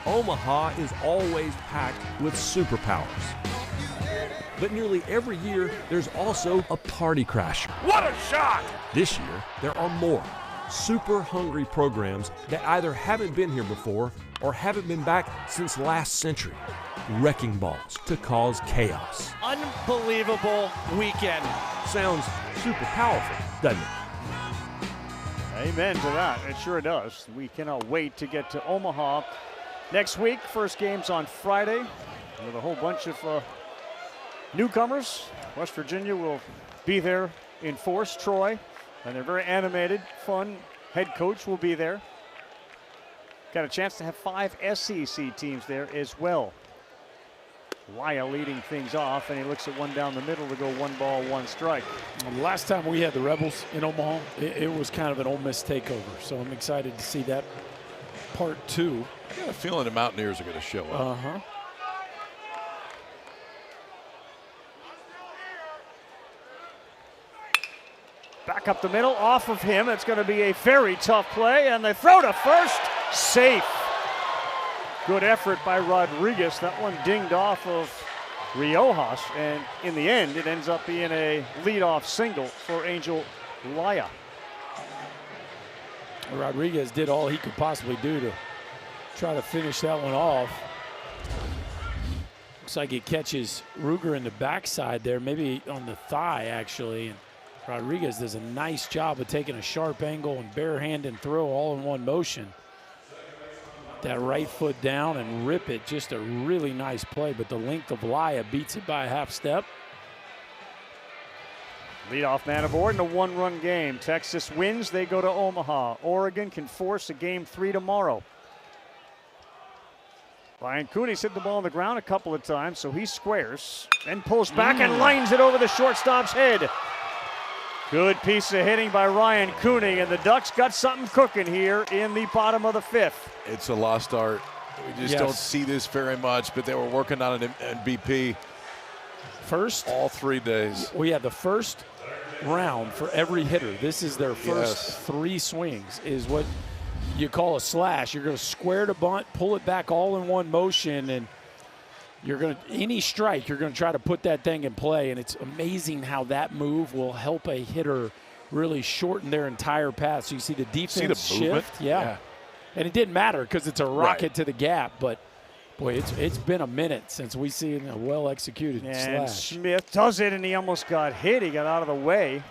Omaha is always packed with superpowers. But nearly every year, there's also a party crasher. What a shot! This year, there are more super hungry programs that either haven't been here before or haven't been back since last century. Wrecking balls to cause chaos. Unbelievable weekend. Sounds super powerful, doesn't it? Amen to that. It sure does. We cannot wait to get to Omaha next week. First game's on Friday with a whole bunch of newcomers. West Virginia will be there in force, Troy, and they're very animated, fun. Head coach will be there. Got a chance to have 5 SEC teams there as well. Laya leading things off, and he looks at one down the middle to go 1 ball, 1 strike. The last time we had the Rebels in Omaha, it was kind of an Ole Miss takeover, so I'm excited to see that part 2. I got a feeling the Mountaineers are going to show up. Back up the middle, off of him. It's going to be a very tough play, and they throw to first. Safe. Good effort by Rodriguez. That one dinged off of Riojas, and in the end, it ends up being a leadoff single for Angel Laya. Rodriguez did all he could possibly do to try to finish that one off. Looks like it catches Ruger in the backside there, maybe on the thigh actually. And Rodriguez does a nice job of taking a sharp angle and bare hand and throw all in one motion. That right foot down and rip it. Just a really nice play, but the length of Laya beats it by a half step. Leadoff man aboard in a 1-run game. Texas wins, they go to Omaha. Oregon can force a game 3 tomorrow. Ryan Cooney's hit the ball on the ground a couple of times, so he squares and pulls back and lines it over the shortstop's head. Good piece of hitting by Ryan Cooney, and the Ducks got something cooking here in the bottom of the 5th. It's a lost art. We just don't see this very much, but they were working on an MVP first all 3 days. We had the first round for every hitter. This is their first 3 swings is what you call a slash. You're going to square to bunt, pull it back all in one motion, and you're going to, any strike, you're going to try to put that thing in play. And it's amazing how that move will help a hitter really shorten their entire path. So you see the defense shift. Yeah. And it didn't matter because it's a rocket to the gap, but Boy, it's been a minute since we seen a well-executed And slash. Smith does it, and he almost got hit. He got out of the way.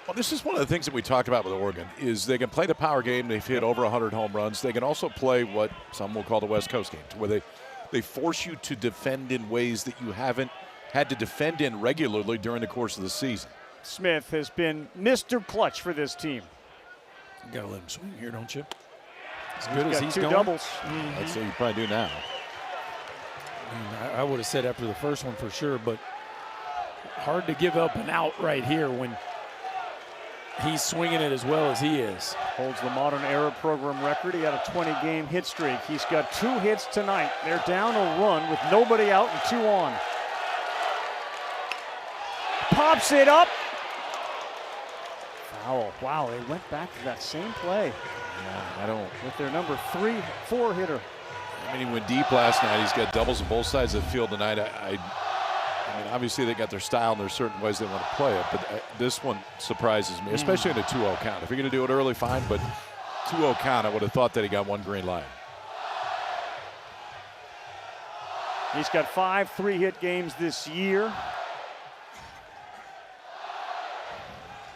Well, this is one of the things that we talked about with Oregon is they can play the power game. They've hit over 100 home runs. They can also play what some will call the West Coast game, where they force you to defend in ways that you haven't had to defend in regularly during the course of the season. Smith has been Mr. Clutch for this team. You got to let him swing here, don't you? As He's good as got he's two going. doubles. That's what you probably do now. I would have said after the first one for sure, but hard to give up an out right here when he's swinging it as well as he is. Holds the modern era program record. He had a 20-game hit streak. He's got 2 hits tonight. They're down a run with nobody out and 2 on. Pops it up. Foul. Wow, they went back to that same play. Yeah, I don't. With their number 3-4 hitter. I mean, he went deep last night. He's got doubles on both sides of the field tonight. I mean, obviously they got their style and there's certain ways they want to play it, but this one surprises me, especially in a 2-0 count. If you're going to do it early, fine, but 2-0 count, I would have thought that he got 1 green light. He's got 5 3-hit games this year.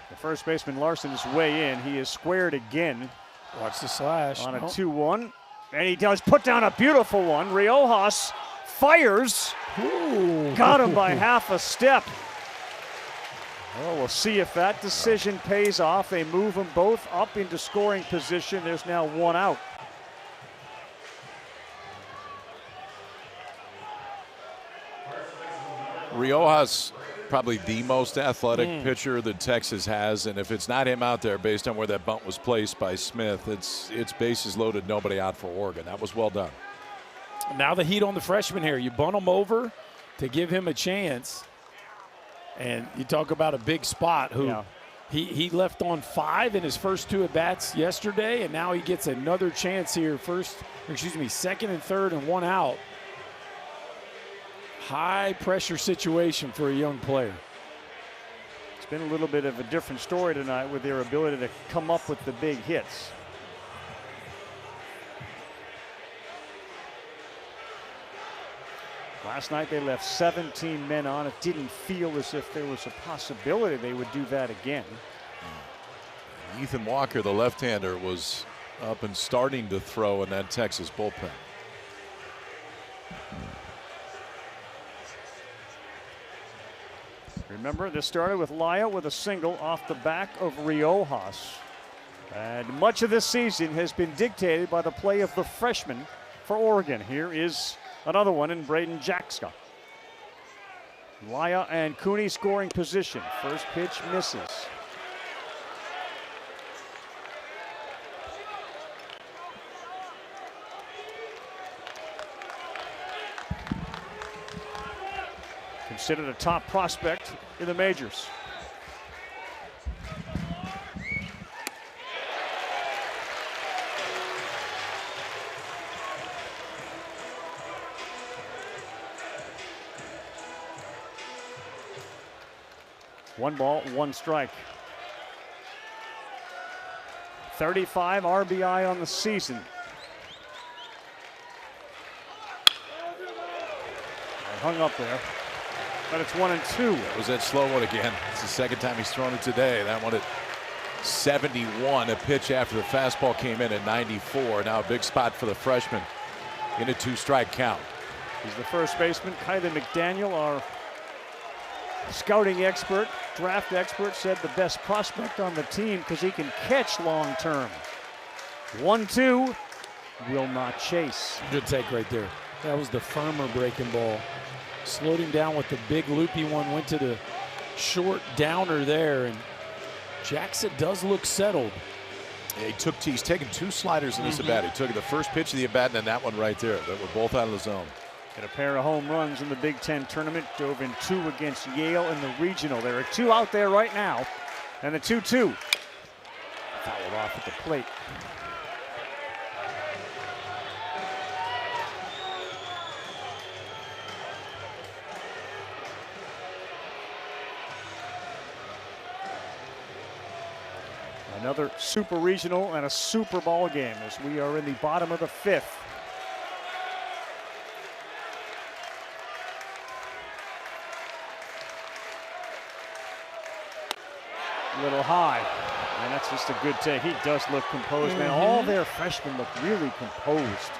The first baseman Larson is way in. He is squared again. Watch the slash. On a 2-1. And he does put down a beautiful one. Riojas fires. Ooh. Got him by half a step. Well, we'll see if that decision pays off. They move them both up into scoring position. There's now 1 out. Riojas, probably the most athletic pitcher that Texas has, and if it's not him out there based on where that bunt was placed by Smith, it's bases loaded, nobody out for Oregon. That was well done. Now the heat on the freshman here. You bunt him over to give him a chance. And you talk about a big spot who he left on 5 in his first 2 at-bats yesterday, and now he gets another chance here. Second and third and 1 out. High pressure situation for a young player. It's been a little bit of a different story tonight with their ability to come up with the big hits. Last night they left 17 men on. It didn't feel as if there was a possibility they would do that again. Ethan Walker, the left-hander, was up and starting to throw in that Texas bullpen. Remember, this started with Laya with a single off the back of Riojas. And much of this season has been dictated by the play of the freshman for Oregon. Here is another one in Braden Jackska. Laya and Cooney scoring position. First pitch misses. Considered a top prospect in the majors. One ball, 1 strike. 35 RBI on the season. Hung up there. But it's 1-2. That was that slow one again. It's the second time he's thrown it today. That one at 71, a pitch after the fastball came in at 94. Now a big spot for the freshman in a 2-strike count. He's the first baseman. Kylie McDaniel, our scouting expert, draft expert, said the best prospect on the team because he can catch long term. 1-2, will not chase. Good take right there. That was the firmer breaking ball. Slowed him down with the big loopy one, went to the short downer there, and Jackson does look settled. Yeah, he's taken 2 sliders in this at-bat. He took the first pitch of the at-bat and then that one right there. That were both out of the zone. Got a pair of home runs in the Big Ten tournament. Dove in 2 against Yale in the regional. There are 2 out there right now, and the 2-2. Fouled off at the plate. Another super regional and a super ball game as we are in the bottom of the 5th. A little high. And that's just a good take. He does look composed, man. All their freshmen look really composed.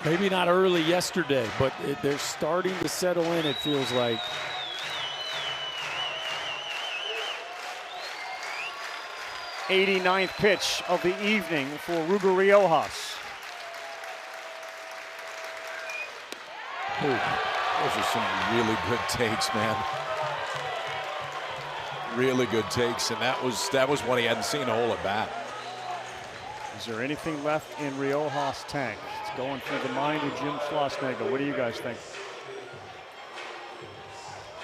Maybe not early yesterday, but they're starting to settle in, it feels like. '89th pitch of the evening for Ruger Riojas. Those are some really good takes, man. Really good takes, and that was one he hadn't seen a whole at bat. Is there anything left in Riojas' tank? It's going through the mind of Jim Schlossnagle. What do you guys think?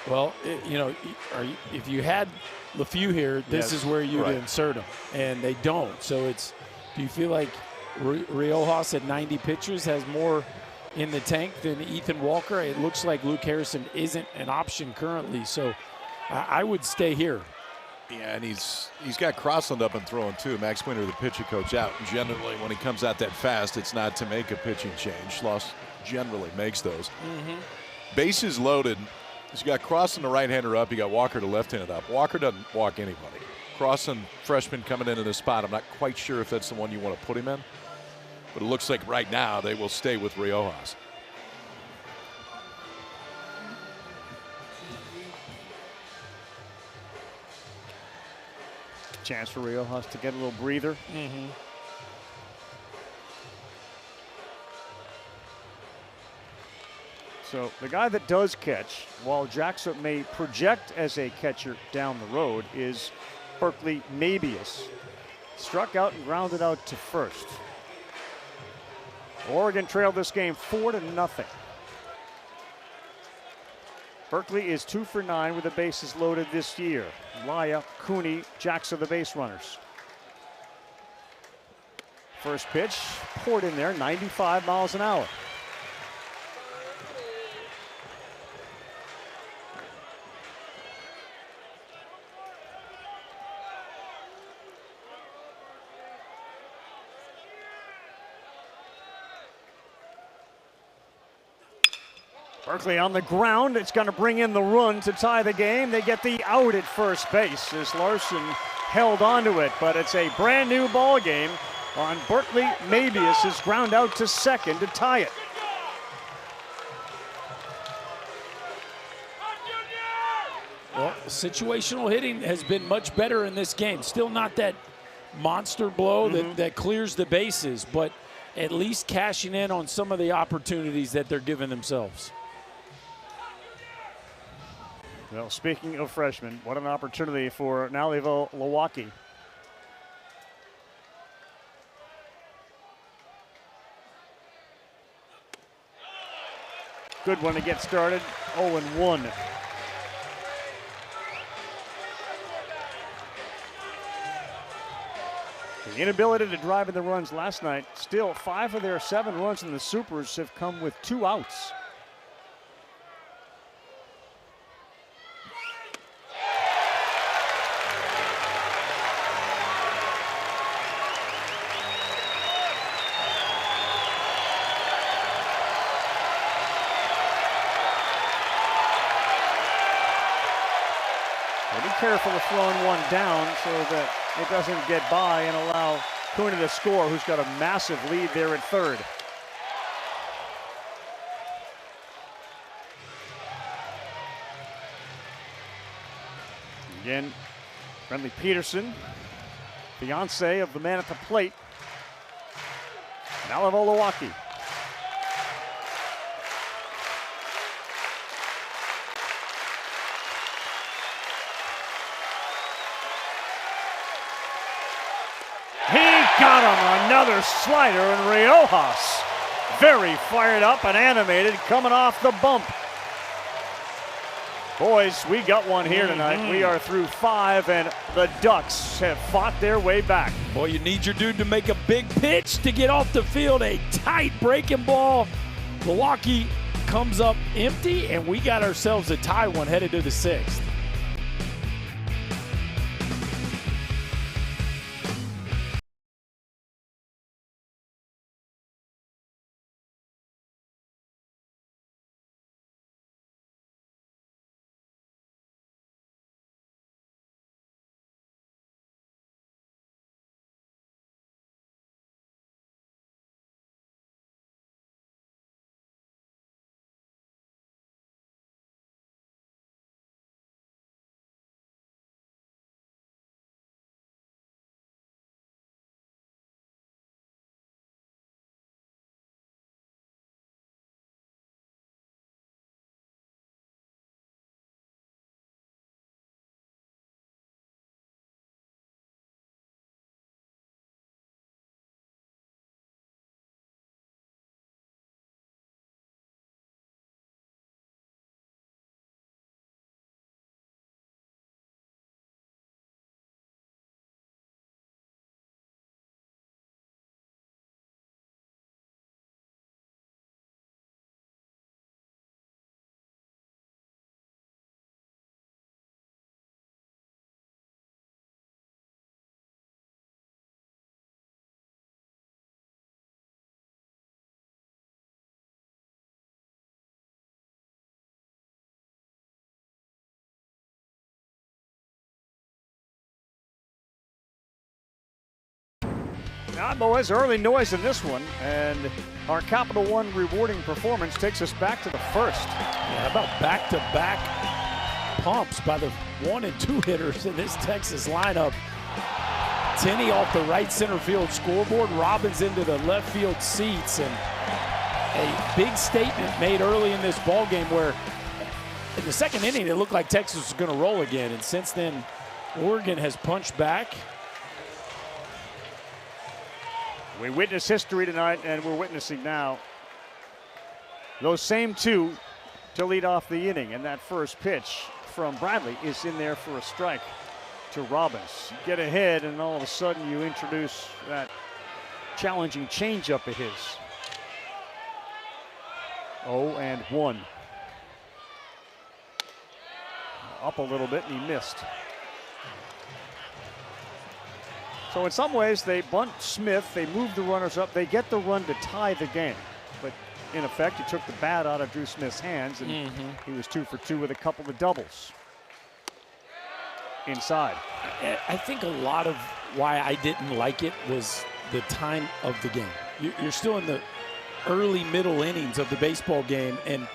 Well, if you had LeFew here, this is where you'd insert him, and they don't. So do you feel like Riojas at 90 pitches has more in the tank than Ethan Walker? It looks like Luke Harrison isn't an option currently, so I would stay here. Yeah, and he's got Crossland up and throwing too. Max Winter, the pitcher coach, out. And generally, when he comes out that fast, it's not to make a pitching change. Schloss generally makes those. Bases loaded. He's got Crossland, the right-hander, up. He got Walker, the left-handed, up. Walker doesn't walk anybody. Crossland, freshman, coming in this spot. I'm not quite sure if that's the one you want to put him in, but it looks like right now they will stay with Riojas. Chance for Riojas to get a little breather. So the guy that does catch, while Jackson may project as a catcher down the road, is Berkeley Mabius. Struck out and grounded out to first. Oregon trailed this game 4-0. Berkeley is 2 for 9 with the bases loaded this year. Laya, Cooney, Jackson, the base runners. First pitch poured in there, 95 miles an hour. Berkeley on the ground. It's going to bring in the run to tie the game. They get the out at first base as Larson held onto it, but it's a brand new ball game on Berkeley Mabius' ground out to second to tie it. Well, situational hitting has been much better in this game. Still not that monster blow that clears the bases, but at least cashing in on some of the opportunities that they're giving themselves. Well, speaking of freshmen, what an opportunity for Nalivo Lewacki. Good one to get started, 0-1. The inability to drive in the runs last night, still 5 of their 7 runs in the Supers have come with 2 outs. Be careful of throwing one down so that it doesn't get by and allow Cooney to score, who's got a massive lead there at third. Again, Friendly Peterson, fiance of the man at the plate, Nalivo Lewacki. Got him, another slider, and Riojas very fired up and animated coming off the bump. Boys, we got one here tonight. We are through 5, and the Ducks have fought their way back. Boy, you need your dude to make a big pitch to get off the field. A tight breaking ball. Milwaukee comes up empty, and we got ourselves a tie one headed to the 6th. Now, boys, early noise in this one, and our Capital One rewarding performance takes us back to the first. Yeah, how about back-to-back pumps by the 1 and 2 hitters in this Texas lineup. Tenney off the right center field scoreboard, Robbins into the left field seats, and a big statement made early in this ball game where in the second inning it looked like Texas was going to roll again, and since then Oregon has punched back. We witnessed history tonight, and we're witnessing now those same two to lead off the inning, and that first pitch from Bradley is in there for a strike to Robbins. You get ahead, and all of a sudden you introduce that challenging changeup of his. 0-1. Up a little bit, and he missed. So in some ways, they bunt Smith, they move the runners up, they get the run to tie the game. But in effect, he took the bat out of Drew Smith's hands, and he was 2 for 2 with a couple of doubles. Inside. I think a lot of why I didn't like it was the time of the game. You're still in the early middle innings of the baseball game, and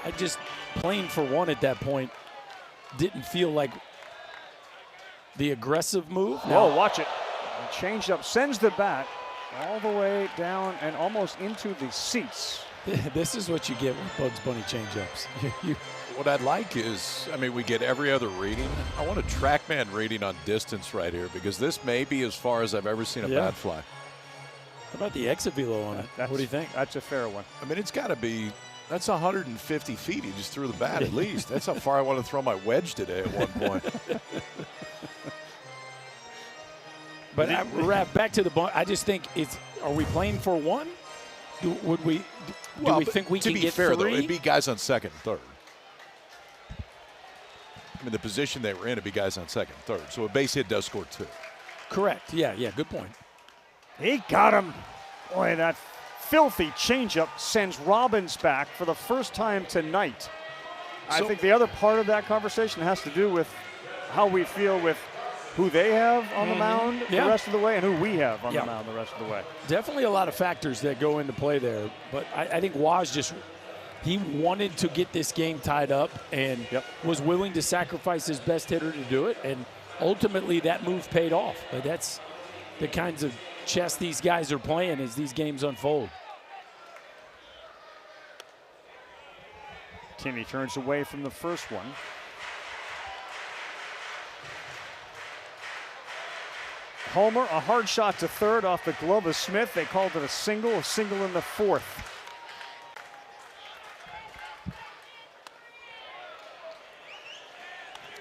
I just, playing for one at that point, didn't feel like the aggressive move. Whoa, watch it. Changed up, sends the bat all the way down and almost into the seats. This is what you get with Bugs Bunny changeups. What I'd like is, I mean, we get every other rating. I want a TrackMan rating on distance right here, because this may be as far as I've ever seen a bat fly. How about the exit velo on it? What do you think? That's a fair one. I mean, it's got to be, that's 150 feet. He just threw the bat at least. That's how far I want to throw my wedge today at one point. But back to the bunt. I just think are we playing for one? Do we think we can get 3? To be fair, though, it'd be guys on second and third. I mean, the position they were in, it'd be guys on second and third. So a base hit does score 2. Correct. Yeah, good point. He got him. Boy, that filthy changeup sends Robbins back for the first time tonight. I think the other part of that conversation has to do with how we feel with who they have on the mound the rest of the way and who we have on the mound the rest of the way. Definitely a lot of factors that go into play there. But I think Waz he wanted to get this game tied up and was willing to sacrifice his best hitter to do it. And ultimately that move paid off. But that's the kinds of chess these guys are playing as these games unfold. Timmy turns away from the first one. Homer, a hard shot to third off the glove of Smith. They called it a single in the fourth.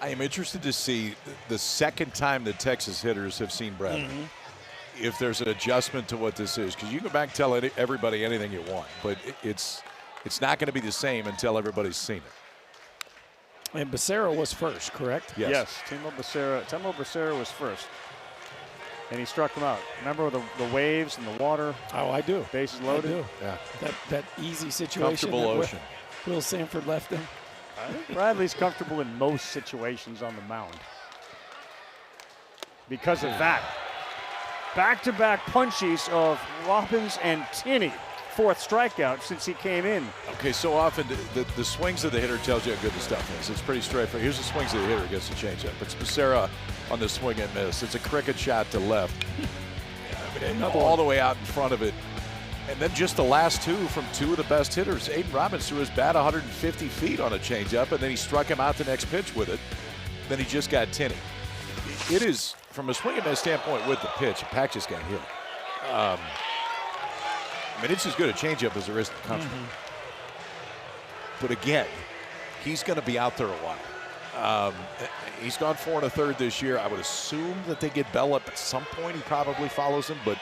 I am interested to see the second time the Texas hitters have seen Bradley. If there's an adjustment to what this is, because you can go back and tell everybody anything you want, but it's not going to be the same until everybody's seen it. And Becerra was first, correct? Yes. Timo Becerra was first. And he struck him out. Remember the waves and the water? Oh, I do. Bases loaded? I do. Yeah. That easy situation. Comfortable ocean. Will Sanford left him. I think Bradley's comfortable in most situations on the mound. Because of that. Back-to-back punchies of Robbins and Tenney. 4th strikeout since he came in. Okay, so often the swings of the hitter tells you how good the stuff is. It's pretty straightforward. Here's the swings of the hitter against the changeup. It's Becerra on the swing and miss. It's a cricket shot to left. All the way out in front of it. And then just the last two from 2 of the best hitters. Aiden Robbins threw his bat 150 feet on a changeup, and then he struck him out the next pitch with it. Then he just got Tenney. It is, from a swing and miss standpoint with the pitch, Pack just got hit. I mean, it's as good a changeup as there is in the country. But again, he's going to be out there a while. He's gone 4 1/3 this year. I would assume that they get Bell up at some point. He probably follows him, but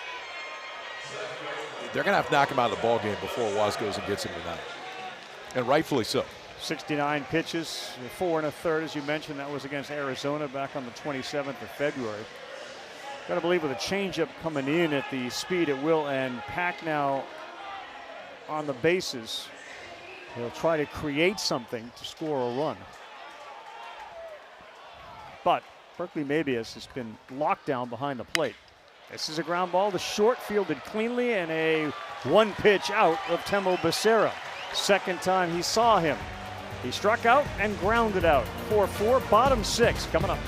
they're going to have to knock him out of the ball game before Waz goes and gets him tonight. And rightfully so. 69 pitches, 4 1/3, as you mentioned. That was against Arizona back on the 27th of February. Got to believe with a changeup coming in at the speed it will, and Pack now on the bases. He'll try to create something to score a run. But Berkeley Mabius has been locked down behind the plate. This is a ground ball to short, fielded cleanly, and a one pitch out of Temo Becerra. Second time he saw him. He struck out and grounded out. 4-4, bottom 6 coming up.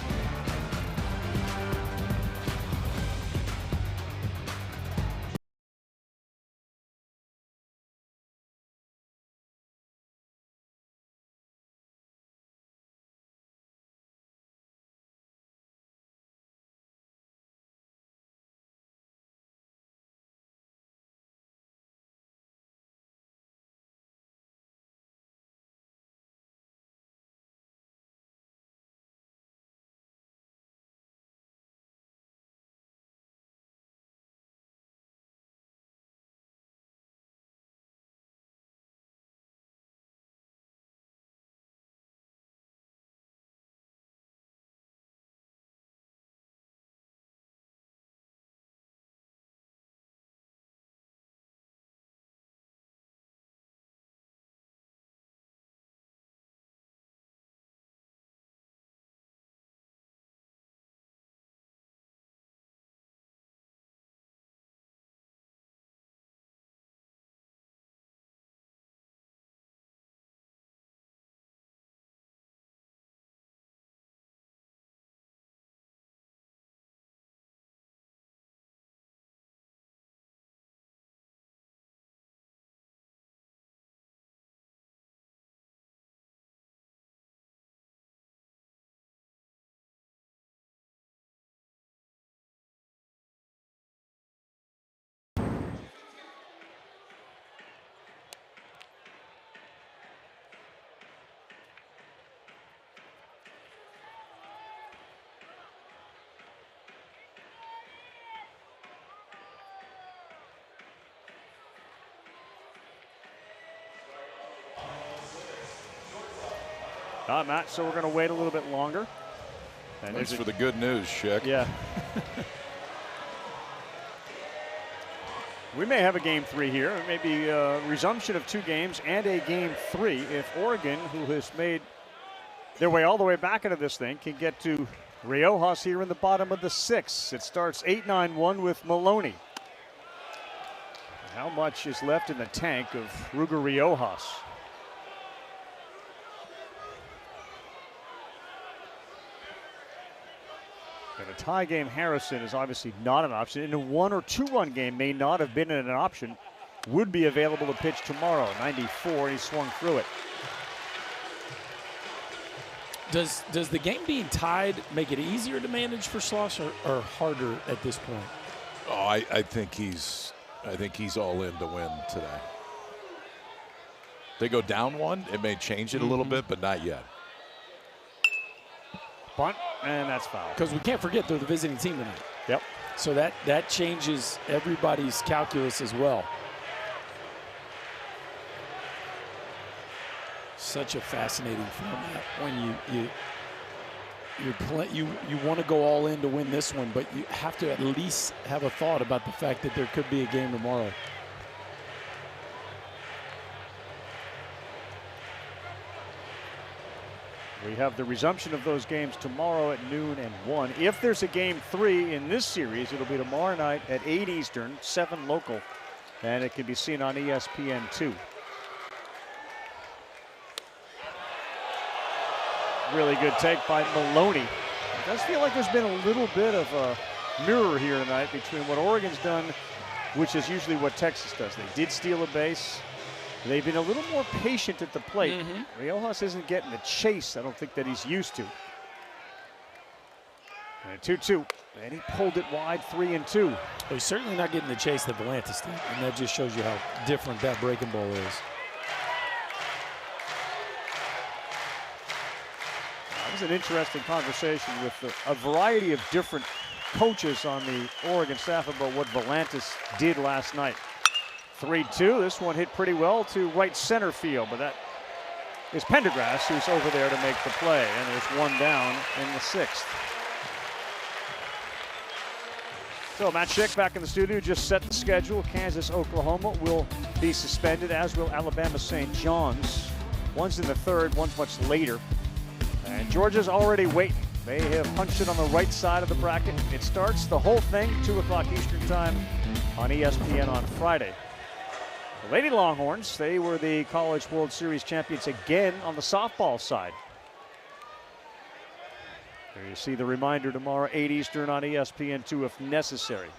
Matt, so we're going to wait a little bit longer. And thanks for the good news, Schick. Yeah. We may have a game 3 here. It may be a resumption of 2 games and a game 3 if Oregon, who has made their way all the way back into this thing, can get to Riojas here in the bottom of the 6th. It starts 8-9-1 with Maloney. How much is left in the tank of Ruger Riojas? In a tie game, Harrison is obviously not an option. In a 1 or 2 run game, may not have been an option. Would be available to pitch tomorrow. 94, and he swung through it. Does the game being tied make it easier to manage for Schloss or harder at this point? Oh, I think he's all in to win today. They go down 1, it may change it a little bit, but not yet. Bunt, and that's foul. Because we can't forget they're the visiting team tonight. Yep. So that changes everybody's calculus as well. Such a fascinating format when you want to go all in to win this one, but you have to at least have a thought about the fact that there could be a game tomorrow. We have the resumption of those games tomorrow at noon and 1. If there's a game 3 in this series, it'll be tomorrow night at 8 Eastern, 7 local, and it can be seen on ESPN2. Really good take by Maloney. It does feel like there's been a little bit of a mirror here tonight between what Oregon's done, which is usually what Texas does. They did steal a base. They've been a little more patient at the plate. Riojas isn't getting the chase, I don't think, that he's used to. And 2-2, and he pulled it wide, 3-2. Well, he's certainly not getting the chase that Volantis did, and that just shows you how different that breaking ball is. That was an interesting conversation with a variety of different coaches on the Oregon staff about what Volantis did last night. 3-2, this one hit pretty well to right center field, but that is Pendergrass who's over there to make the play, and there's one down in the 6th. So Matt Schick back in the studio, just set the schedule. Kansas, Oklahoma will be suspended, as will Alabama St. John's. One's in the 3rd, one's much later. And Georgia's already waiting. They have punched it on the right side of the bracket. It starts the whole thing 2 o'clock Eastern time on ESPN on Friday. The Lady Longhorns, they were the College World Series champions again on the softball side. There you see the reminder tomorrow, 8 Eastern on ESPN2 if necessary.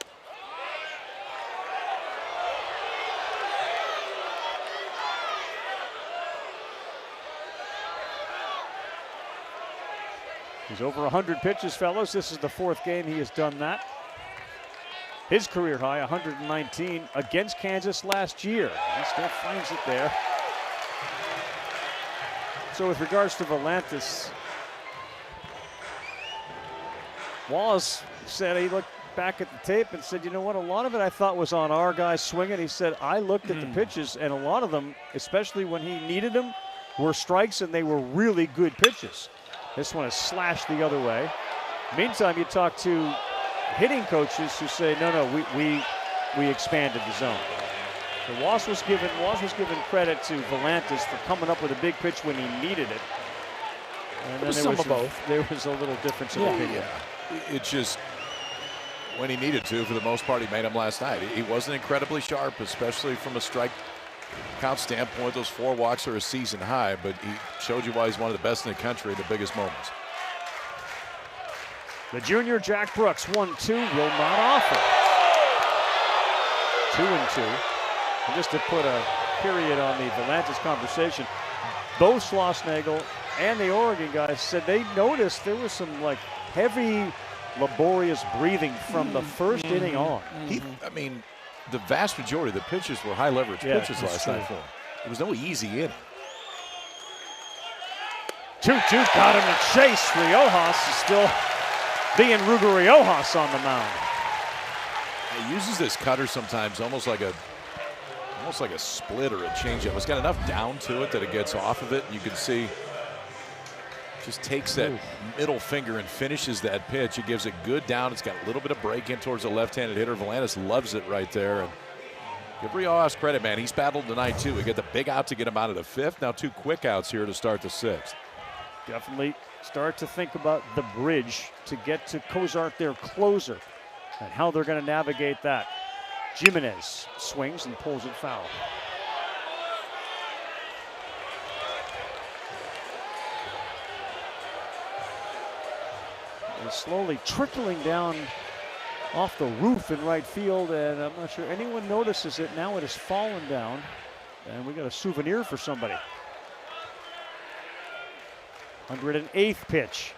He's over 100 pitches, fellas. This is the 4th game he has done that. His career high, 119 against Kansas last year. He still finds it there. So with regards to Volantis, Wallace said he looked back at the tape and said, you know what, a lot of it I thought was on our guys swinging. He said, I looked at the pitches, and a lot of them, especially when he needed them, were strikes, and they were really good pitches. This one is slashed the other way. Meantime, you talk to hitting coaches who say, no, we expanded the zone. So Wallace was given credit to Volantis for coming up with a big pitch when he needed it. And then there was a little difference in opinion. It just, when he needed to, for the most part, he made them last night. He wasn't incredibly sharp, especially from a strike count standpoint. Those 4 walks are a season high, but he showed you why he's one of the best in the country in the biggest moments. The junior Jack Brooks, 1-2, will not offer. 2-2. And just to put a period on the Volantis conversation, both Schlossnagle and the Oregon guys said they noticed there was some heavy, laborious breathing from the first inning on. The vast majority of the pitches were high leverage pitches last night for him. There was no easy inning. 2-2 got him to chase. Riojas is still being Ruger Riojas on the mound. He uses this cutter sometimes almost like a split or a changeup. It's got enough down to it that it gets off of it. You can see just takes that middle finger and finishes that pitch. It gives it good down. It's got a little bit of break in towards the left-handed hitter. Volantis loves it right there. And give Riojas credit, man. He's battled tonight, too. We get the big out to get him out of the 5th. Now 2 quick outs here to start the 6th. Definitely start to think about the bridge to get to Cozart, their closer, and how they're going to navigate that. Jimenez swings and pulls it foul. It's slowly trickling down off the roof in right field, and I'm not sure anyone notices it. Now it has fallen down, and we got a souvenir for somebody. 108th pitch.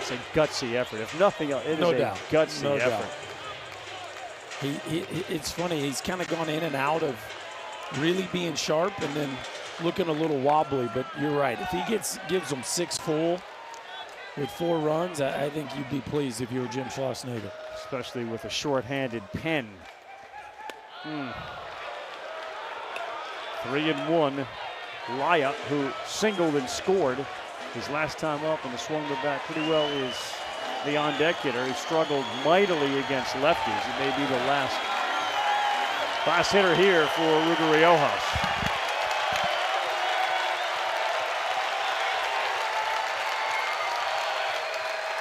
It's a gutsy effort. If nothing else, it is a gutsy effort. It's funny. He's kind of gone in and out of really being sharp and then looking a little wobbly. But you're right. If he gives them 6 full with 4 runs, I think you'd be pleased if you were Jim Schlossnagle. Especially with a short-handed pen. 3-1. Laya, who singled and scored his last time up and swung the bat pretty well, is the on-deck hitter. He struggled mightily against lefties. He may be the last hitter here for Ruger Riojas.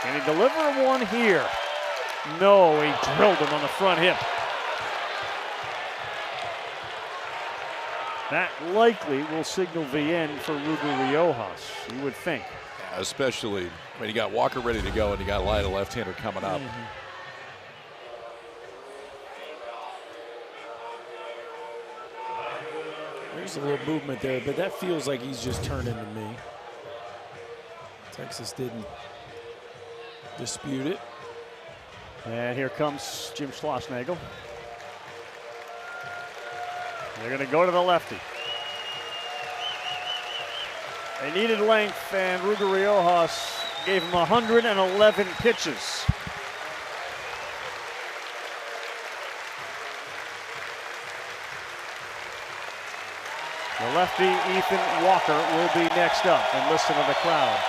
Can he deliver one here? No, he drilled him on the front hip. That likely will signal the end for Ruger Riojas, you would think. Yeah, especially when you got Walker ready to go and you got Laya, the left-hander, coming up. There's a little movement there, but that feels like he's just turning to me. Texas didn't dispute it. And here comes Jim Schlossnagle. They're going to go to the lefty. They needed length, and Ruger Riojas gave him 111 pitches. The lefty, Ethan Walker, will be next up, and listen to the crowd.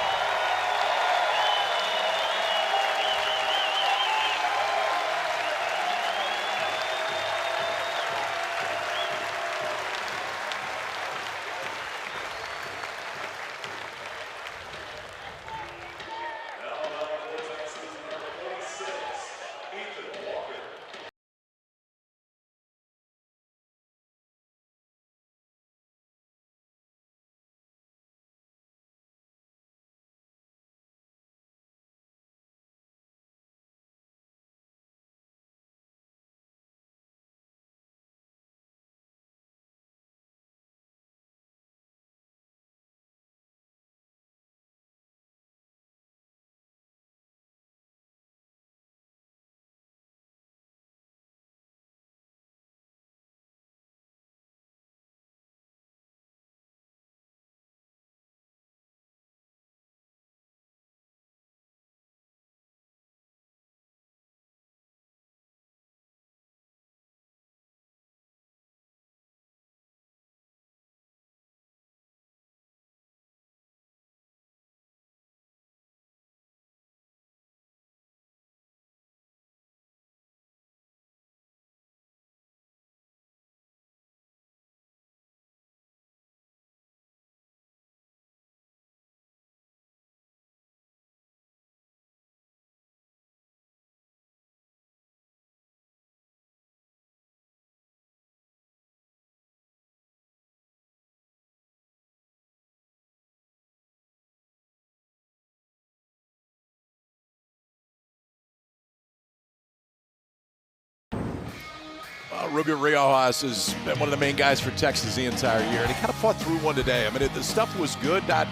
Rubio Riojas has been one of the main guys for Texas the entire year, and he kind of fought through one today. I mean, the stuff was good, not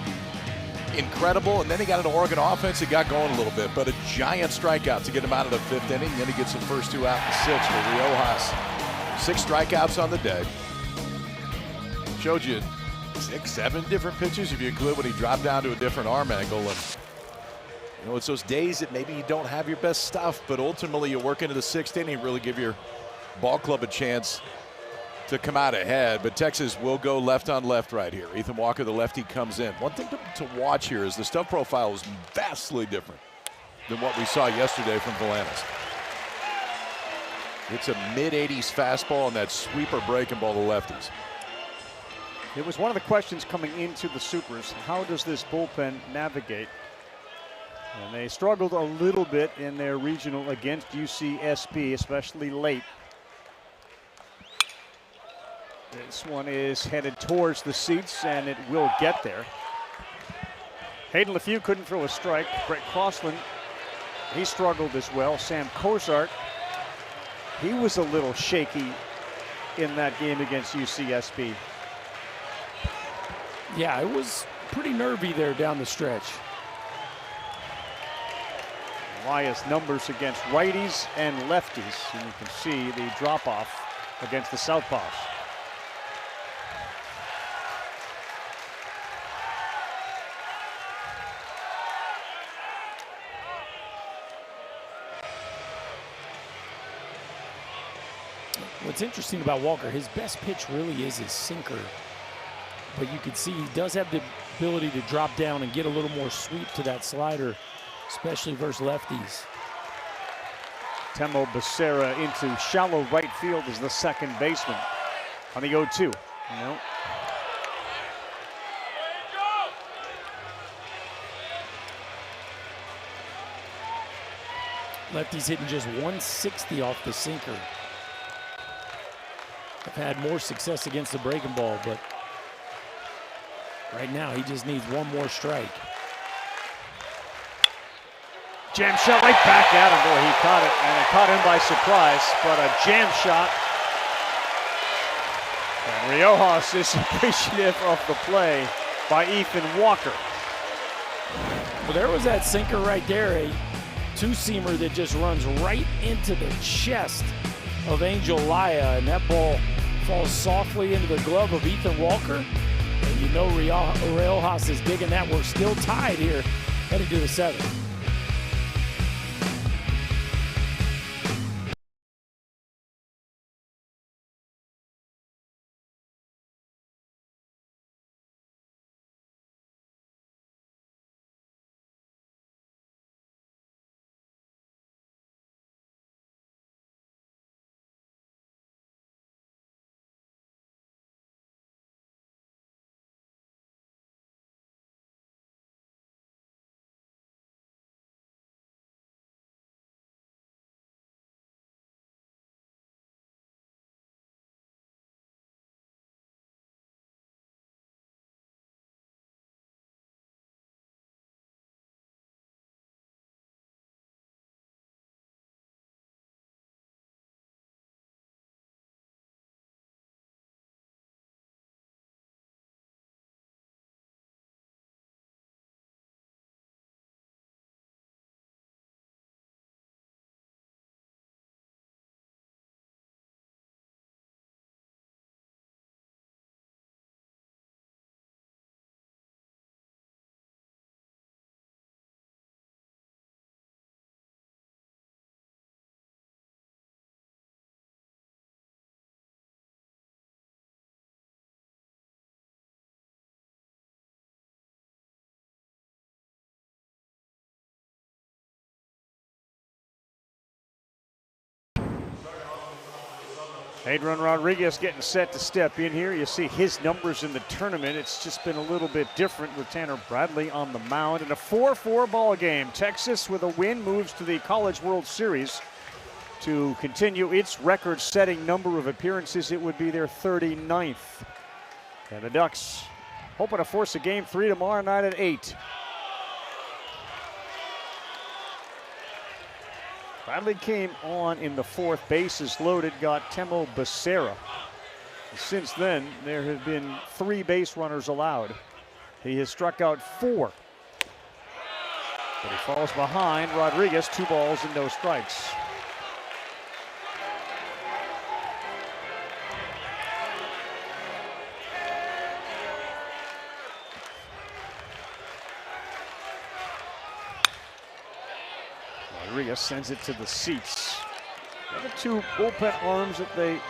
incredible, and then he got an Oregon offense that got going a little bit, but a giant strikeout to get him out of the 5th inning, and then he gets the first 2 out in the 6th for Riojas. 6 strikeouts on the day. Showed you 6, 7 different pitches if you include when he dropped down to a different arm angle. And you know, it's those days that maybe you don't have your best stuff, but ultimately you work into the 6th inning, really give your ball club a chance to come out ahead. But Texas will go left on left right here. Ethan Walker, the lefty, comes in. One thing to watch here is the stuff profile is vastly different than what we saw yesterday from Valanis. It's a mid-80s fastball and that sweeper breaking ball to lefties. It was one of the questions coming into the Supers. How does this bullpen navigate? And they struggled a little bit in their regional against UCSB, especially late. This one is headed towards the seats, and it will get there. Hayden LeFew couldn't throw a strike. Brett Crossland, he struggled as well. Sam Cozart, he was a little shaky in that game against UCSB. Yeah, it was pretty nervy there down the stretch. Elias numbers against righties and lefties, and you can see the drop-off against the southpaws. What's interesting about Walker, his best pitch really is his sinker. But you can see he does have the ability to drop down and get a little more sweep to that slider, especially versus lefties. Temo Becerra into shallow right field as the second baseman on the 0-2. No. Lefty's hitting just 160 off the sinker. I've had more success against the breaking ball, but right now he just needs one more strike. Jam shot right back at him. Boy, he caught it, and it caught him by surprise, but a jam shot. And Riojas is appreciative of the play by Ethan Walker. Well, there was that sinker right there, a two-seamer that just runs right into the chest of Angel Laya, and that ball falls softly into the glove of Ethan Walker. And you know Riojas is digging that. We're still tied here, headed to the 7th. Adrian Rodriguez getting set to step in here. You see his numbers in the tournament. It's just been a little bit different with Tanner Bradley on the mound. In a 4-4 ball game, Texas with a win moves to the College World Series to continue its record-setting number of appearances. It would be their 39th. And the Ducks hoping to force a game 3 tomorrow night at 8. Bradley came on in the 4th, bases loaded, got Temo Becerra. Since then, there have been 3 base runners allowed. He has struck out 4. But he falls behind Rodriguez, 2 balls and no strikes. Rodriguez sends it to the seats. The other 2 bullpen arms that they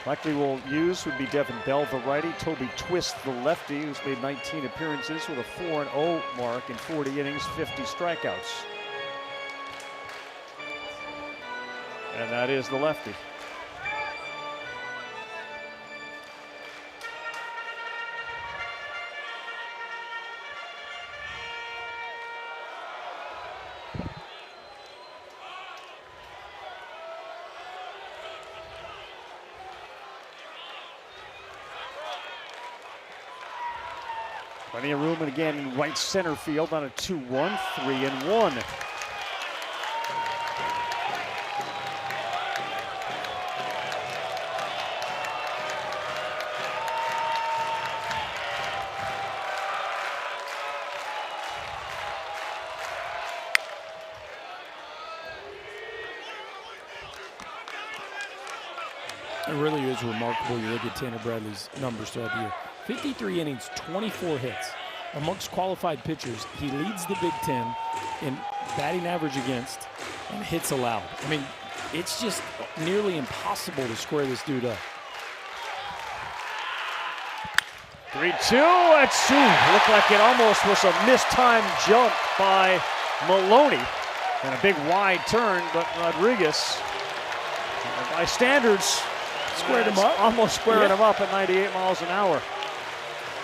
likely will use would be Devin Bell, the righty, Toby Twist, the lefty, who's made 19 appearances with a 4-0 mark in 40 innings, 50 strikeouts. And that is the lefty. Plenty of room, and again in right center field on a 2-1, 3-1. It really is remarkable. You look at Tanner Bradley's numbers throughout the year. 53 innings, 24 hits. Amongst qualified pitchers, he leads the Big Ten in batting average against and hits allowed. I mean, it's just nearly impossible to square this dude up. 3-2, it's looked like it almost was a mistimed jump by Maloney. And a big wide turn, but Rodriguez, by standards, squared him up. Almost squaring him up at 98 miles an hour.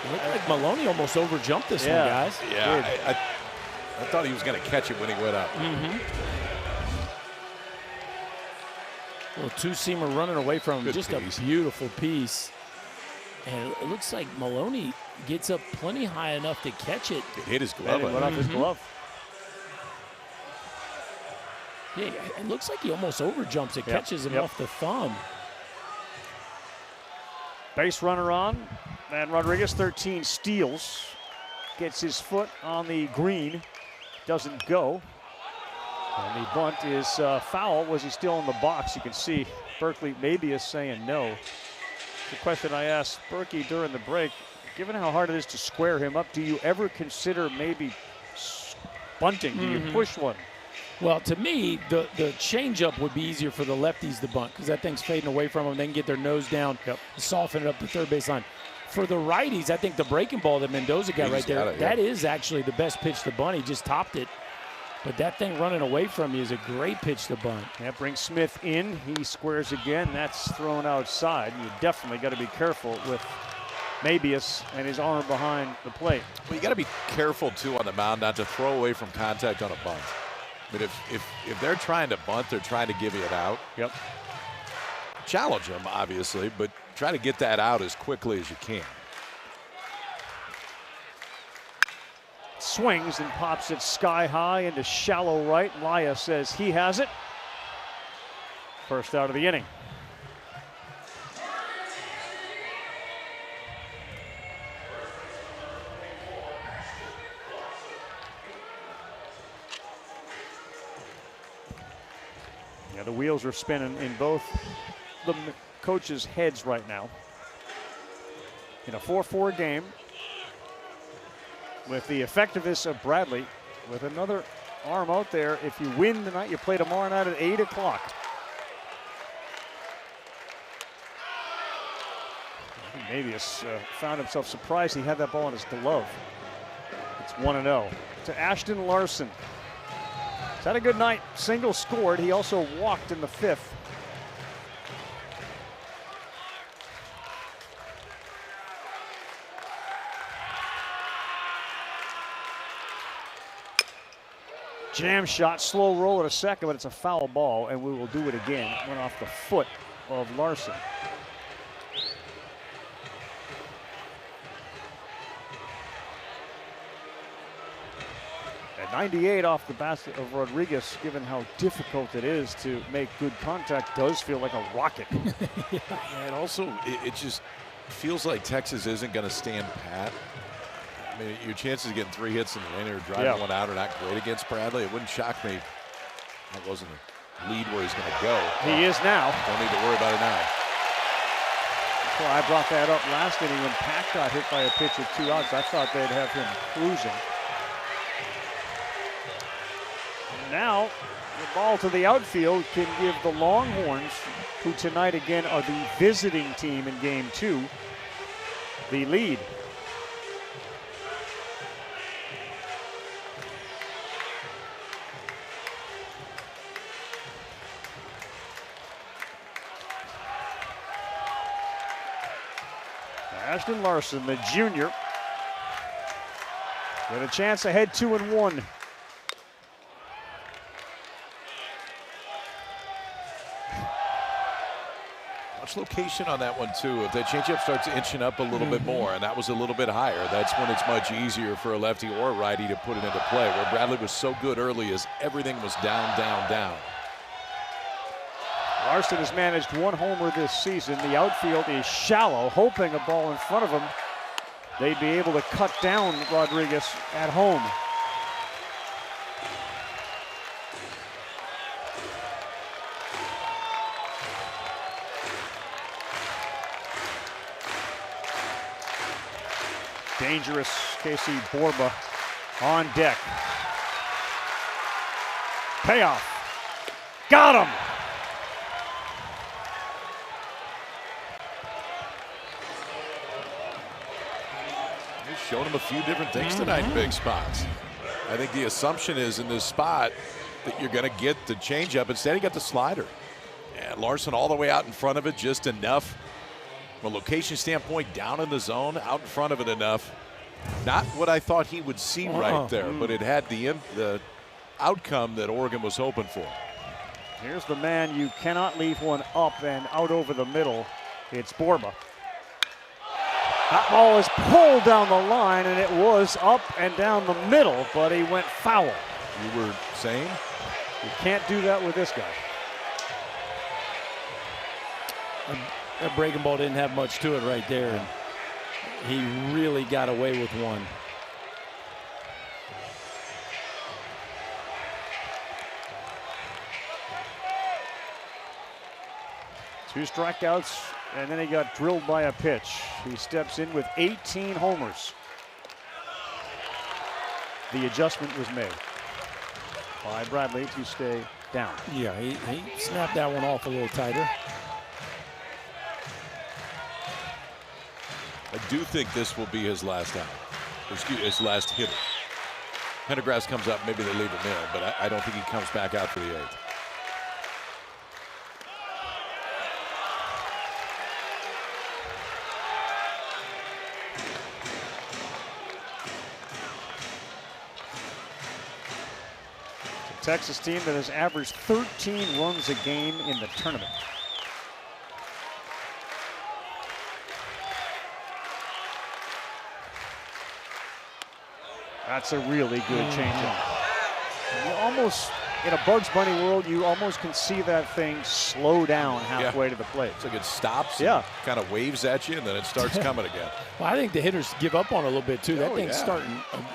It looked like Maloney almost overjumped this one, guys. Yeah, I thought he was going to catch it when he went up. Little two-seamer running away from him. Good Just piece. a beautiful piece. And it looks like Maloney gets up plenty high enough to catch it. It hit his glove. And it went off his glove. Yeah, it looks like he almost overjumps it, catches him off the thumb. Base runner on, and Rodriguez 13 steals. Gets his foot on the green, doesn't go. And the bunt is foul. Was he still in the box? You can see Berkeley maybe is saying no. The question I asked Berkey during the break, given how hard it is to square him up, do you ever consider maybe bunting? Do you push one? Well, to me, the changeup would be easier for the lefties to bunt because that thing's fading away from them. They can get their nose down, soften it up the third base line. For the righties, I think the breaking ball that Mendoza got right there, that is actually the best pitch to bunt. He just topped it. But that thing running away from you is a great pitch to bunt. That brings Smith in. He squares again. That's thrown outside. You definitely got to be careful with Mabius and his arm behind the plate. Well, you got to be careful, too, on the mound not to throw away from contact on a bunt. But if they're trying to bunt, they're trying to give you it out. Yep. Challenge them, obviously, but try to get that out as quickly as you can. Swings and pops it sky high into shallow right. Laya says he has it. First out of the inning. Yeah, the wheels are spinning in both the coaches' heads right now. In a 4-4 game, with the effectiveness of Bradley, with another arm out there, if you win tonight, you play tomorrow night at 8 o'clock. Mabius found himself surprised he had that ball in his glove. It's 1-0 to Ashton Larson. He's had a good night. Single scored. He also walked in the 5th. Jam shot, slow roll at a second, but it's a foul ball, and we will do it again. Went off the foot of Larson. At 98 off the basket of Rodriguez, given how difficult it is to make good contact, does feel like a rocket. Yeah, and also it just feels like Texas isn't going to stand pat. I mean, your chances of getting 3 hits in the lane or driving one out are not great against Bradley. It wouldn't shock me. That wasn't a lead where he's going to go. He is now. Don't need to worry about it now. That's why I brought that up last inning when Pack got hit by a pitch with 2 outs. I thought they'd have him cruising. And now the ball to the outfield can give the Longhorns, who tonight again are the visiting team in Game 2, the lead. Ashton Larson, the junior, with a chance ahead 2-1. Watch location on that one too. If that changeup starts inching up a little bit more, and that was a little bit higher, that's when it's much easier for a lefty or a righty to put it into play. Where Bradley was so good early as everything was down, down, down. Larson has managed 1 homer this season. The outfield is shallow, hoping a ball in front of him. They'd be able to cut down Rodriguez at home. Dangerous Casey Borba on deck. Payoff. Got him. Showed him a few different things tonight in big spots. I think the assumption is in this spot that you're going to get the changeup. Instead, he got the slider. And Larson all the way out in front of it, just enough. From a location standpoint, down in the zone, out in front of it enough. Not what I thought he would see right there, but it had the outcome that Oregon was hoping for. Here's the man you cannot leave one up and out over the middle. It's Borba. That ball is pulled down the line, and it was up and down the middle, but he went foul. You were saying? You can't do that with this guy. That breaking ball didn't have much to it right there, and he really got away with one. Two strikeouts, and then he got drilled by a pitch. He steps in with 18 homers. The adjustment was made by Bradley to stay down. Yeah, he snapped that one off a little tighter. I do think this will be his last out. His last hitter. Pendergrass comes up, maybe they leave him in, but I don't think he comes back out for the 8th. Texas team that has averaged 13 runs a game in the tournament. That's a really good changeup. You almost, in a Bugs Bunny world, you almost can see that thing slow down halfway to the plate. It's like it stops, kind of waves at you, and then it starts coming again. Well, I think the hitters give up on it a little bit, too. That thing's starting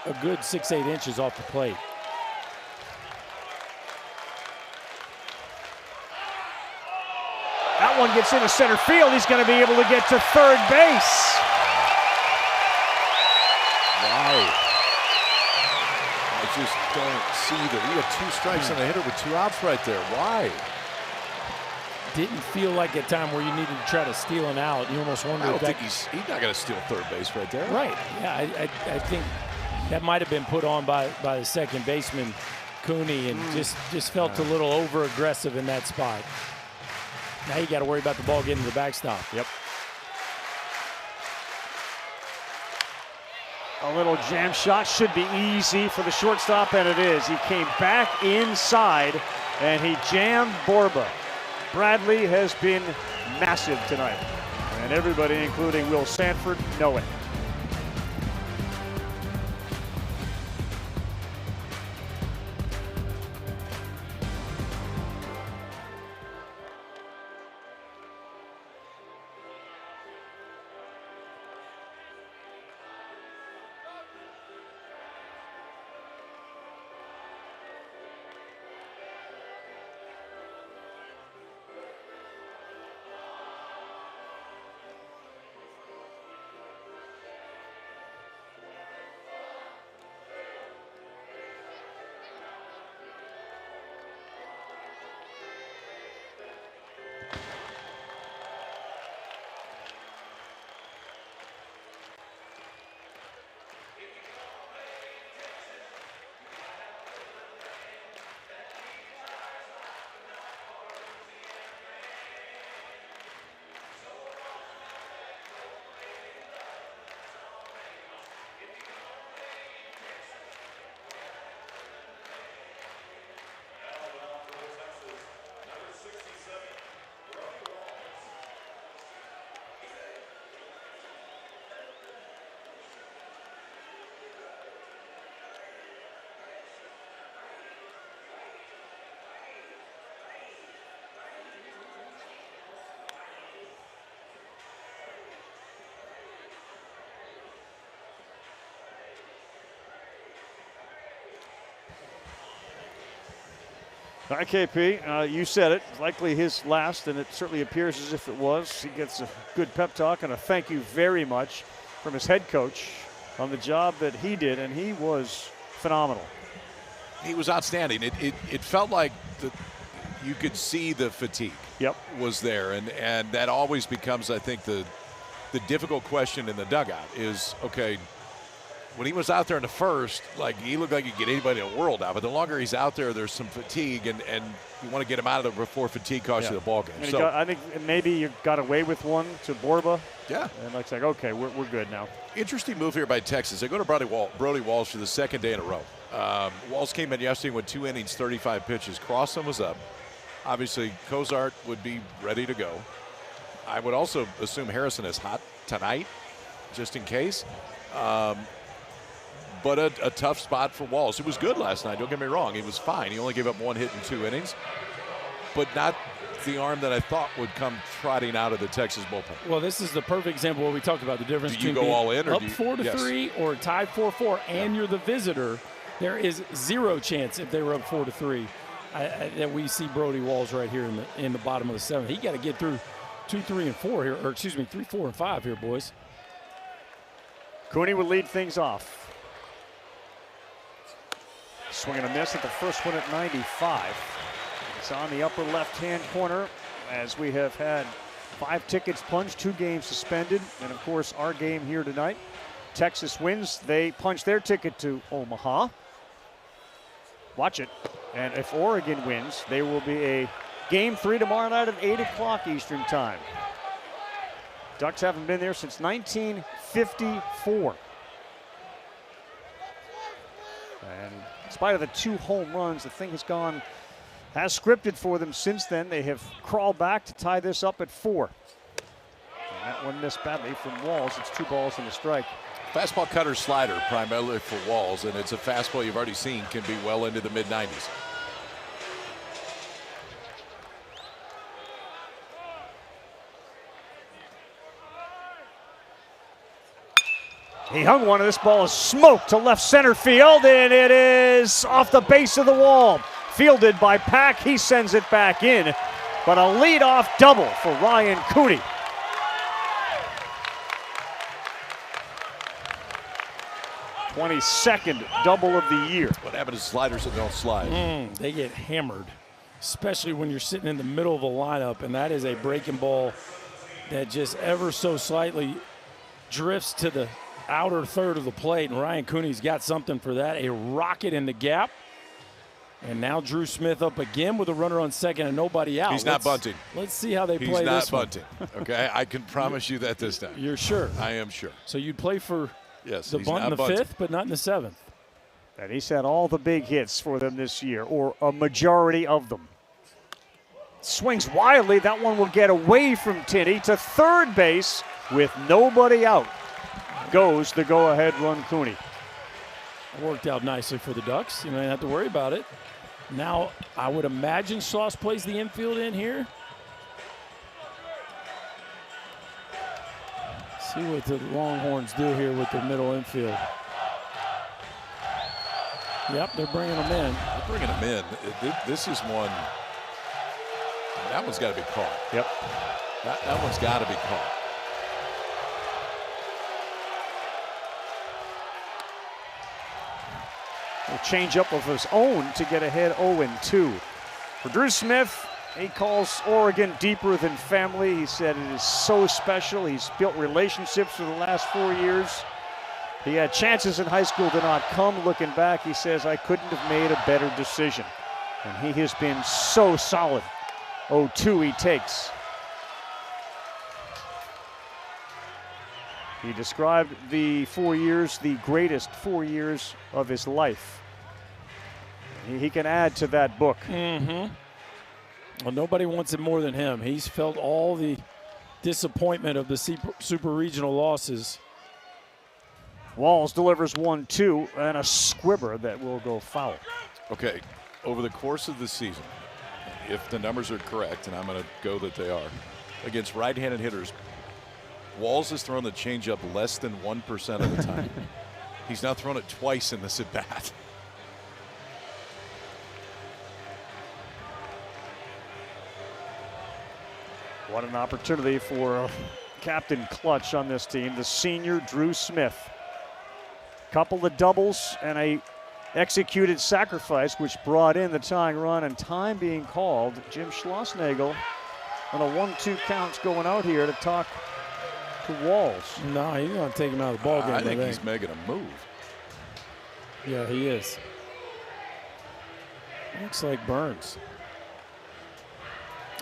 a good 6-8 inches off the plate. That one gets into center field. He's going to be able to get to third base. Wow. I just don't see that. We had 2 strikes on the hitter with 2 outs right there. Why? Didn't feel like a time where you needed to try to steal an out. You almost wonder if he's not going to steal third base right there. Right. Yeah, I think that might have been put on by the second baseman, Cooney, and just felt a little over-aggressive in that spot. Now you got to worry about the ball getting to the backstop. Yep. A little jam shot should be easy for the shortstop, and it is. He came back inside, and he jammed Borba. Bradley has been massive tonight, and everybody, including Will Sanford, know it. All right, KP, you said it. Likely his last, and it certainly appears as if it was. He gets a good pep talk and a thank you very much from his head coach on the job that he did, and he was phenomenal. He was outstanding. It felt like you could see the fatigue was there, and that always becomes, I think, the difficult question in the dugout is, okay, when he was out there in the first, like, he looked like he could get anybody in the world out. But the longer he's out there, there's some fatigue, and you want to get him out of there before fatigue costs you the ball game. So I think maybe you got away with one to Borba. Yeah. And it's like, okay, we're good now. Interesting move here by Texas. They go to Brody Walsh for the second day in a row. Walsh came in yesterday with 2 innings, 35 pitches. Crossan was up. Obviously, Cozart would be ready to go. I would also assume Harrison is hot tonight, just in case. But a tough spot for Walsh. It was good last night, don't get me wrong. He was fine. He only gave up 1 hit in 2 innings. But not the arm that I thought would come trotting out of the Texas bullpen. Well, this is the perfect example where we talked about the difference between being all in or up 4-3 or tied 4-4, and you're the visitor. There is zero chance if they were up 4-3 that we see Brody Walsh right here in the bottom of the 7th. He got to get through 2, 3, and 4 here, or excuse me, 3, 4, and 5 here, boys. Cooney will lead things off. Swing and a miss at the first one at 95. It's on the upper left-hand corner as we have had 5 tickets punched, 2 games suspended, and of course our game here tonight. Texas wins. They punch their ticket to Omaha. Watch it. And if Oregon wins, there will be a game 3 tomorrow night at 8 o'clock Eastern time. Ducks haven't been there since 1954. And in spite of the 2 home runs, the thing has gone as scripted for them since then. They have crawled back to tie this up at 4. And that one missed badly from Walls. It's 2 balls and a strike. Fastball, cutter, slider primarily for Walls, and it's a fastball you've already seen can be well into the mid-90s. He hung one, and this ball is smoked to left center field, and it is off the base of the wall. Fielded by Pack, he sends it back in, but a leadoff double for Ryan Cooney. '22nd double of the year. What happened to sliders that don't slide? They get hammered, especially when you're sitting in the middle of a lineup, and that is a breaking ball that just ever so slightly drifts to the outer third of the plate, and Ryan Cooney's got something for that. A rocket in the gap. And now Drew Smith up again with a runner on second and nobody out. He's not bunting. Let's see how they play this one. He's not bunting, okay? I can promise you that this time. You're sure? I am sure. So you'd play for Yes, the bunt in the 5th, but not in the 7th. And he's had all the big hits for them this year, or a majority of them. Swings wildly. That one will get away from Tinney to third base with nobody out. Goes the go-ahead run, Cooney. It worked out nicely for the Ducks. You don't have to worry about it. Now, I would imagine Schloss plays the infield in here. See what the Longhorns do here with the middle infield. Yep, they're bringing them in. They're bringing them in. This is one. That one's got to be caught. Yep. That one's got to be caught. A change-up of his own to get ahead 0-2. For Drew Smith, he calls Oregon deeper than family. He said it is so special. He's built relationships for the last 4 years. He had chances in high school to not come. Looking back, he says, I couldn't have made a better decision. And he has been so solid. 0-2 he takes. He described the 4 years, the greatest 4 years of his life. He can add to that book. Mm-hmm. Well, nobody wants it more than him. He's felt all the disappointment of the super regional losses. Walls delivers 1-2 and a squibber that will go foul. Okay, over the course of the season, if the numbers are correct, and I'm going to go that they are, against right-handed hitters, Walls has thrown the changeup less than 1% of the time. He's now thrown it twice in this at-bat. What an opportunity for Captain Clutch on this team, the senior Drew Smith. Couple of doubles and a executed sacrifice, which brought in the tying run, and time being called. Jim Schlossnagle on a 1-2 count going out here to talk to Walls. No, he's going to take him out of the ball game. I think he's making a move. Yeah, he is. Looks like Burns.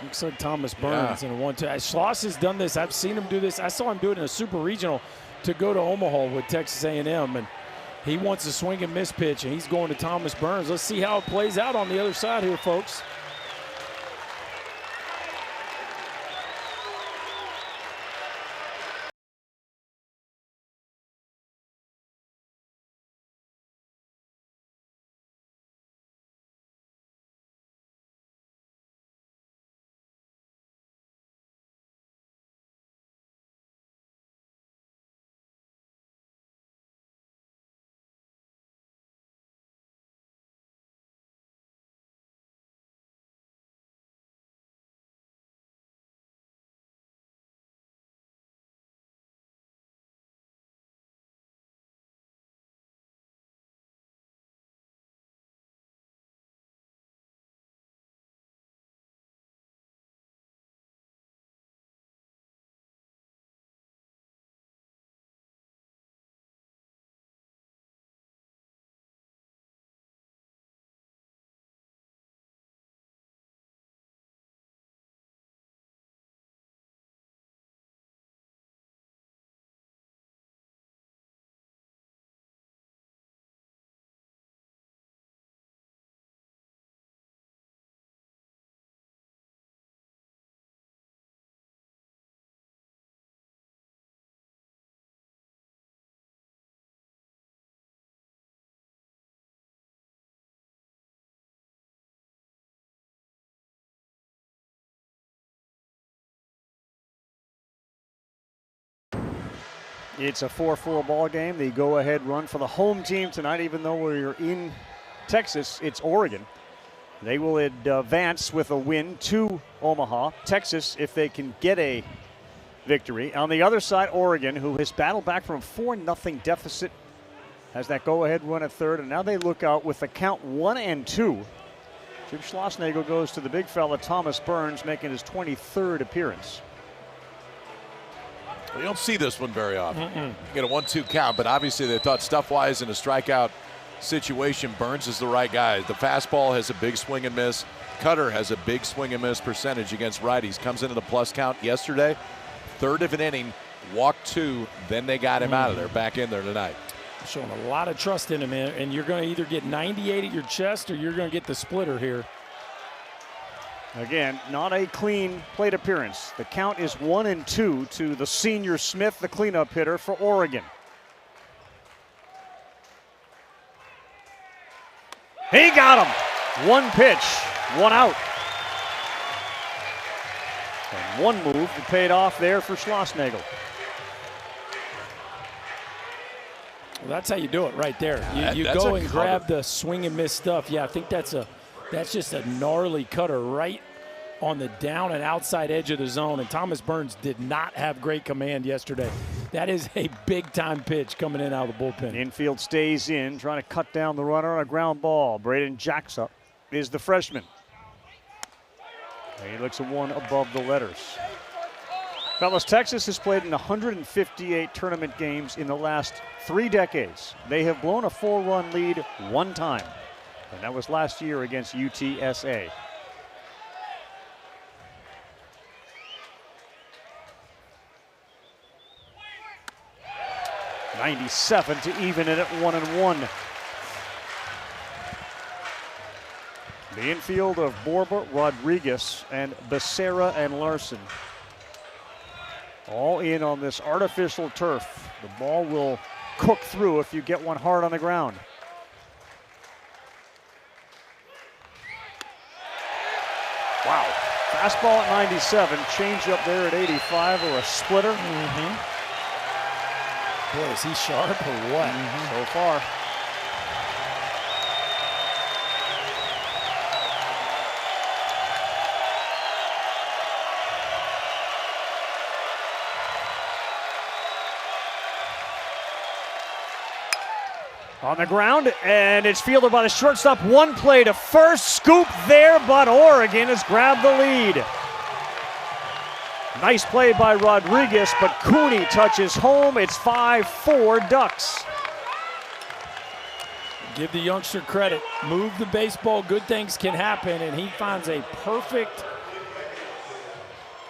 Looks like Thomas Burns in a 1-2. Schloss has done this. I've seen him do this. I saw him do it in a super regional to go to Omaha with Texas A&M, and he wants a swing and miss pitch, and he's going to Thomas Burns. Let's see how it plays out on the other side here, folks. It's a 4-4 ball game. The go-ahead run for the home team tonight, even though we're in Texas, it's Oregon. They will advance with a win to Omaha. Texas, if they can get a victory. On the other side, Oregon, who has battled back from a 4-0 deficit, has that go-ahead run at third, and now they look out with the count 1-2. Jim Schlossnagle goes to the big fella, Thomas Burns, making his 23rd appearance. Well, you don't see this one very often. You get a 1-2 count, but obviously they thought stuff-wise in a strikeout situation, Burns is the right guy. The fastball has a big swing and miss. Cutter has a big swing and miss percentage against righties. Comes into the plus count yesterday. Third of an inning, walked 2, then they got him out of there, back in there tonight. Showing a lot of trust in him, and you're going to either get 98 at your chest or you're going to get the splitter here. Again, not a clean plate appearance. The count is 1-2 to the senior Smith, the cleanup hitter for Oregon. He got him. 1 pitch, 1 out. And 1 move that paid off there for Schlossnagel. Well, that's how you do it right there. You That's go a and cutter. grab the swing and miss stuff. Yeah, I think that's just a gnarly cutter right on the down and outside edge of the zone. And Thomas Burns did not have great command yesterday. That is a big-time pitch coming in out of the bullpen. Infield stays in, trying to cut down the runner on a ground ball. Braden Jackson is the freshman. He looks at 1 above the letters. Fellas, Texas has played in 158 tournament games in the last 3 decades. They have blown a 4-run lead 1 time, and that was last year against UTSA. '97 to even it at 1-1. The infield of Borba, Rodriguez, and Becerra and Larson. All in on this artificial turf. The ball will cook through if you get one hard on the ground. Wow. Fastball at 97, change up there at 85 or a splitter. Boy, is he sharp or what? So far. On the ground, and it's fielded by the shortstop. 1 play to first, scoop there, but Oregon has grabbed the lead. Nice play by Rodriguez, but Cooney touches home. It's 5-4 Ducks. Give the youngster credit. Move the baseball, good things can happen, and he finds a perfect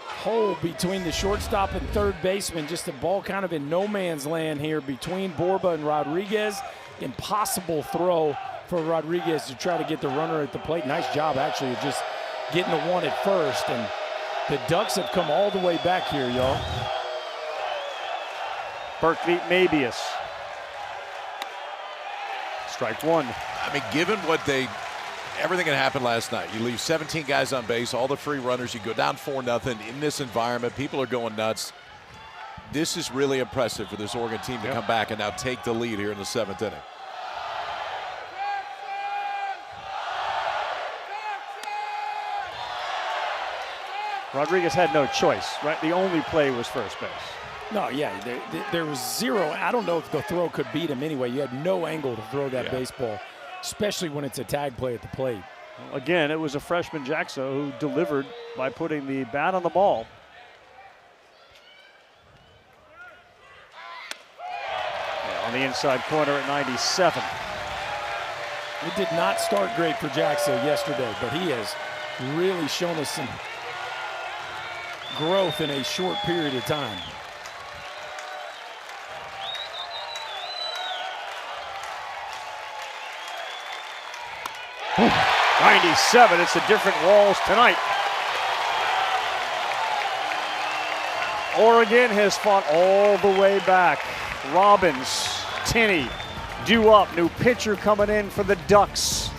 hole between the shortstop and third baseman. Just a ball kind of in no man's land here between Borba and Rodriguez. Impossible throw for Rodriguez to try to get the runner at the plate. Nice job, actually, of just getting the 1 at first. And the Ducks have come all the way back here, y'all. Burke beat Mabius. Strike 1. I mean, given everything that happened last night, you leave 17 guys on base, all the free runners, you go down 4-0 in this environment, people are going nuts. This is really impressive for this Oregon team to come back and now take the lead here in the 7th inning. Rodriguez had no choice, right? The only play was first base. No, yeah, there was 0. I don't know if the throw could beat him anyway. You had no angle to throw that baseball, especially when it's a tag play at the plate. Well, again, it was a freshman Jackson who delivered by putting the bat on the ball. On the inside corner at 97. It did not start great for Jackson yesterday, but he has really shown us some growth in a short period of time. Ooh, 97, it's a different Walls tonight. Oregon has fought all the way back. Robbins, Tinney, due up. New pitcher coming in for the Ducks.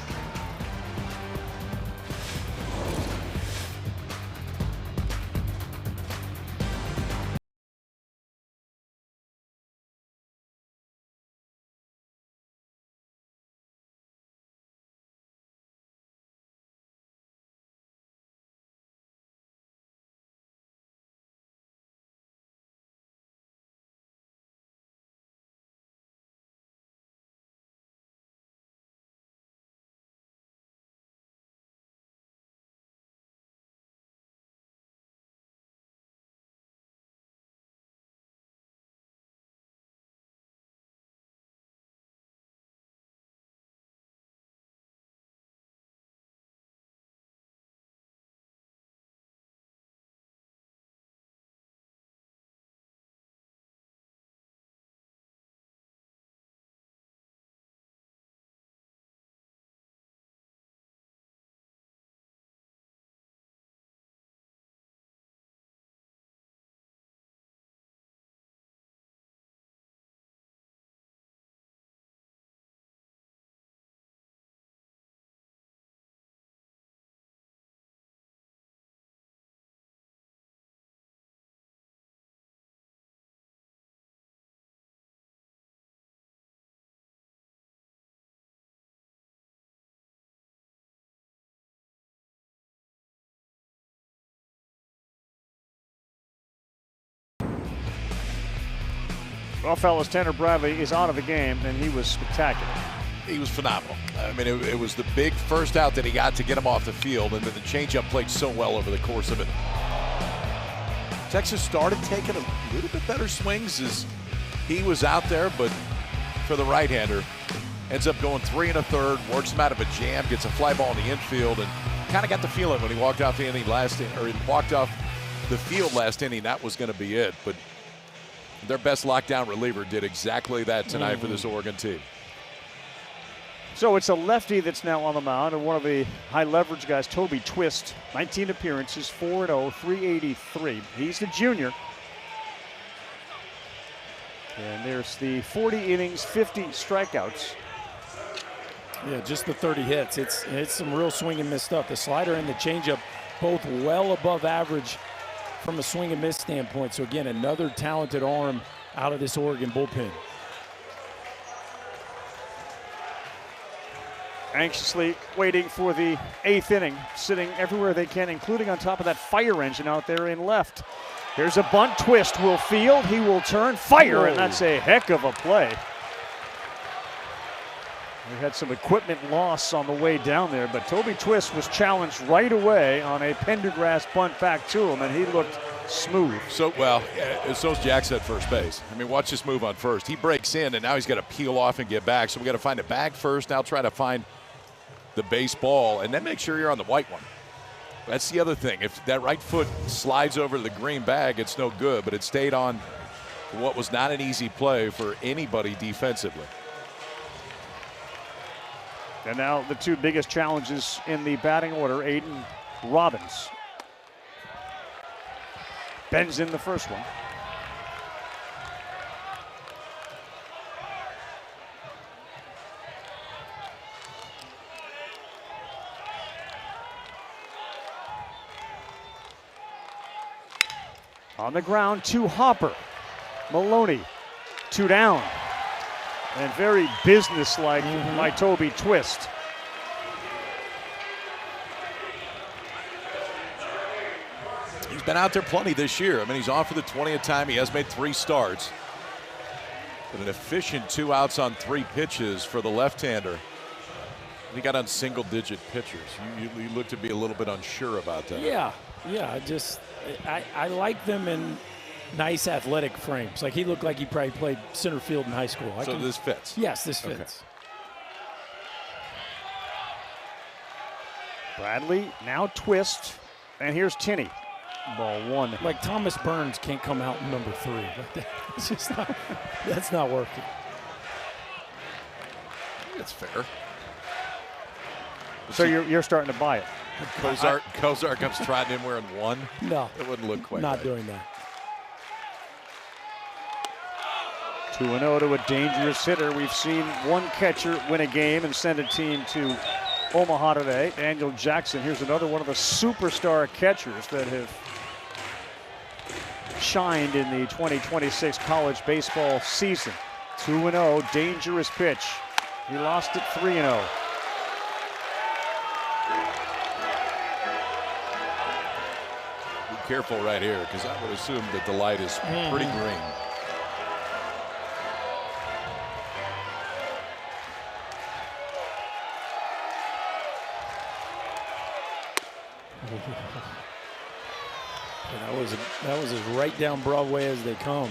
Well, fellas, Tanner Bradley is out of the game, and he was spectacular. He was phenomenal. I mean, it was the big first out that he got to get him off the field, and then the changeup played so well over the course of it. Texas started taking a little bit better swings as he was out there, but for the right-hander, ends up going 3 1/3, works him out of a jam, gets a fly ball in the infield, and kind of got the feeling when he walked off the inning walked off the field last inning that was going to be it. But their best lockdown reliever did exactly that tonight for this Oregon team. So it's a lefty that's now on the mound, and one of the high leverage guys, Toby Twist, 19 appearances, 4-0, 383. He's the junior. And there's the 40 innings, 50 strikeouts. Yeah, just the 30 hits. It's some real swing and miss stuff. The slider and the changeup both well above average from a swing and miss standpoint. So again, another talented arm out of this Oregon bullpen. Anxiously waiting for the 8th inning, sitting everywhere they can, including on top of that fire engine out there in left. Here's a bunt. Twist will field. He will turn, fire, and that's a heck of a play. We had some equipment loss on the way down there, but Toby Twist was challenged right away on a Pendergrass bunt back to him, and he looked smooth. So's Jackson at first base. I mean, watch this move on first. He breaks in, and now he's got to peel off and get back. So we got to find a bag first, now try to find the base ball, and then make sure you're on the white one. That's the other thing. If that right foot slides over to the green bag, it's no good, but it stayed on what was not an easy play for anybody defensively. And now the two biggest challenges in the batting order, Aiden Robbins. Bends in the first one. On the ground to Hopper. Maloney, 2 down. And very businesslike by Toby Twist. He's been out there plenty this year. I mean, he's on for the 20th time. He has made 3 starts. But an efficient 2 outs on 3 pitches for the left-hander. He got on single-digit pitchers. You look to be a little bit unsure about that. Yeah. I like them in nice athletic frames. Like, he looked like he probably played center field in high school. This fits? Yes, this fits. Okay. Bradley, now Twist, and here's Tinney. Ball 1. Like, Thomas Burns can't come out in number 3. Like it's just not, that's not working. It's fair. So you're starting to buy it. Kozar comes trotting in wearing 1. No, it wouldn't look quite not right. doing that. 2-0 to a dangerous hitter. We've seen one catcher win a game and send a team to Omaha today. Daniel Jackson. Here's another one of the superstar catchers that have shined in the 2026 college baseball season. 2-0, dangerous pitch. He lost it 3-0. Be careful right here, because I would assume that the light is pretty green. That was as right down Broadway as they come.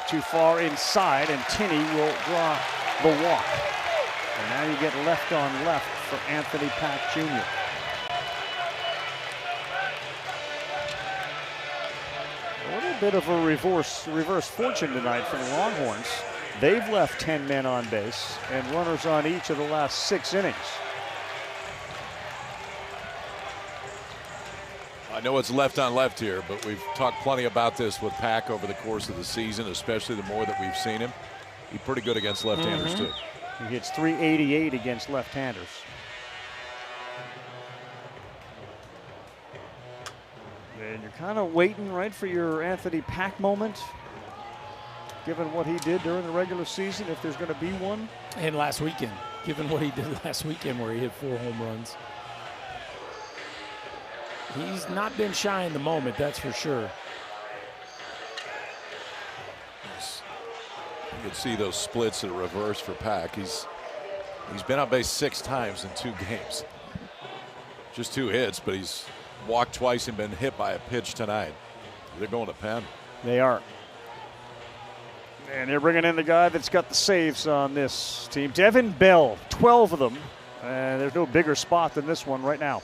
Too far inside, and Tinney will draw the walk. And now you get left on left for Anthony Pack Jr. A little bit of a reverse fortune tonight for the Longhorns. They've left 10 men on base and runners on each of the last 6 innings. I know it's left on left here, but we've talked plenty about this with Pack over the course of the season, especially the more that we've seen him. He's pretty good against left-handers, too. He hits .388 against left-handers. And you're kind of waiting, right, for your Anthony Pack moment, given what he did during the regular season, if there's going to be one. And last weekend. given what he did last weekend where he hit 4 home runs. He's not been shy in the moment, that's for sure. You can see those splits in reverse for Pack. He's been on base 6 times in 2 games. Just 2 hits, but he's walked twice and been hit by a pitch tonight. They're going to Penn. They are. And they're bringing in the guy that's got the saves on this team. Devin Bell, 12 of them. And there's no bigger spot than this one right now.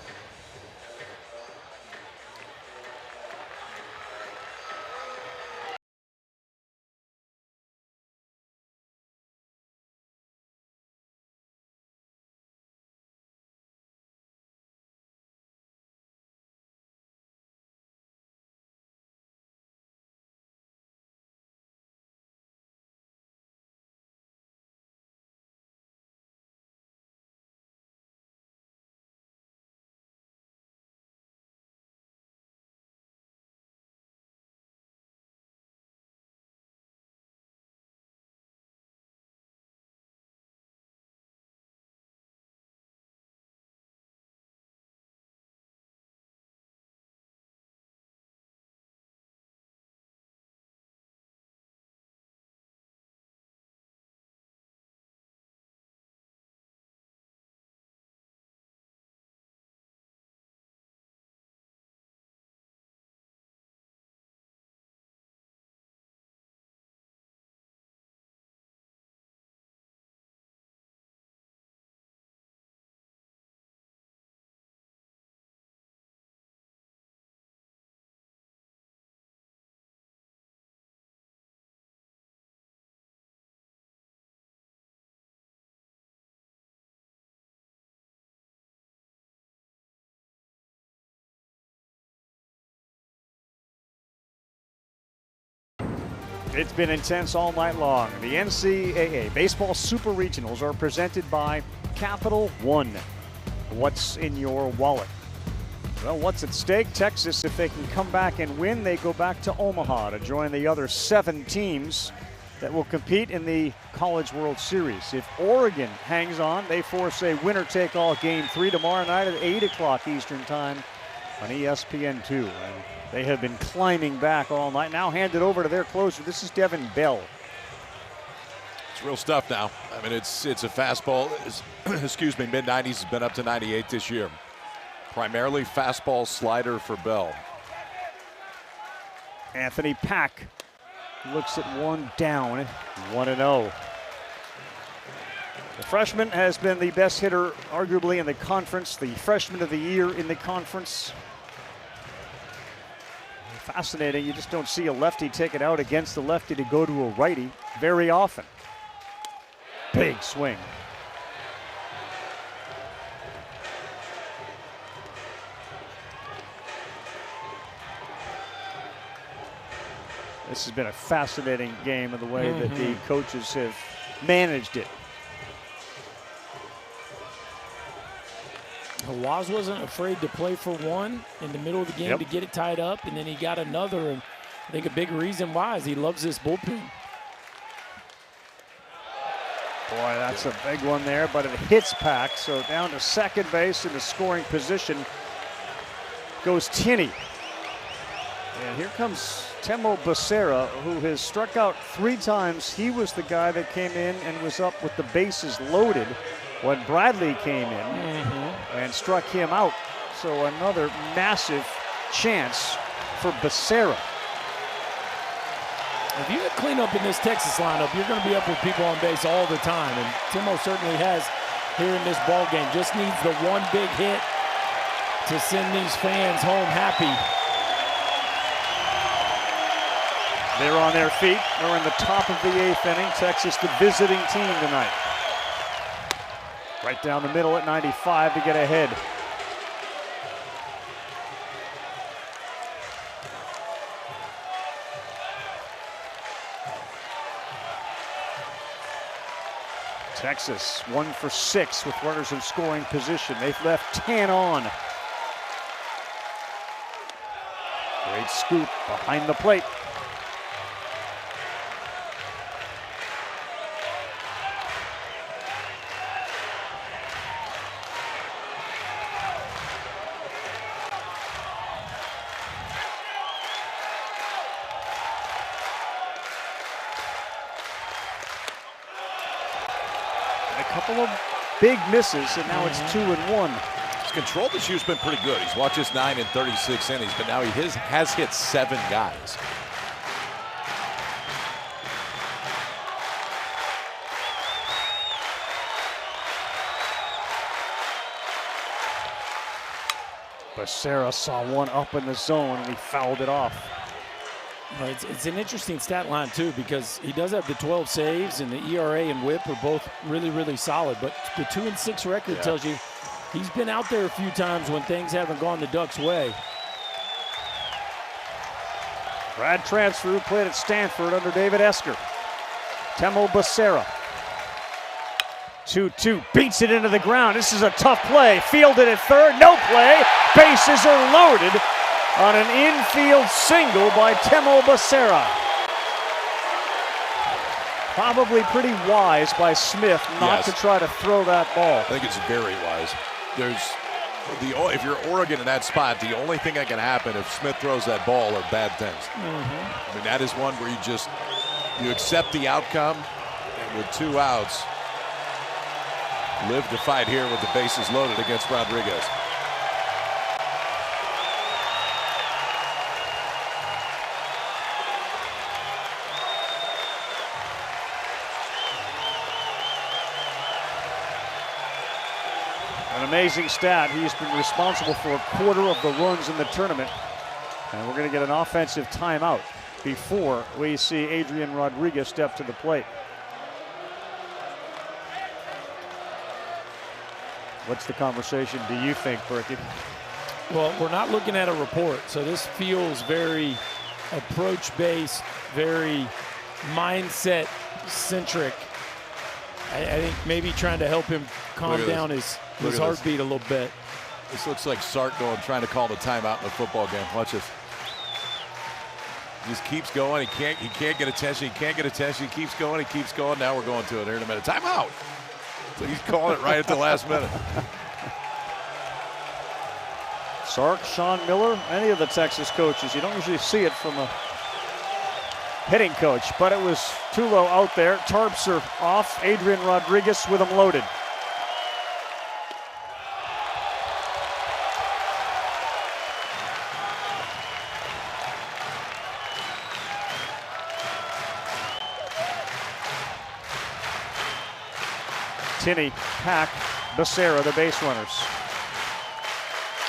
It's been intense all night long. The NCAA Baseball Super Regionals are presented by Capital One. What's in your wallet? Well, what's at stake? Texas, if they can come back and win, they go back to Omaha to join the other 7 teams that will compete in the College World Series. If Oregon hangs on, they force a winner-take-all Game 3 tomorrow night at 8 o'clock Eastern Time on ESPN2. And they have been climbing back all night. Now handed over to their closer. This is Devin Bell. It's real stuff now. I mean, it's a fastball. Excuse me, mid-90s, has been up to 98 this year. Primarily fastball slider for Bell. Anthony Pack looks at one down, 1-0. The freshman has been the best hitter, arguably, in the conference, the freshman of the year in the conference. Fascinating, you just don't see a lefty take it out against the lefty to go to a righty very often. Big swing. This has been a fascinating game in the way that the coaches have managed it. Waz wasn't afraid to play for one in the middle of the game to get it tied up, and then he got another. And I think a big reason why is he loves this bullpen. Boy, that's a big one there, but it hits Pack, so down to second base in the scoring position goes Tinney. And here comes Temo Becerra, who has struck out 3 times. He was the guy that came in and was up with the bases loaded when Bradley came in and struck him out. So another massive chance for Becerra. If you get cleanup in this Texas lineup, you're going to be up with people on base all the time, and Timo certainly has here in this ball game. Just needs the one big hit to send these fans home happy. They're on their feet. They're in the top of the 8th inning. Texas, the visiting team tonight. Right down the middle at 95 to get ahead. Texas 1 for 6 with runners in scoring position. They've left 10 on. Great scoop behind the plate. couple of big misses, and now it's 2-1. His control this year's been pretty good. He's watched just 9 in 36 innings, but now he has hit 7 guys. Becerra saw one up in the zone, and he fouled it off. Well, it's an interesting stat line, too, because he does have the 12 saves, and the ERA and WHIP are both really, really solid. But the 2-6 record tells you he's been out there a few times when things haven't gone the Ducks' way. Grad transfer who played at Stanford under David Esker. Temo Becerra. 2-2, beats it into the ground. This is a tough play. Fielded at third, no play. Bases are loaded on an infield single by Temo Becerra. Probably pretty wise by Smith not to try to throw that ball. I think it's very wise. If you're Oregon in that spot, the only thing that can happen if Smith throws that ball are bad things. I mean, that is one where you accept the outcome, and with 2 outs, live to fight here with the bases loaded against Rodriguez. An amazing stat. He's been responsible for a quarter of the runs in the tournament. And we're going to get an offensive timeout before we see Adrian Rodriguez step to the plate. What's the conversation, do you think, Berkey? Well, we're not looking at a report, so this feels very approach-based, very mindset-centric. I think maybe trying to help him calm down his heartbeat a little bit. This looks like Sark trying to call the timeout in a football game. Watch this. He just keeps going. He can't get attention. He can't get attention. He keeps going. He keeps going. Now we're going to it here in a minute. Timeout. So he's calling it right at the last minute. Sark, Sean Miller, any of the Texas coaches. You don't usually see it from a hitting coach, but it was Tulo out there. Tarps are off. Adrian Rodriguez with them loaded. Tinney, Pack, Becerra, the base runners.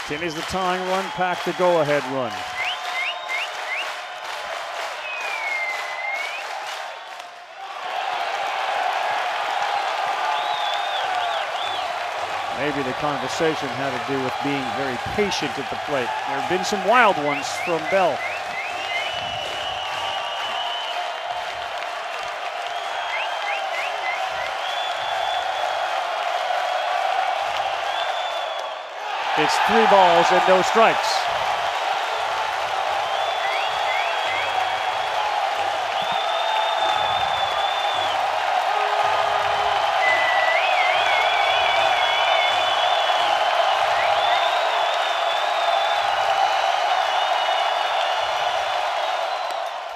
Tinney's the tying run, Pack the go-ahead run. Maybe the conversation had to do with being very patient at the plate. There have been some wild ones from Bell. It's 3 balls and no strikes.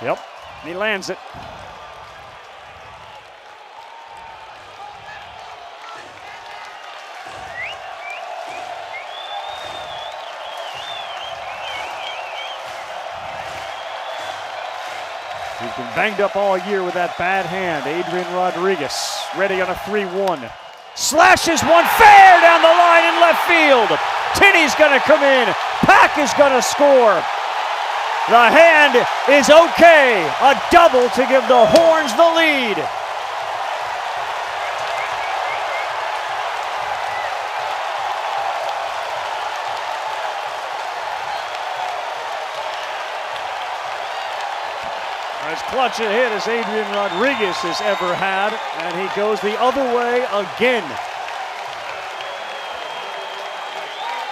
Yep, he lands it. He's been banged up all year with that bad hand. Adrian Rodriguez ready on a 3-1. Slashes one fair down the line in left field. Tinney's gonna come in. Pack is gonna score. The hand is okay. A double to give the Horns the lead. As clutch a hit as Adrian Rodriguez has ever had, and he goes the other way again.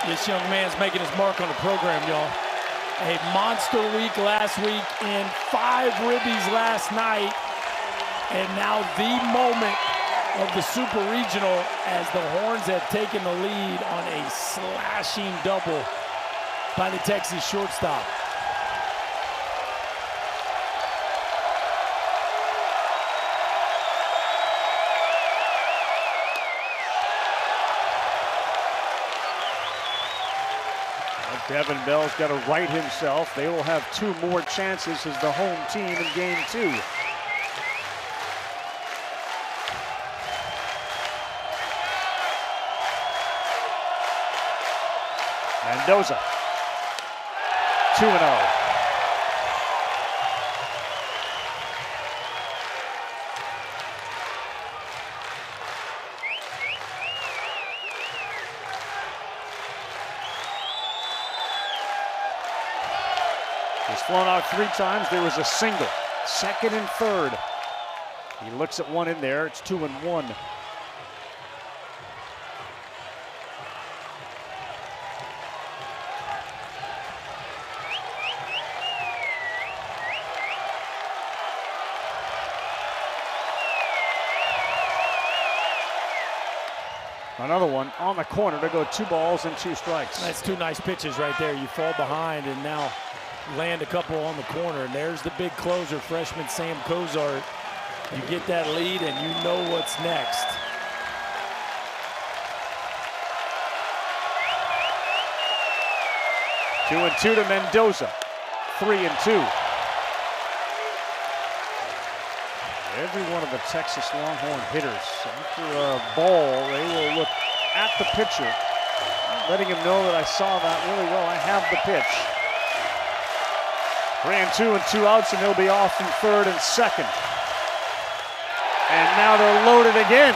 This young man's making his mark on the program, y'all. A monster week last week and 5 ribbies last night. And now the moment of the Super Regional as the Horns have taken the lead on a slashing double by the Texas shortstop. Devin Bell's got to right himself. They will have 2 more chances as the home team in game 2. Mendoza, 2-0. He's flown out 3 times. There was a single. 2nd and 3rd. He looks at one in there. It's 2-1. Another one on the corner to go 2 balls and 2 strikes. That's 2 nice pitches right there. You fall behind and now land a couple on the corner. And there's the big closer, freshman Sam Cozart. You get that lead and you know what's next. Two and 2 to Mendoza. 3-2. Every one of the Texas Longhorn hitters, after a ball, they will look at the pitcher, letting him know that I saw that really well. I have the pitch. 3-2 and 2 outs, and they'll be off in 3rd and 2nd. And now they're loaded again.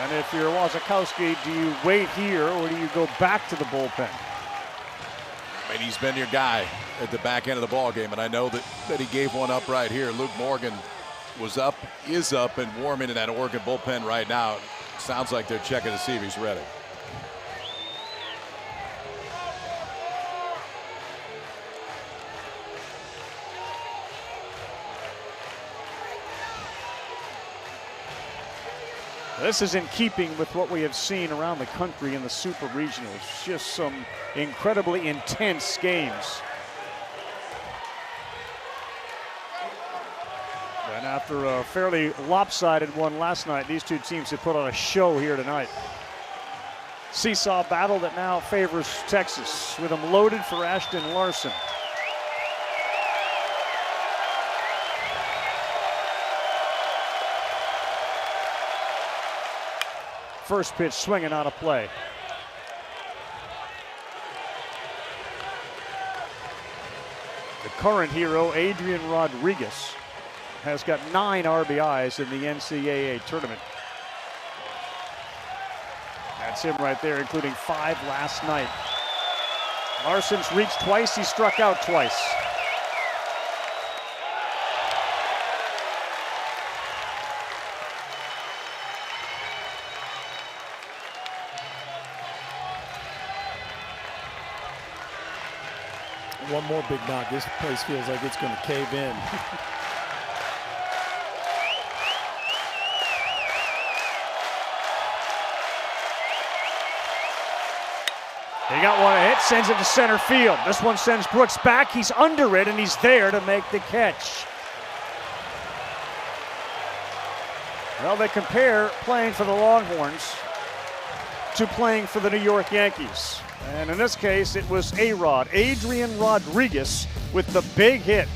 And if you're Wasikowski, do you wait here or do you go back to the bullpen? I mean, he's been your guy at the back end of the ball game, and I know that he gave one up right here. Luke Morgan is up and warming in that Oregon bullpen right now. Sounds like they're checking to see if he's ready. This is in keeping with what we have seen around the country in the Super Regionals. Just some incredibly intense games. And after a fairly lopsided one last night, these 2 teams have put on a show here tonight. Seesaw battle that now favors Texas, with them loaded for Ashton Larson. First pitch swinging out of play. The current hero, Adrian Rodriguez, has got 9 RBIs in the NCAA tournament. That's him right there, including 5 last night. Larson's reached twice, he struck out twice. One more big knock. This place feels like it's going to cave in. He got one a hit, sends it to center field. This one sends Brooks back. He's under it, and he's there to make the catch. Well, they compare playing for the Longhorns to playing for the New York Yankees. And in this case, it was A-Rod, Adrian Rodriguez, with the big hit.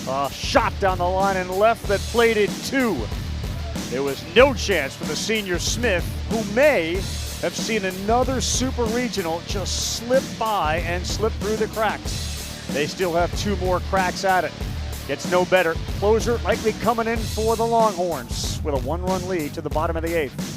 A shot down the line and left that plated 2. There was no chance for the senior Smith, who may have seen another Super Regional just slip by and slip through the cracks. They still have 2 more cracks at it. Gets no better. Closer likely coming in for the Longhorns with a 1-run lead to the bottom of the 8th.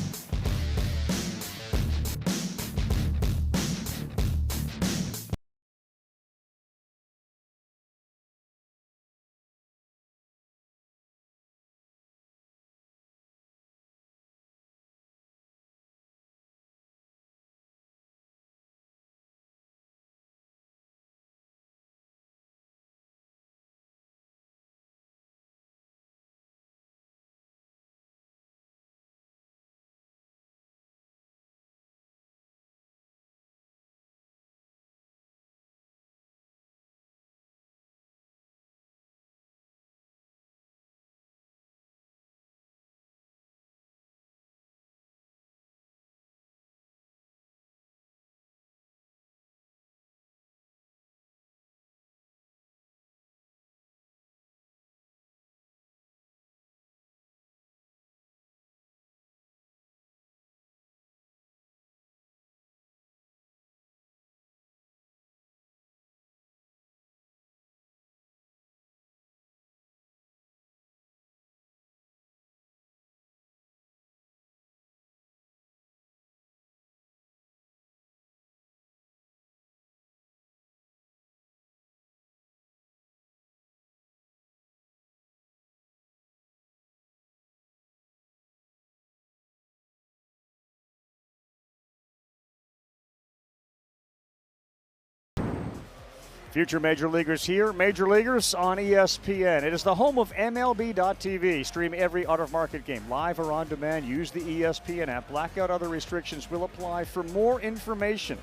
Future Major Leaguers here, Major Leaguers on ESPN. It is the home of MLB.tv. Stream every out-of-market game, live or on demand. Use the ESPN app. Blackout other restrictions will apply. For more information,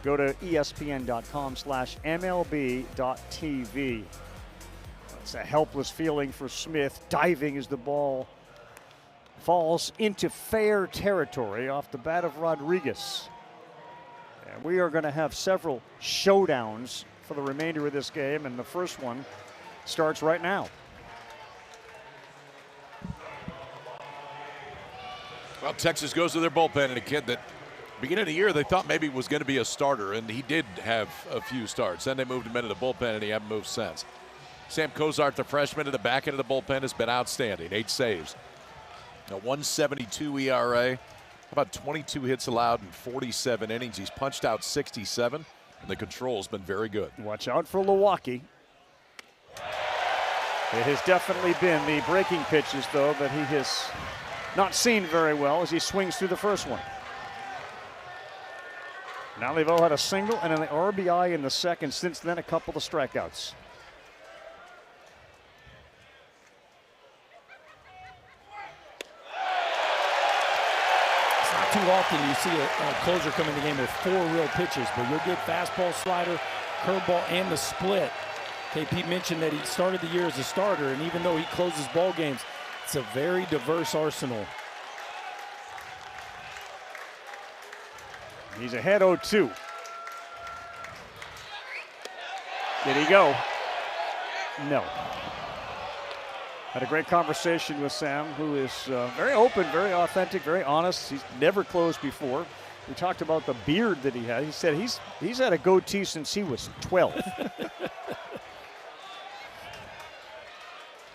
go to espn.com/MLB.tv. It's a helpless feeling for Smith, diving as the ball falls into fair territory off the bat of Rodriguez. And we are going to have several showdowns for the remainder of this game, and the first one starts right now. Well, Texas goes to their bullpen, and a kid that beginning of the year they thought maybe was going to be a starter, and he did have a few starts. Then they moved him into the bullpen, and he hasn't moved since. Sam Cozart, the freshman in the back end of the bullpen, has been outstanding. 8 saves. A 1.72 ERA. About 22 hits allowed in 47 innings. He's punched out 67, and the control's been very good. Watch out for Milwaukee. It has definitely been the breaking pitches, though, that he has not seen very well as he swings through the first one. Now they've all had a single and an RBI in the second. Since then, a couple of strikeouts. Too often you see a closer come in the game with 4 real pitches, but you'll get fastball, slider, curveball, and the split. KP mentioned that he started the year as a starter, and even though he closes ball games, it's a very diverse arsenal. He's ahead 0-2. Did he go? No. Had a great conversation with Sam, who is very open, very authentic, very honest. He's never closed before. We talked about the beard that he had. He said he's had a goatee since he was 12.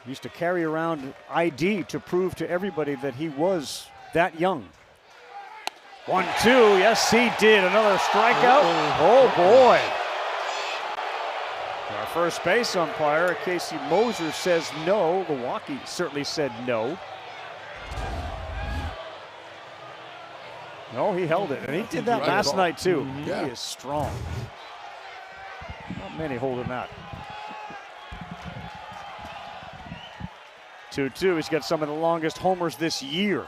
He used to carry around ID to prove to everybody that he was that young. 1-2, yes he did. Another strikeout. Oh boy. Our first base umpire, Casey Moser, says no. Milwaukee certainly said no. No, he held it, and he did that last night too. Yeah. He is strong. Not many holding that. 2-2, he's got some of the longest homers this year.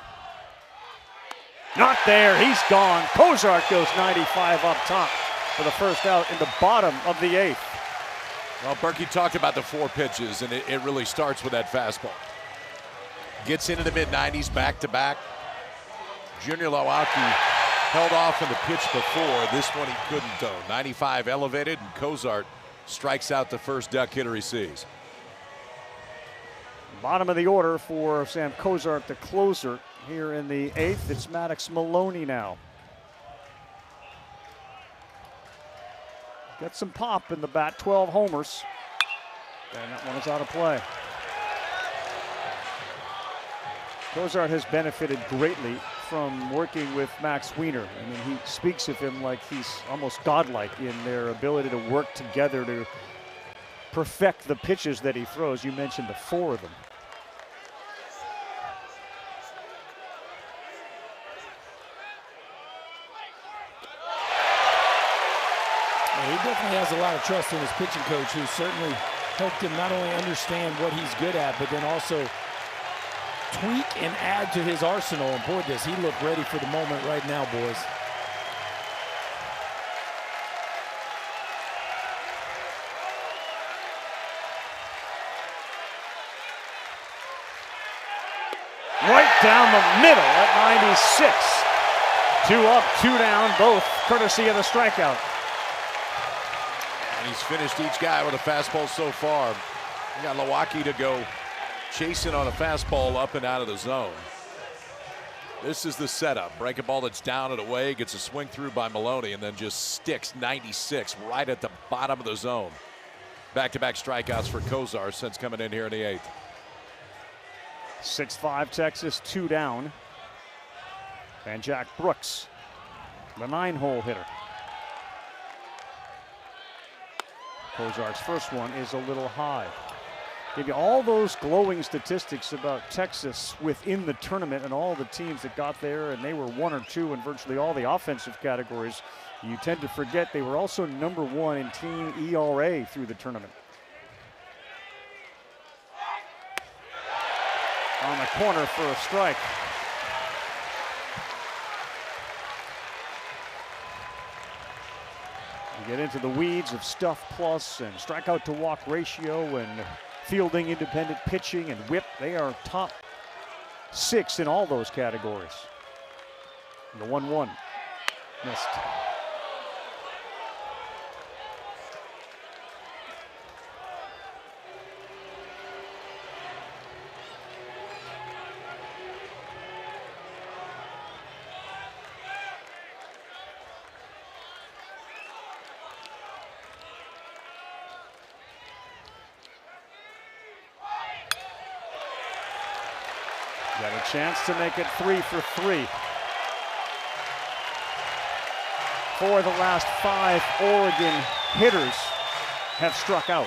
Not there, he's gone. Cozart goes 95 up top for the first out in the bottom of the 8th. Well, Berkey talked about the 4 pitches, and it really starts with that fastball. Gets into the mid-90s back-to-back. Junior Milwaukee held off in the pitch before. This one he couldn't, though. 95 elevated, and Cozart strikes out the first duck hitter he sees. Bottom of the order for Sam Cozart, the closer here in the 8th. It's Maddox Maloney now. Got some pop in the bat, 12 homers. And that one is out of play. Cozart has benefited greatly from working with Max Wiener. I mean, he speaks of him like he's almost godlike in their ability to work together to perfect the pitches that he throws. You mentioned the 4 of them. He definitely has a lot of trust in his pitching coach, who certainly helped him not only understand what he's good at, but then also tweak and add to his arsenal. And boy, does he look ready for the moment right now, boys. Right down the middle at 96. 2 up, 2 down, both courtesy of the strikeout. And he's finished each guy with a fastball so far. We got Milwaukee to go chasing on a fastball up and out of the zone. This is the setup. Breaking ball that's down and away, gets a swing through by Maloney, and then just sticks 96 right at the bottom of the zone. Back-to-back strikeouts for Cozart since coming in here in the 8th. 6-5 Texas, 2 down. And Jack Brooks, the 9-hole hitter. Cozart's first one is a little high. Gave you all those glowing statistics about Texas within the tournament and all the teams that got there, and they were 1 or 2 in virtually all the offensive categories. You tend to forget they were also number 1 in team ERA through the tournament. On the corner for a strike. You get into the weeds of stuff plus and strikeout to walk ratio and fielding, independent pitching, and whip. They are top 6 in all those categories. And the 1-1 missed. Got a chance to make it 3 for 3. 4 of the last 5 Oregon hitters have struck out.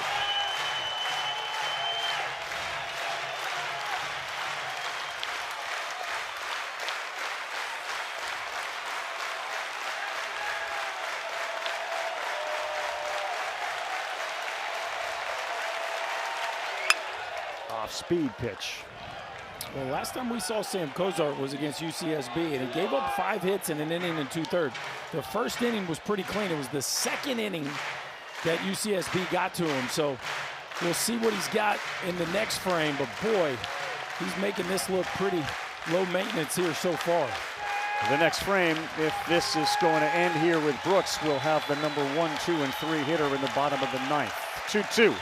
Off-speed pitch. Well, last time we saw Sam Cozart was against UCSB, and he gave up 5 hits in an inning and 2/3. The first inning was pretty clean. It was the second inning that UCSB got to him. So we'll see what he's got in the next frame. But boy, he's making this look pretty low maintenance here so far. The next frame, if this is going to end here with Brooks, will have the number 1, 2, and 3 hitter in the bottom of the 9th. 2-2.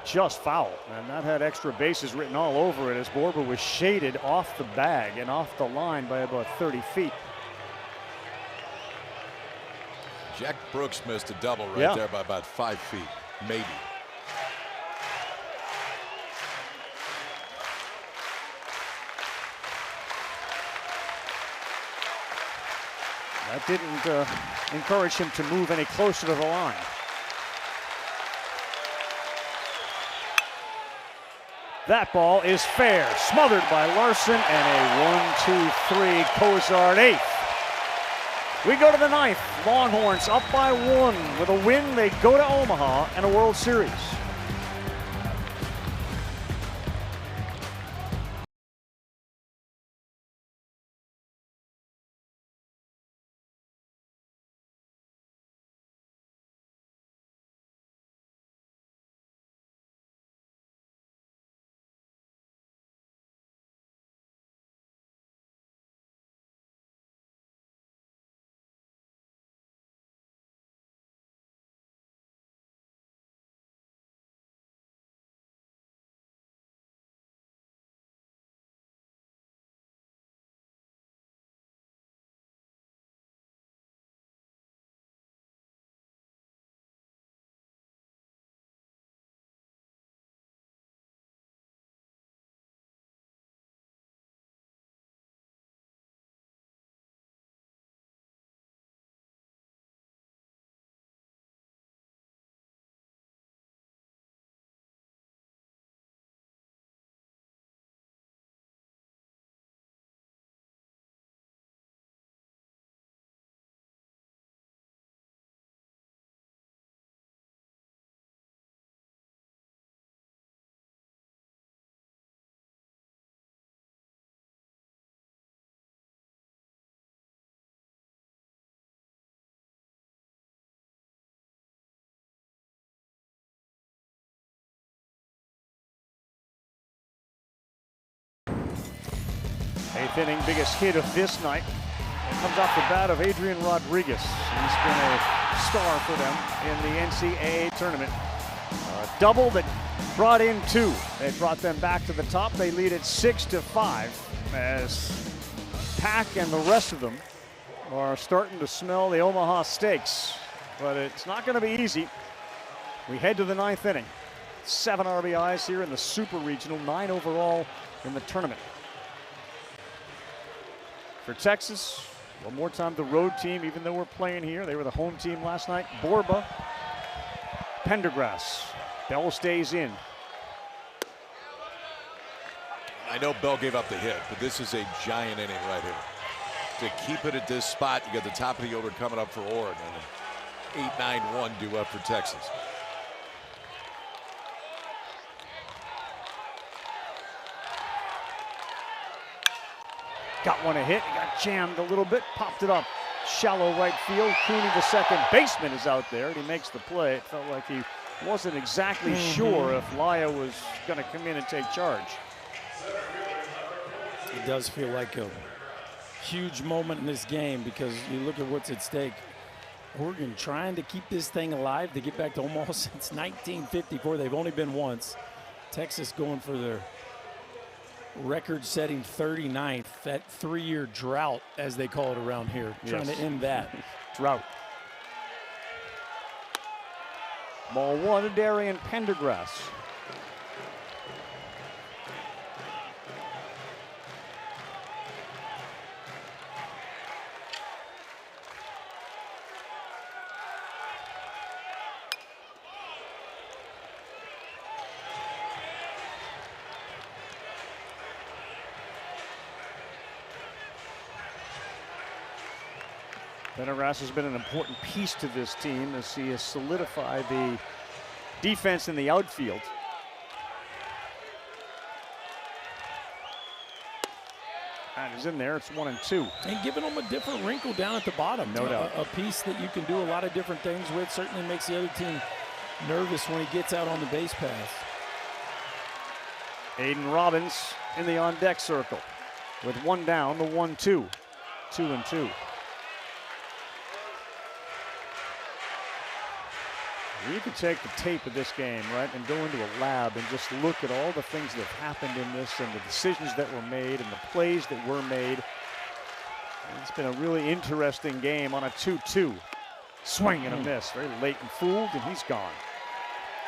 Just foul, and that had extra bases written all over it as Borba was shaded off the bag and off the line by about 30 feet. Jack Brooks missed a double right there by about 5 feet, maybe. That didn't encourage him to move any closer to the line. That ball is fair, smothered by Larson, and a 1-2-3 Cozart 8th. We go to the 9th. Longhorns up by 1. With a win, they go to Omaha and a World Series. Eighth inning, biggest hit of this night. It comes off the bat of Adrian Rodriguez. He's been a star for them in the NCAA tournament. A double that brought in 2. It brought them back to the top. They lead it 6-5 as Pack and the rest of them are starting to smell the Omaha Steaks. But it's not going to be easy. We head to the 9th inning. 7 RBIs here in the Super Regional, 9 overall in the tournament. For Texas, one more time the road team, even though we're playing here. They were the home team last night. Borba, Pendergrass, Bell stays in. I know Bell gave up the hit, but this is a giant inning right here. To keep it at this spot, you got the top of the order coming up for Oregon. 8-9-1 due up for Texas. Got one a hit. He got jammed a little bit. Popped it up. Shallow right field. Cooney, the second baseman, is out there, and he makes the play. It felt like he wasn't exactly sure if Laya was going to come in and take charge. It does feel like a huge moment in this game because you look at what's at stake. Oregon trying to keep this thing alive to get back to Omaha since 1954. They've only been once. Texas going for their record-setting 39th, that 3-year drought, as they call it around here, trying to end that. Drought. Ball one to Darian Pendergrass. Pendergrass has been an important piece to this team as he has solidified the defense in the outfield. That is in there. It's 1-2. And giving them a different wrinkle down at the bottom. No doubt. A piece that you can do a lot of different things with. Certainly makes the other team nervous when he gets out on the base pass. Aiden Robbins in the on-deck circle with one down, the 1-2. 2-2. You could take the tape of this game, right, and go into a lab and just look at all the things that have happened in this and the decisions that were made and the plays that were made. It's been a really interesting game on a 2-2. Swing and a miss. Very late and fooled, and he's gone.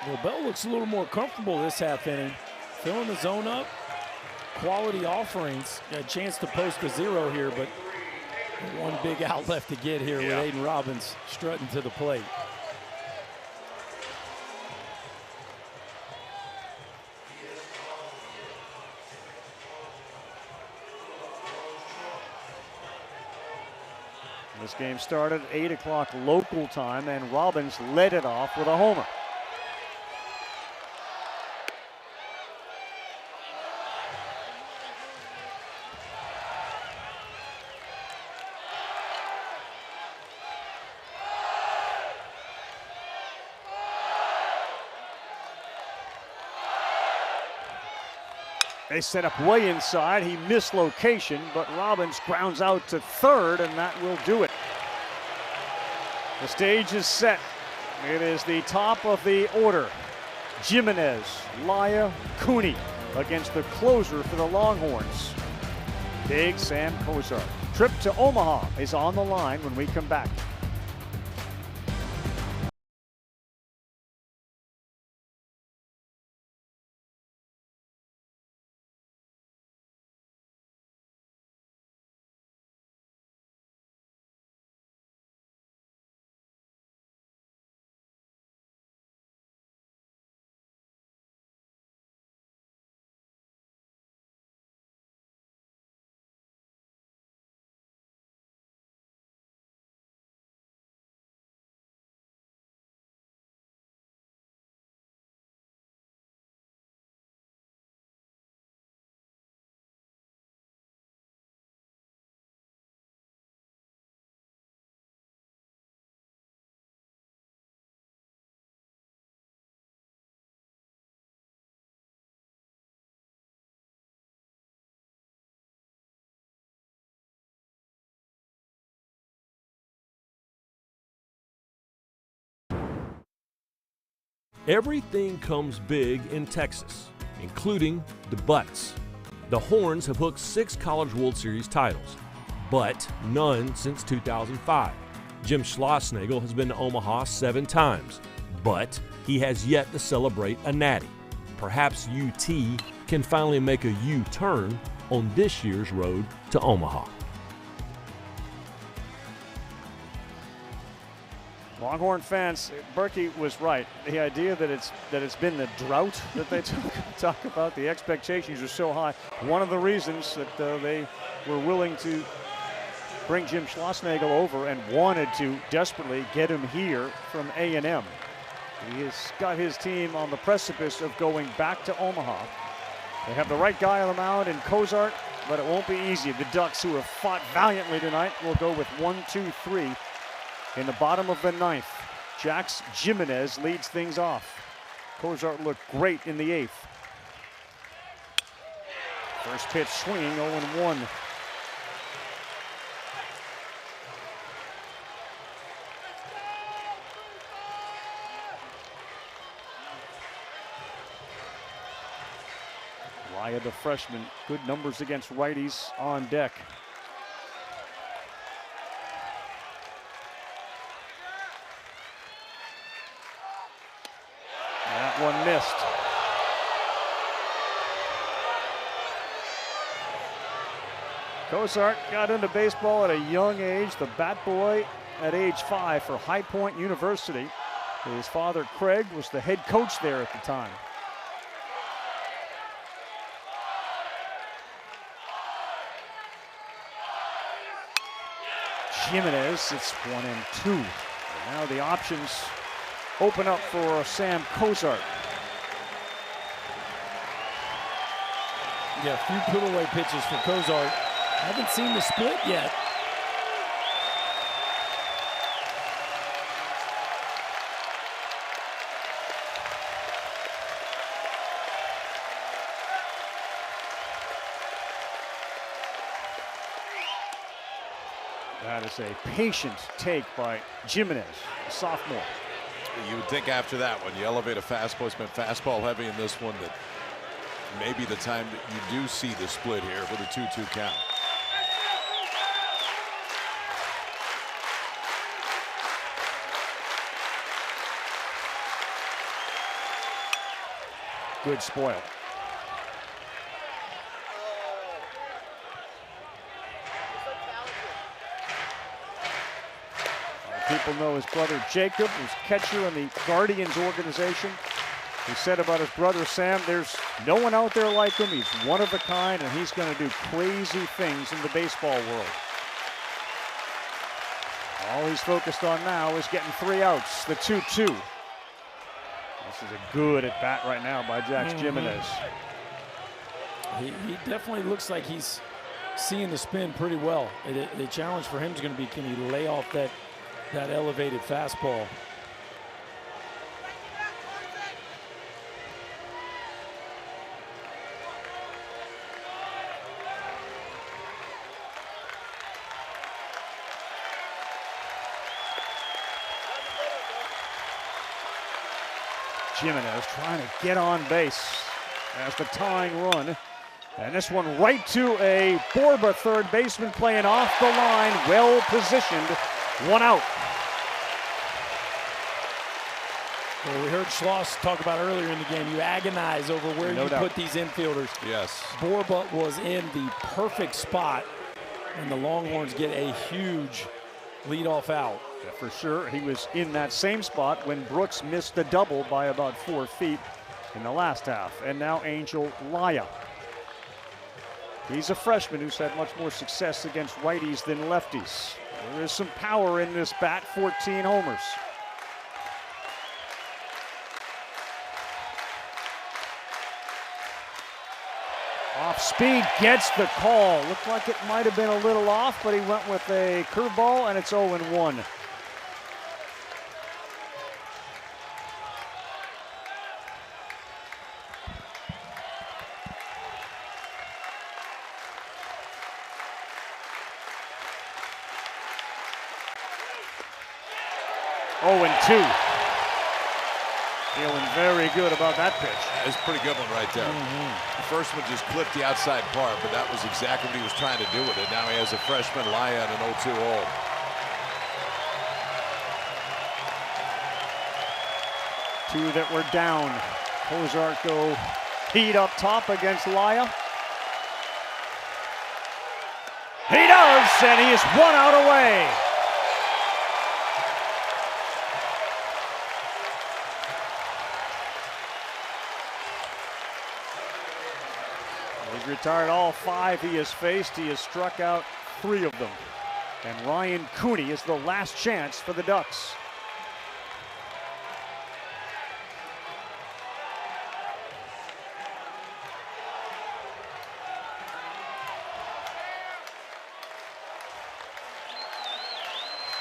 Well, Bell looks a little more comfortable this half inning. Filling the zone up. Quality offerings. Got a chance to post a 0 here, but one big out left to get here with Aiden Robbins strutting to the plate. This game started at 8 o'clock local time, and Robbins led it off with a homer. They set up way inside. He missed location, but Robbins grounds out to third, and that will do it. The stage is set. It is the top of the order. Jimenez, Laya, Cooney against the closer for the Longhorns, Big Sam Kozar. Trip to Omaha is on the line when we come back. Everything comes big in Texas, including the butts. The Horns have hooked 6 College World Series titles, but none since 2005. Jim Schlossnagle has been to Omaha 7 times, but he has yet to celebrate a natty. Perhaps UT can finally make a U-turn on this year's road to Omaha. Longhorn fans, Berkey was right. The idea that it's been the drought that they talk about, the expectations are so high. One of the reasons that they were willing to bring Jim Schlossnagle over and wanted to desperately get him here from A&M. He has got his team on the precipice of going back to Omaha. They have the right guy on the mound in Cozart, but it won't be easy. The Ducks, who have fought valiantly tonight, will go with 1-2-3 in the bottom of the ninth. Jax Jimenez leads things off. Cozart looked great in the eighth. First pitch swinging, 0-1. Laya, the freshman, good numbers against righties on deck. That one missed. Cozart got into baseball at a young age, the bat boy at age 5 for High Point University. His father, Craig, was the head coach there at the time. Jimenez, it's 1-2. Now the options open up for Sam Cozart. Yeah, a few put-away pitches for Cozart. Haven't seen the split yet. That is a patient take by Jimenez, a sophomore. You would think after that, when you elevate a fastball, it's been fastball heavy in this one, that maybe the time that you do see the split here with a 2-2 count. Good spoil. People know his brother Jacob, who's catcher in the Guardians organization. He said about his brother Sam, there's no one out there like him. He's one of a kind, and he's going to do crazy things in the baseball world. All he's focused on now is getting 3 outs, the 2-2. This is a good at bat right now by Jax Jimenez. He definitely looks like he's seeing the spin pretty well. The challenge for him is going to be, can he lay off that elevated fastball? Jimenez trying to get on base as the tying run. And this one right to a Borba third baseman playing off the line, well positioned, 1 out. Well, we heard Schloss talk about earlier in the game, you agonize over where you put these infielders. Yes. Borba was in the perfect spot, and the Longhorns get a huge leadoff out. Yeah, for sure, he was in that same spot when Brooks missed the double by about 4 feet in the last half. And now Angel Laya. He's a freshman who's had much more success against righties than lefties. There is some power in this bat, 14 homers. Off speed, gets the call. Looked like it might have been a little off, but he went with a curveball, and it's 0-1. Feeling very good about that pitch. It's a pretty good one right there. The first one just clipped the outside part, but that was exactly what he was trying to do with it. Now he has a freshman Laya and an 0-2 hold. Two that were down. Cozart go heat up top against Laya. He does, and he is 1 out away. retired all 5 he has faced. He has struck out 3 of them. And Ryan Cooney is the last chance for the Ducks.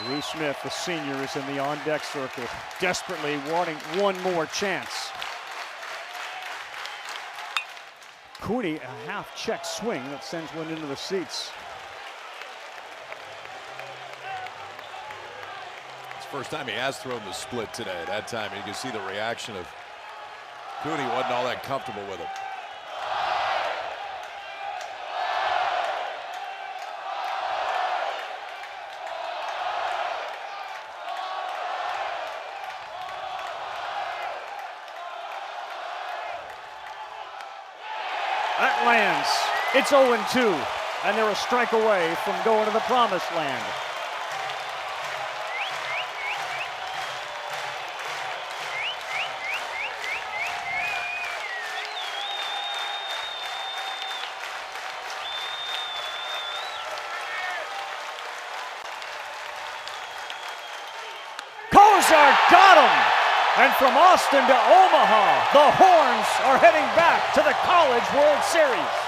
Drew Smith, the senior, is in the on-deck circle, desperately wanting one more chance. Cooney, a half-check swing that sends one into the seats. It's the first time he has thrown the split today. That time you can see the reaction of Cooney. Wasn't all that comfortable with it. That lands. It's 0-2, and they're a strike away from going to the promised land. Cozart got him! And from Austin to Omaha, the Horns are heading back to the College World Series.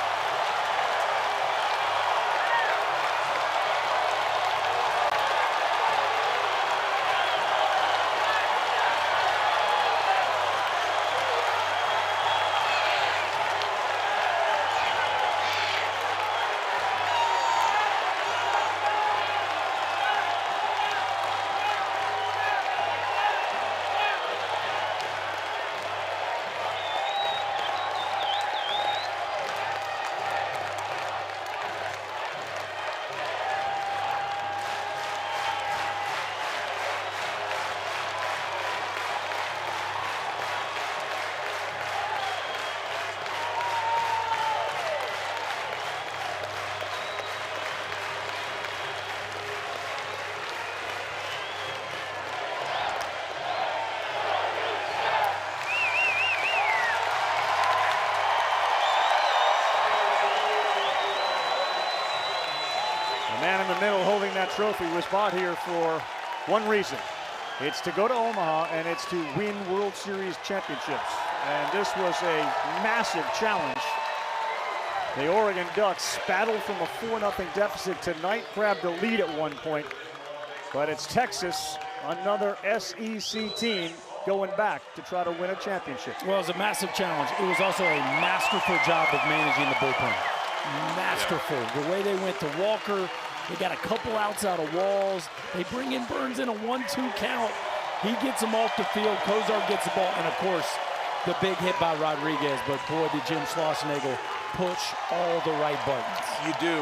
The man in the middle holding that trophy was brought here for one reason. It's to go to Omaha, and it's to win World Series championships. And this was a massive challenge. The Oregon Ducks battled from a 4-0 deficit tonight, grabbed a lead at one point. But it's Texas, another SEC team, going back to try to win a championship. Well, it was a massive challenge. It was also a masterful job of managing the bullpen. Masterful. Yeah. The way they went to Walker, they got a couple outs out of Walls. They bring in Burns in a 1-2 count. He gets them off the field. Cozart gets the ball. And, of course, the big hit by Rodriguez. But, boy, did Jim Schlossnagle push all the right buttons. You do,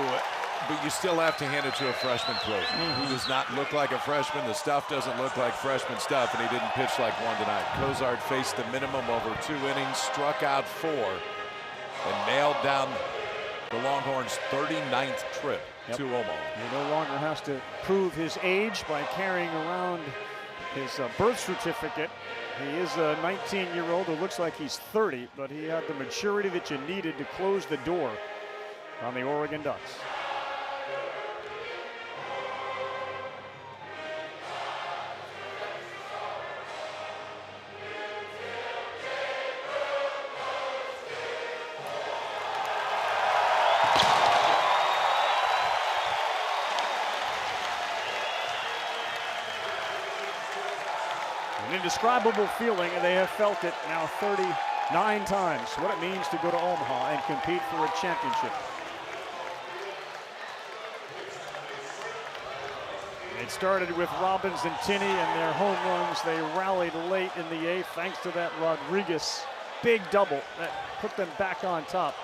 but you still have to hand it to a freshman closer. He does not look like a freshman. The stuff doesn't look like freshman stuff, and he didn't pitch like one tonight. Cozart faced the minimum over 2 innings, struck out 4, and nailed down the Longhorns' 39th trip to Omaha. He no longer has to prove his age by carrying around his birth certificate. He is a 19-year-old who looks like he's 30, but he had the maturity that you needed to close the door on the Oregon Ducks. An indescribable feeling, and they have felt it now 39 times. What it means to go to Omaha and compete for a championship. It started with Robbins and Tinney and their home runs. They rallied late in the 8th thanks to that Rodriguez big double that put them back on top.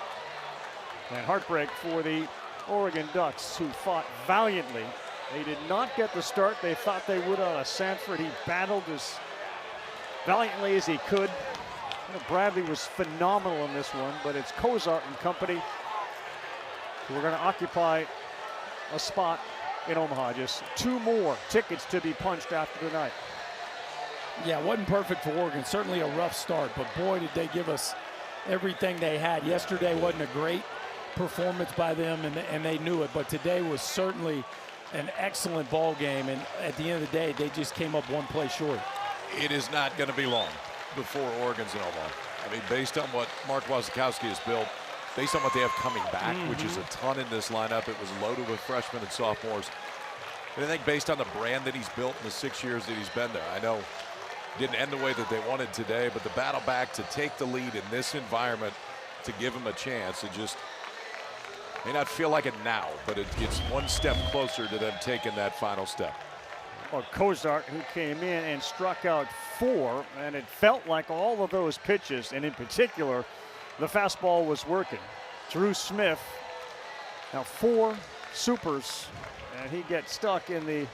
And heartbreak for the Oregon Ducks, who fought valiantly. They did not get the start they thought they would out of Sanford. He battled as valiantly as he could. Bradley was phenomenal in this one, but it's Cozart and company who are going to occupy a spot in Omaha. Just 2 more tickets to be punched after tonight. Yeah, it wasn't perfect for Oregon. Certainly a rough start, but boy, did they give us everything they had. Yesterday wasn't a great performance by them, and they knew it. But today was certainly an excellent ball game, and at the end of the day, they just came up one play short. It is not going to be long before Oregon's in Omaha. I mean, based on what Mark Wasikowski has built, based on what they have coming back, which is a ton in this lineup. It was loaded with freshmen and sophomores. And I think based on the brand that he's built in the 6 years that he's been there, I know it didn't end the way that they wanted today, but the battle back to take the lead in this environment, to give him a chance, it just may not feel like it now, but it's one step closer to them taking that final step. Well, Cozart, who came in and struck out 4, and it felt like all of those pitches, and in particular, the fastball was working. Drew Smith, now 4 supers, and he gets stuck in the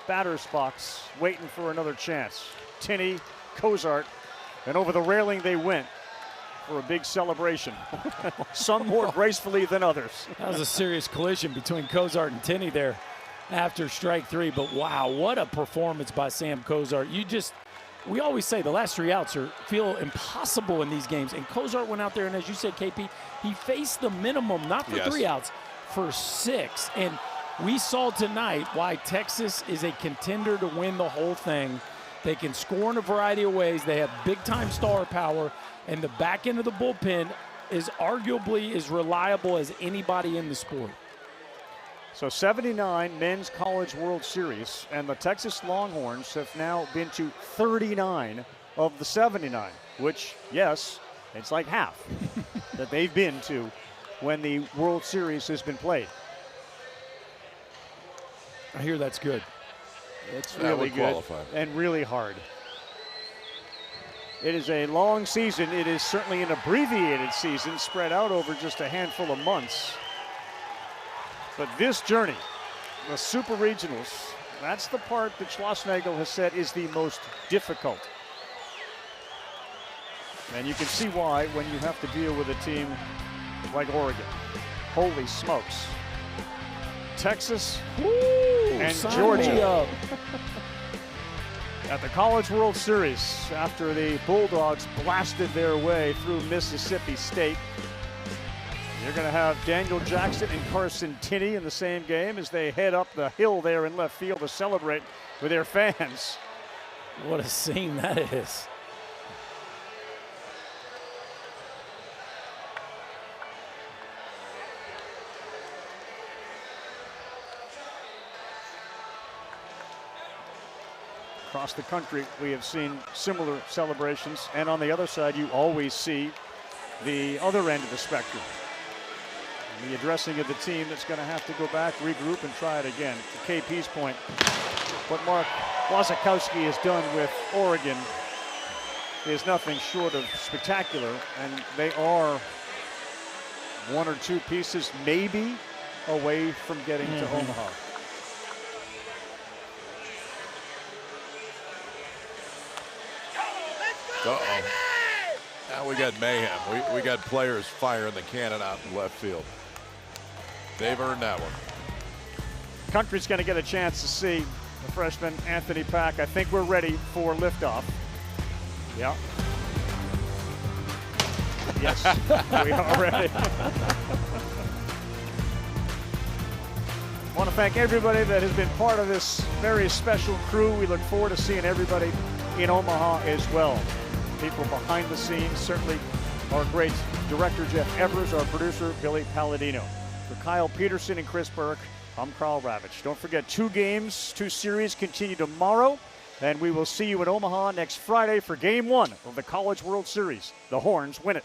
batter's box, waiting for another chance. Tinney, Cozart, and over the railing they went for a big celebration. Some more gracefully than others. That was a serious collision between Cozart and Tinney there after strike 3, but wow, what a performance by Sam Cozart. We always say the last 3 outs feel impossible in these games, and Cozart went out there, and as you said, KP, he faced the minimum, not for 3 outs, for 6. And we saw tonight why Texas is a contender to win the whole thing. They can score in a variety of ways. They have big-time star power, and the back end of the bullpen is arguably as reliable as anybody in the sport. So 79 Men's College World Series, and the Texas Longhorns have now been to 39 of the 79, which, yes, it's like half that they've been to when the World Series has been played. I hear that's good. It's really good and really hard. It is a long season. It is certainly an abbreviated season spread out over just a handful of months. But this journey, the Super Regionals, that's the part that Schlossnagle has said is the most difficult. And you can see why when you have to deal with a team like Oregon. Holy smokes. Texas and Georgia at the College World Series after the Bulldogs blasted their way through Mississippi State. You're going to have Daniel Jackson and Carson Tinney in the same game as they head up the hill there in left field to celebrate with their fans. What a scene that is. Across the country, we have seen similar celebrations, and on the other side, you always see the other end of the spectrum. The addressing of the team that's going to have to go back, regroup, and try it again. To KP's point, what Mark Wasikowski has done with Oregon is nothing short of spectacular, and they are 1 or 2 pieces maybe away from getting to Omaha. Uh-oh. Now we got mayhem. We got players firing the cannon out in left field. They've earned that one. Country's going to get a chance to see the freshman Anthony Pack. I think we're ready for liftoff. Yeah. Yes, we are ready. I want to thank everybody that has been part of this very special crew. We look forward to seeing everybody in Omaha as well. People behind the scenes, certainly our great director, Jeff Evers, our producer, Billy Palladino. For Kyle Peterson and Chris Burke, I'm Carl Ravitch. Don't forget, 2 games, 2 series continue tomorrow, and we will see you in Omaha next Friday for Game 1 of the College World Series. The Horns win it.